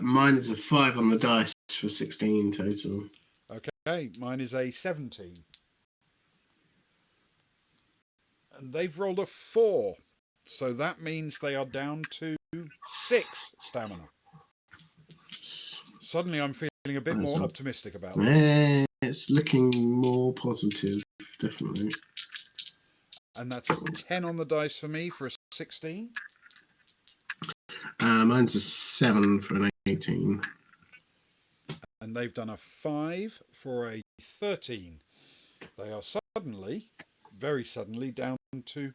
Speaker 2: Mine is a 5 on the dice for 16 total.
Speaker 1: Okay, mine is a 17. And they've rolled a 4. So that means they are down to 6 stamina. Suddenly I'm feeling a bit more optimistic about this.
Speaker 2: It's looking more positive, definitely.
Speaker 1: And that's a 10 on the dice for me for a 16.
Speaker 2: Mine's a 7 for an 18.
Speaker 1: And they've done a 5 for a 13. They are suddenly, very suddenly, down to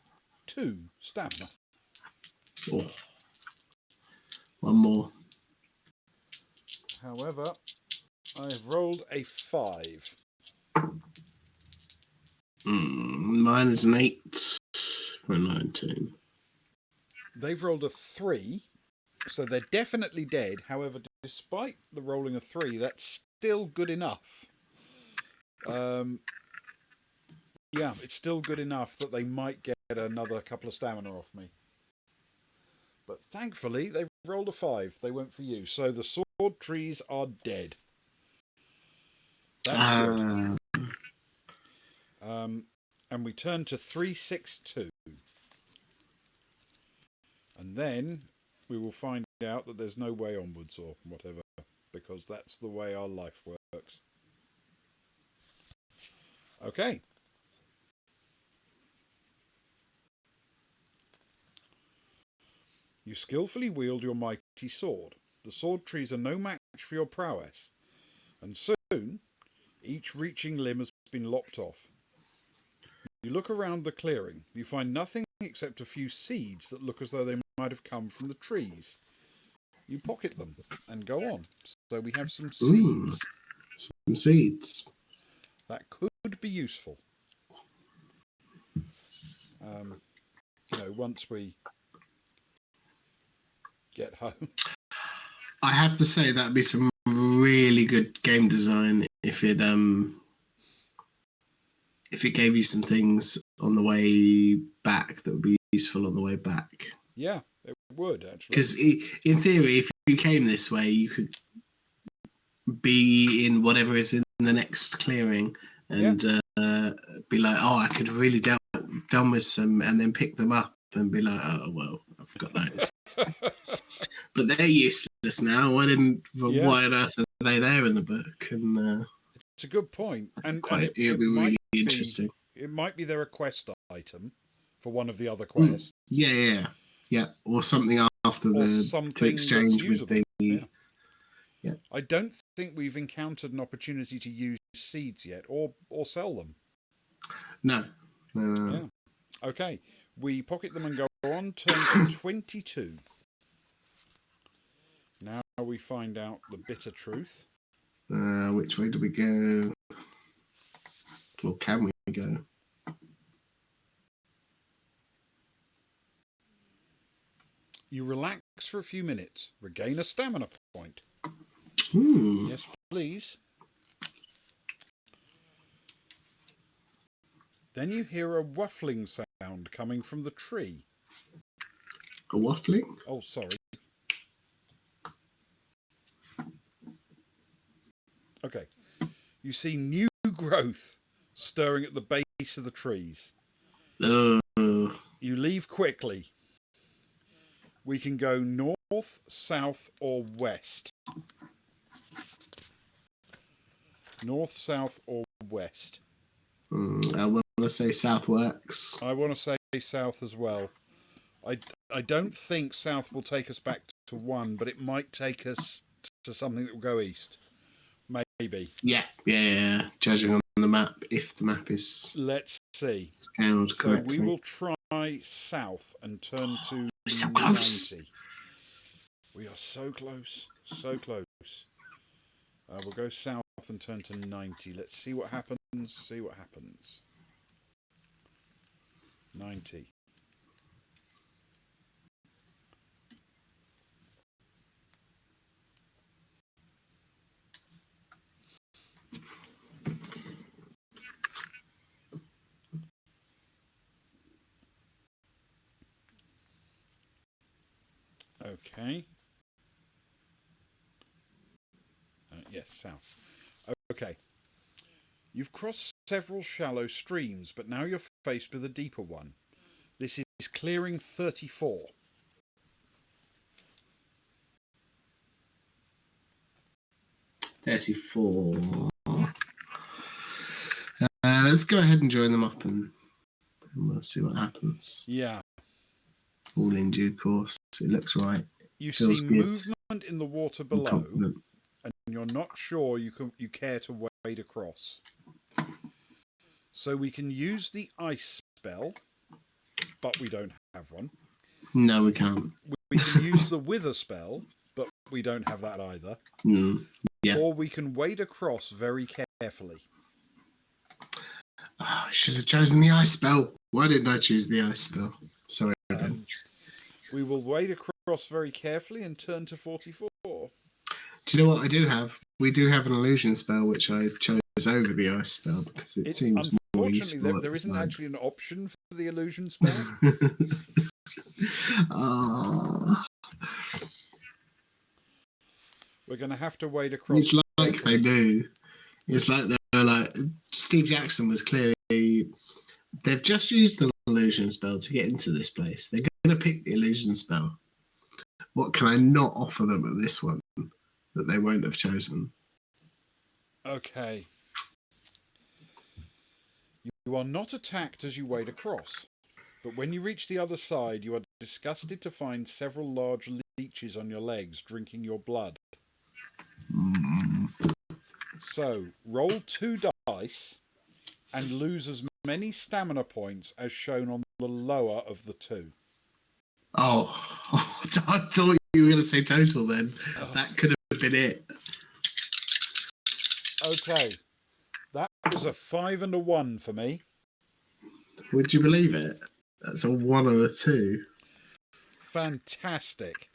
Speaker 1: 2 stamina.
Speaker 2: Oh. One more.
Speaker 1: However, I've rolled a 5.
Speaker 2: Mine is an 8 for a 19.
Speaker 1: They've rolled a 3, so they're definitely dead. However, despite the rolling a 3, that's still good enough. Yeah, it's still good enough that they might get another couple of stamina off me. But thankfully, they've rolled a 5. They went for you. So the sword trees are dead. That's good. And we turn to 362. And then we will find out that there's no way onwards or whatever, because that's the way our life works. Okay. You skillfully wield your mighty sword. The sword trees are no match for your prowess, and soon each reaching limb has been lopped off. You look around the clearing. You find nothing except a few seeds that look as though they might have come from the trees. You pocket them and go on. So we have some seeds.
Speaker 2: Some seeds.
Speaker 1: That could be useful. Once we get home.
Speaker 2: I have to say that'd be some really good game design if it gave you some things on the way back that would be useful on the way back.
Speaker 1: Yeah, it would actually.
Speaker 2: Because in theory, if you came this way, you could be in whatever is in the next clearing and be like, oh, I could really done with some, and then pick them up and be like, oh well, I've got those. But they're useless now. Why on earth are they there in the book? And
Speaker 1: it's a good point. And
Speaker 2: it'd be really interesting.
Speaker 1: It might be their a quest item for one of the other quests.
Speaker 2: Yeah, or something after to exchange with the. Yeah.
Speaker 1: I don't think we've encountered an opportunity to use seeds yet, or sell them.
Speaker 2: No.
Speaker 1: Yeah. Okay, we pocket them and go on. Turn to 22. Now we find out the bitter truth.
Speaker 2: Which way do we go? Or can we go?
Speaker 1: You relax for a few minutes. Regain a stamina point. Yes, please. Then you hear a waffling sound coming from the tree.
Speaker 2: A waffling?
Speaker 1: Oh, sorry. Okay. You see new growth stirring at the base of the trees.
Speaker 2: Oh.
Speaker 1: You leave quickly. We can go north, south, or west. North, south, or west.
Speaker 2: I want to say south works.
Speaker 1: I want to say south as well. I don't think south will take us back to 1, but it might take us to something that will go east. Maybe.
Speaker 2: Yeah. Judging on the map, if the map is.
Speaker 1: Let's see.
Speaker 2: Scaled
Speaker 1: so
Speaker 2: correctly.
Speaker 1: we will try south and turn to
Speaker 2: so
Speaker 1: 90.
Speaker 2: Close.
Speaker 1: We are so close. So close. We'll go south and turn to 90. Let's see what happens. 90. Okay. Yes, south. Okay. You've crossed several shallow streams, but now you're faced with a deeper one. This is clearing 34.
Speaker 2: Let's go ahead and join them up and we'll see what happens.
Speaker 1: Yeah.
Speaker 2: All in due course. It looks right.
Speaker 1: You see movement in the water below, and you're not sure you care to wade across. So we can use the ice spell, but we don't have one.
Speaker 2: No, we can't.
Speaker 1: We can use the wither spell, but we don't have that either.
Speaker 2: Yeah.
Speaker 1: Or we can wade across very carefully.
Speaker 2: I should have chosen the ice spell. Why didn't I choose the ice spell? Sorry.
Speaker 1: We will wade across very carefully and turn to 44.
Speaker 2: Do you know what I do have? We do have an illusion spell, which I chose over the ice spell because it seems more useful.
Speaker 1: Unfortunately, there isn't actually an option for the illusion spell. We're going to have to wade across.
Speaker 2: It's like they do. It's like they're like Steve Jackson was clearly. They've just used the illusion spell to get into this place. They're going to pick the illusion spell. What can I not offer them at this one that they won't have chosen?
Speaker 1: Okay. You are not attacked as you wade across, but when you reach the other side, you are disgusted to find several large leeches on your legs drinking your blood.
Speaker 2: Mm.
Speaker 1: So, roll 2 dice and lose as many stamina points as shown on the lower of the 2.
Speaker 2: Oh, I thought you were going to say total then.
Speaker 1: Oh.
Speaker 2: That could have been it.
Speaker 1: Okay. That was a 5 and a 1 for me.
Speaker 2: Would you believe it? That's a 1 and a 2.
Speaker 1: Fantastic.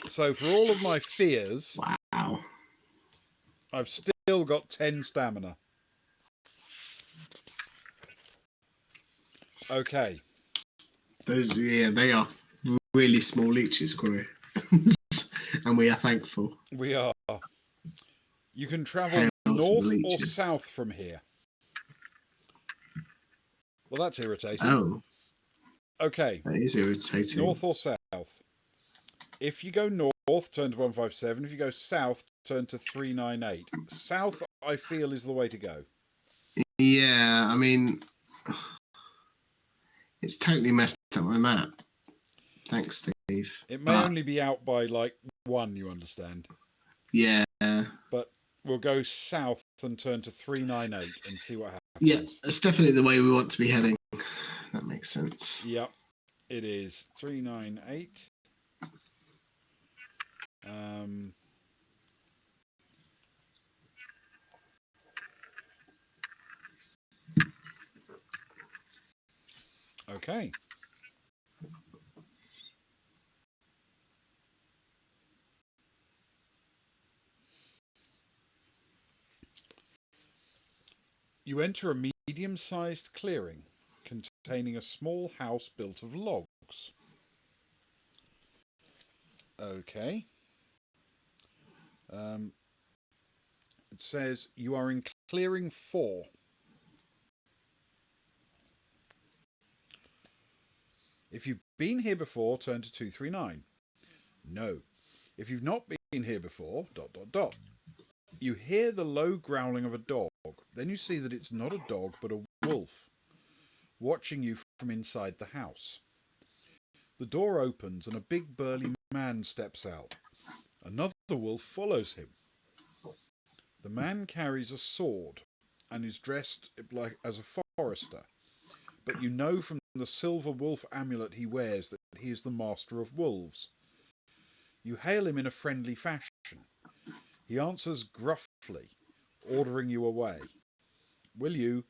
Speaker 1: So for all of my fears,
Speaker 2: Wow.
Speaker 1: I've still got 10 stamina. Okay.
Speaker 2: Those, yeah, they are really small leeches, Corey. And we are thankful.
Speaker 1: We are. You can travel
Speaker 2: Hail to the
Speaker 1: north or
Speaker 2: leeches.
Speaker 1: south from here. Well, that's irritating.
Speaker 2: Oh,
Speaker 1: Okay.
Speaker 2: that is irritating.
Speaker 1: North or south? If you go north, turn to 157. If you go south, turn to 398. South, I feel, is the way to go.
Speaker 2: Yeah, I mean, it's totally messed up my map. Thanks, Steve.
Speaker 1: It may only be out by like 1, you understand.
Speaker 2: Yeah.
Speaker 1: But we'll go south and turn to 398 and see what happens.
Speaker 2: Yeah, that's definitely the way we want to be heading. That makes sense.
Speaker 1: Yep, it is 398. Okay. You enter a medium-sized clearing containing a small house built of logs. Okay. It says you are in clearing 4. If you've been here before, turn to 239. No. If you've not been here before, ... You hear the low growling of a dog. Then you see that it's not a dog, but a wolf, watching you from inside the house. The door opens and a big burly man steps out. Another wolf follows him. The man carries a sword and is dressed like as a forester, but you know from the silver wolf amulet he wears that he is the master of wolves. You hail him in a friendly fashion. He answers gruffly, ordering you away. Will you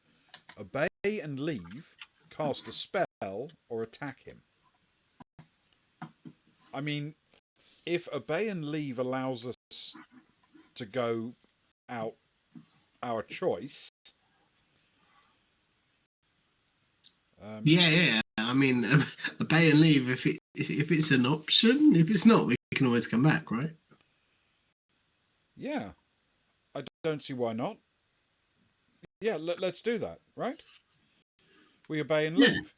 Speaker 1: obey and leave, cast a spell, or attack him? I mean, if obey and leave allows us to go out our choice.
Speaker 2: Yeah. I mean, obey and leave if it's an option. If it's not, we can always come back, right?
Speaker 1: Yeah, I don't see why not. Yeah, let's do that, right? We obey and leave.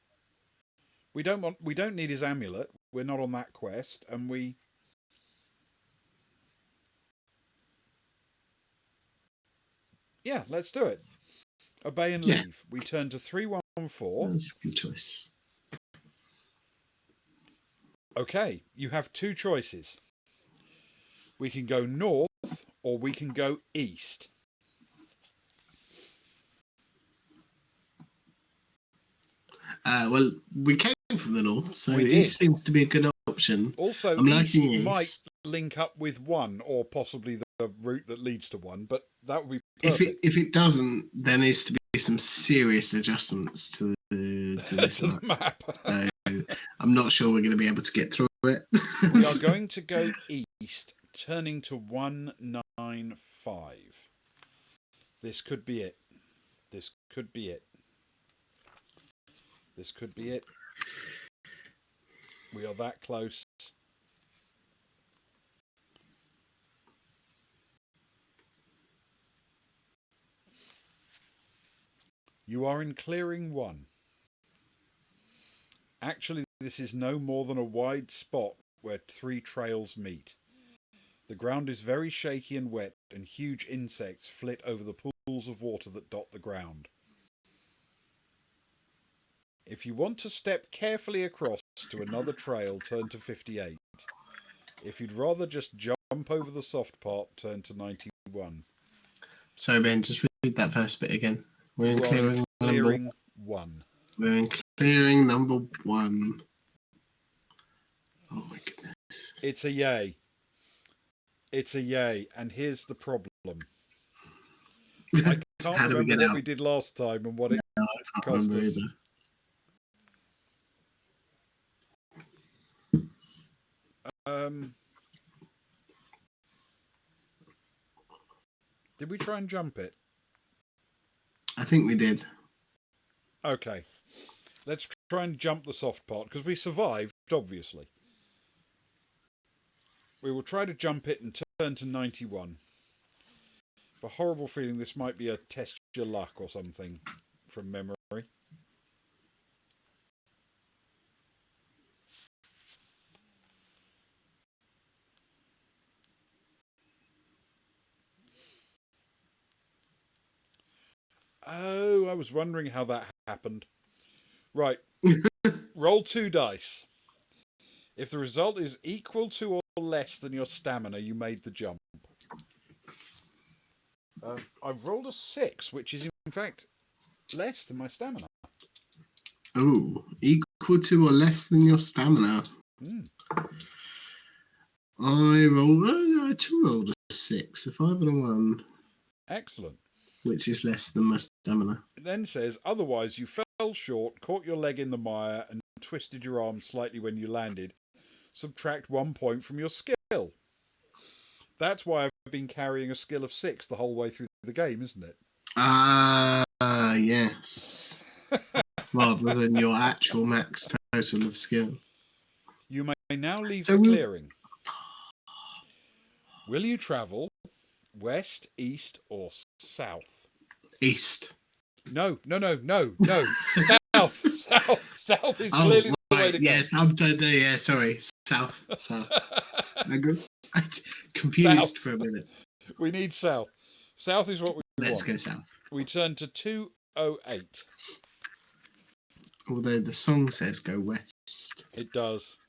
Speaker 1: We don't need his amulet. We're not on that quest, and we. Yeah, let's do it. Obey and leave. We turn to 314.
Speaker 2: That's a good choice.
Speaker 1: Okay, you have 2 choices. We can go north or we can go east.
Speaker 2: Well, we came from the north, so
Speaker 1: We
Speaker 2: east
Speaker 1: did.
Speaker 2: seems to be a good option.
Speaker 1: Also,
Speaker 2: I'm
Speaker 1: east
Speaker 2: liking
Speaker 1: might
Speaker 2: east.
Speaker 1: link up with 1 or possibly the route that leads to 1, but that would be perfect.
Speaker 2: If it doesn't, there needs to be some serious adjustments to this
Speaker 1: to the map.
Speaker 2: So I'm not sure we're going to be able to get through it.
Speaker 1: We are going to go east, turning to 195. This could be it. This could be it. This could be it. We are that close. You are in clearing 1. Actually, This is no more than a wide spot where 3 trails meet. The ground is very shaky and wet, and huge insects flit over the pools of water that dot the ground. If you want to step carefully across to another trail, turn to 58. If you'd rather just jump over the soft part, turn to 91.
Speaker 2: Sorry, Ben, just read that first bit again. We're in
Speaker 1: You are
Speaker 2: clearing,
Speaker 1: in clearing 1.
Speaker 2: We're in clearing number 1. Oh my goodness.
Speaker 1: It's a yay. It's a yay, and here's the problem. I can't
Speaker 2: How do we
Speaker 1: remember
Speaker 2: get
Speaker 1: what
Speaker 2: out?
Speaker 1: we did last time and what it
Speaker 2: I can't
Speaker 1: cost
Speaker 2: remember
Speaker 1: us.
Speaker 2: either.
Speaker 1: Did we try and jump it?
Speaker 2: I think we did.
Speaker 1: Okay. Let's try and jump the soft part, because we survived, obviously. We will try to jump it and turn to 91. A horrible feeling this might be a test your luck or something from memory. Oh, I was wondering how that happened. Right. Roll 2 dice. If the result is equal to or less than your stamina, you made the jump. I've rolled a 6, which is in fact less than my stamina.
Speaker 2: Oh, equal to or less than your stamina. I rolled a 6, a 5 and a 1.
Speaker 1: Excellent.
Speaker 2: Which is less than my stamina.
Speaker 1: It then says, otherwise you fell short, caught your leg in the mire, and twisted your arm slightly when you landed. Subtract 1 point from your skill. That's why I've been carrying a skill of 6 the whole way through the game, isn't it?
Speaker 2: Yes. Rather than your actual max total of skill.
Speaker 1: You may now leave the clearing. Will you travel west, east, or south?
Speaker 2: East.
Speaker 1: No. South is clearly the way to go.
Speaker 2: Yes, I'm done. Yeah, sorry. South. I confused for a minute.
Speaker 1: We need south. South is what we want.
Speaker 2: Let's go south.
Speaker 1: We turn to 208.
Speaker 2: Although the song says go west.
Speaker 1: It does.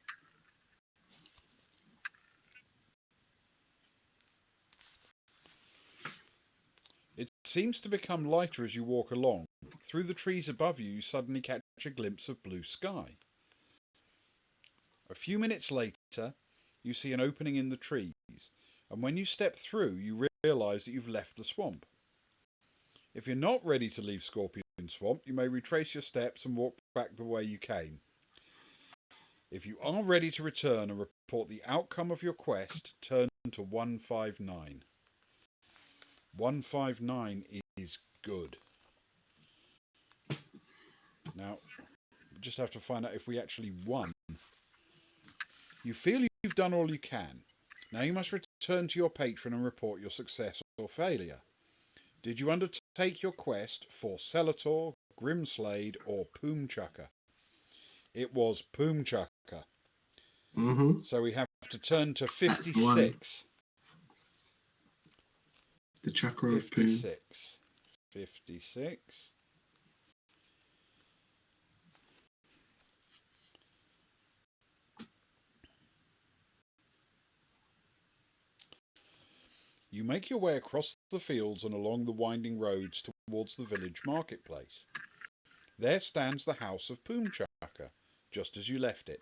Speaker 1: It seems to become lighter as you walk along. Through the trees above you, you suddenly catch a glimpse of blue sky. A few minutes later, you see an opening in the trees, and when you step through, you realise that you've left the swamp. If you're not ready to leave Scorpion Swamp, you may retrace your steps and walk back the way you came. If you are ready to return and report the outcome of your quest, turn to 159. 159 is good. Now, we just have to find out if we actually won. You feel you've done all you can. Now you must return to your patron and report your success or failure. Did you undertake your quest for Celator, Grimslade, or Poomchucker? It was Poomchucker.
Speaker 2: Mm-hmm.
Speaker 1: So we have to turn to 56.
Speaker 2: The Chucker of Poom.
Speaker 1: 56. You make your way across the fields and along the winding roads towards the village marketplace. There stands the house of Poomchucker, just as you left it.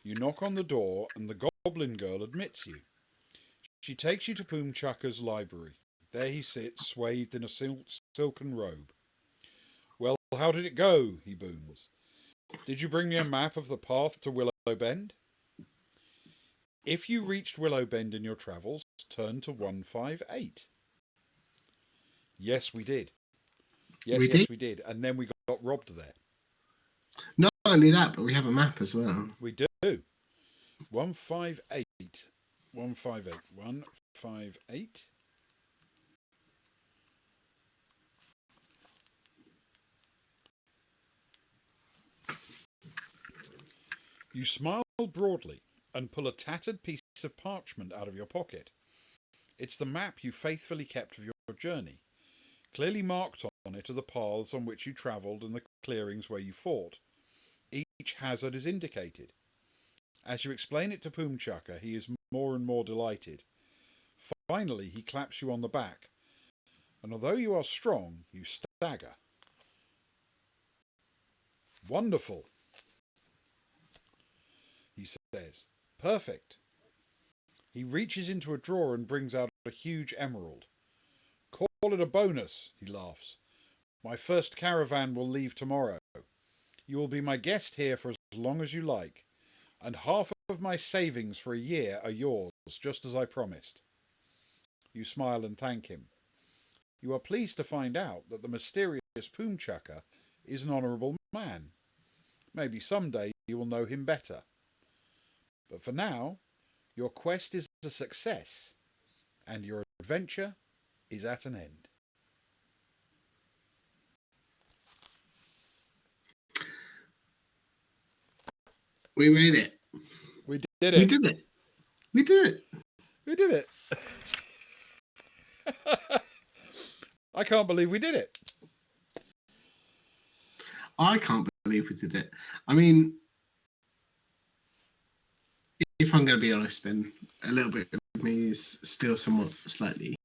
Speaker 1: You knock on the door and the goblin girl admits you. She takes you to Poomchucker's library. There he sits, swathed in a silken robe. Well, how did it go? He booms. Did you bring me a map of the path to Willowbend? If you reached Willowbend in your travels, turn to 158. Yes, we did. Yes, we did. And then we got robbed there.
Speaker 2: Not only that, but we have a map as well.
Speaker 1: We do. 158. 158. 158. You smile broadly and pull a tattered piece of parchment out of your pocket. It's the map you faithfully kept of your journey. Clearly marked on it are the paths on which you travelled and the clearings where you fought. Each hazard is indicated. As you explain it to Poomchaka, he is more and more delighted. Finally, he claps you on the back, and although you are strong, you stagger. Wonderful, he says. Perfect. He reaches into a drawer and brings out a huge emerald. Call it a bonus, he laughs. My first caravan will leave tomorrow. You will be my guest here for as long as you like, and half of my savings for a year are yours, just as I promised. You smile and thank him. You are pleased to find out that the mysterious Poomchaka is an honourable man. Maybe someday you will know him better. But for now, your quest is a success, and your adventure is at an end.
Speaker 2: We made it.
Speaker 1: We did it.
Speaker 2: We did it. We did it.
Speaker 1: We did it. I can't believe we did it.
Speaker 2: I can't believe we did it. I mean, if I'm going to be honest, then a little bit of me is still somewhat slightly.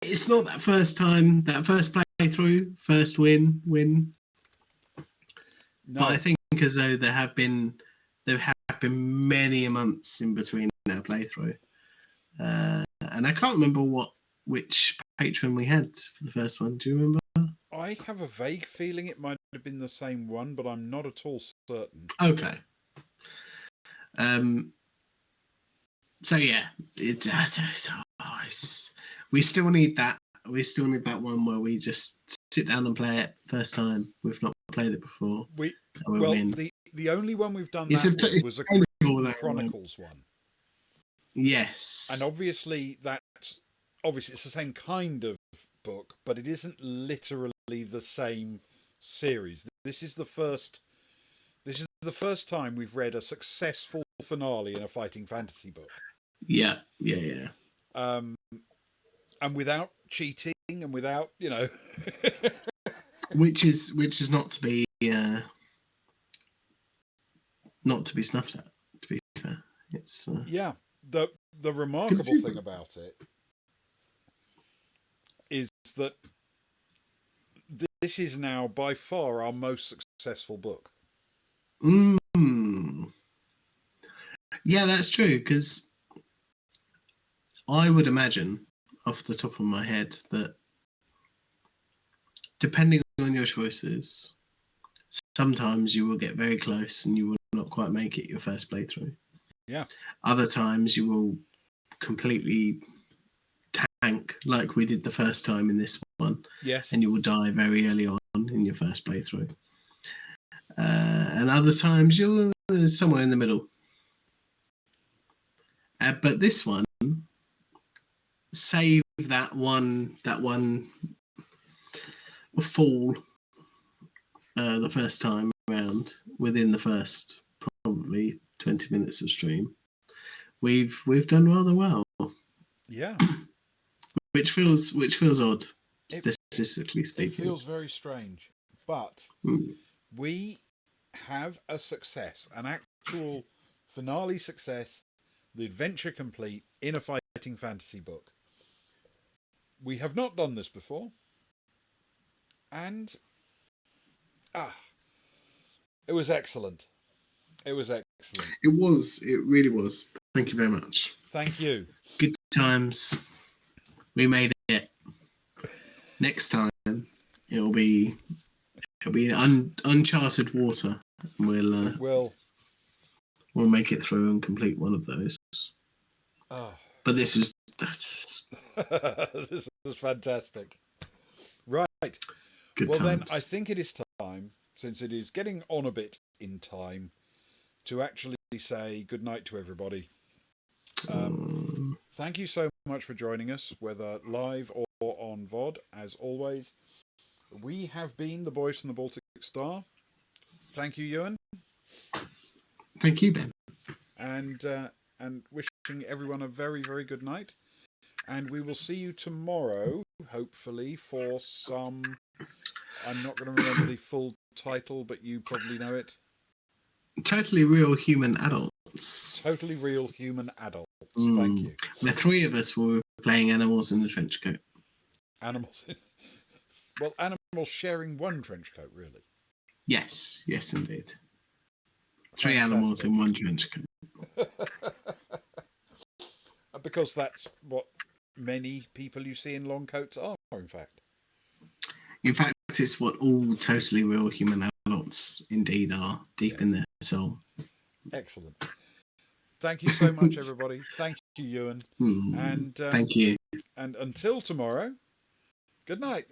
Speaker 2: It's not that first time, that first playthrough, first win.
Speaker 1: No.
Speaker 2: But I think as though there have been many months in between our playthrough, and I can't remember which patron we had for the first one. Do you remember?
Speaker 1: I have a vague feeling it might have been the same one, but I'm not at all certain.
Speaker 2: Okay. So yeah, we still need that. We still need that one where we just sit down and play it first time. We've not played it before.
Speaker 1: The only one we've done was a Chronicles one.
Speaker 2: Yes.
Speaker 1: And obviously it's the same kind of book, but it isn't literally the same series. This is the first time we've read a successful finale in a fighting fantasy book.
Speaker 2: Yeah.
Speaker 1: And without cheating and without,
Speaker 2: which is not to be snuffed at, to be fair. It's
Speaker 1: the remarkable thing about it is that this is now by far our most successful book.
Speaker 2: Yeah, that's true, because I would imagine off the top of my head that depending on your choices, sometimes you will get very close and you will not quite make it your first playthrough.
Speaker 1: Yeah.
Speaker 2: Other times you will completely tank like we did the first time in this one.
Speaker 1: Yes.
Speaker 2: And you will die very early on in your first playthrough. And other times you're somewhere in the middle. But this one, save that one fall the first time around within the first probably 20 minutes of stream. We've done rather well.
Speaker 1: Yeah.
Speaker 2: Which feels odd, statistically speaking.
Speaker 1: It feels very strange, but we have a success, an actual finale success, the adventure complete in a fighting fantasy book. We have not done this before, and it was excellent. It was excellent.
Speaker 2: It was. It really was. Thank you very much.
Speaker 1: Thank you.
Speaker 2: Good times. We made it. Next time it'll be uncharted water. We'll make it through and complete one of those.
Speaker 1: Oh.
Speaker 2: But this is
Speaker 1: this was fantastic. Right.
Speaker 2: Good
Speaker 1: well
Speaker 2: times.
Speaker 1: Then I think it is time, since it is getting on a bit in time, to actually say good night to everybody. Thank you so much for joining us, whether live or on VOD, as always. We have been the boys from the Baltic Star. Thank you, Ewan.
Speaker 2: Thank you, Ben.
Speaker 1: And wishing everyone a very, very good night. And we will see you tomorrow, hopefully, for some. I'm not going to remember the full title, but you probably know it.
Speaker 2: Totally Real Human Adults.
Speaker 1: Totally Real Human Adults. Thank you.
Speaker 2: The three of us were playing animals in a trench coat.
Speaker 1: Animals. Well, animals sharing one trench coat, really.
Speaker 2: Yes, indeed. Three
Speaker 1: Fantastic.
Speaker 2: animals in one trench coat.
Speaker 1: Because that's what many people you see in long coats are, in fact.
Speaker 2: In fact, it's what all totally real human adults indeed are, deep in their soul.
Speaker 1: Excellent. Thank you so much, everybody. Thank you, Ewan. And
Speaker 2: thank you.
Speaker 1: And until tomorrow, good night.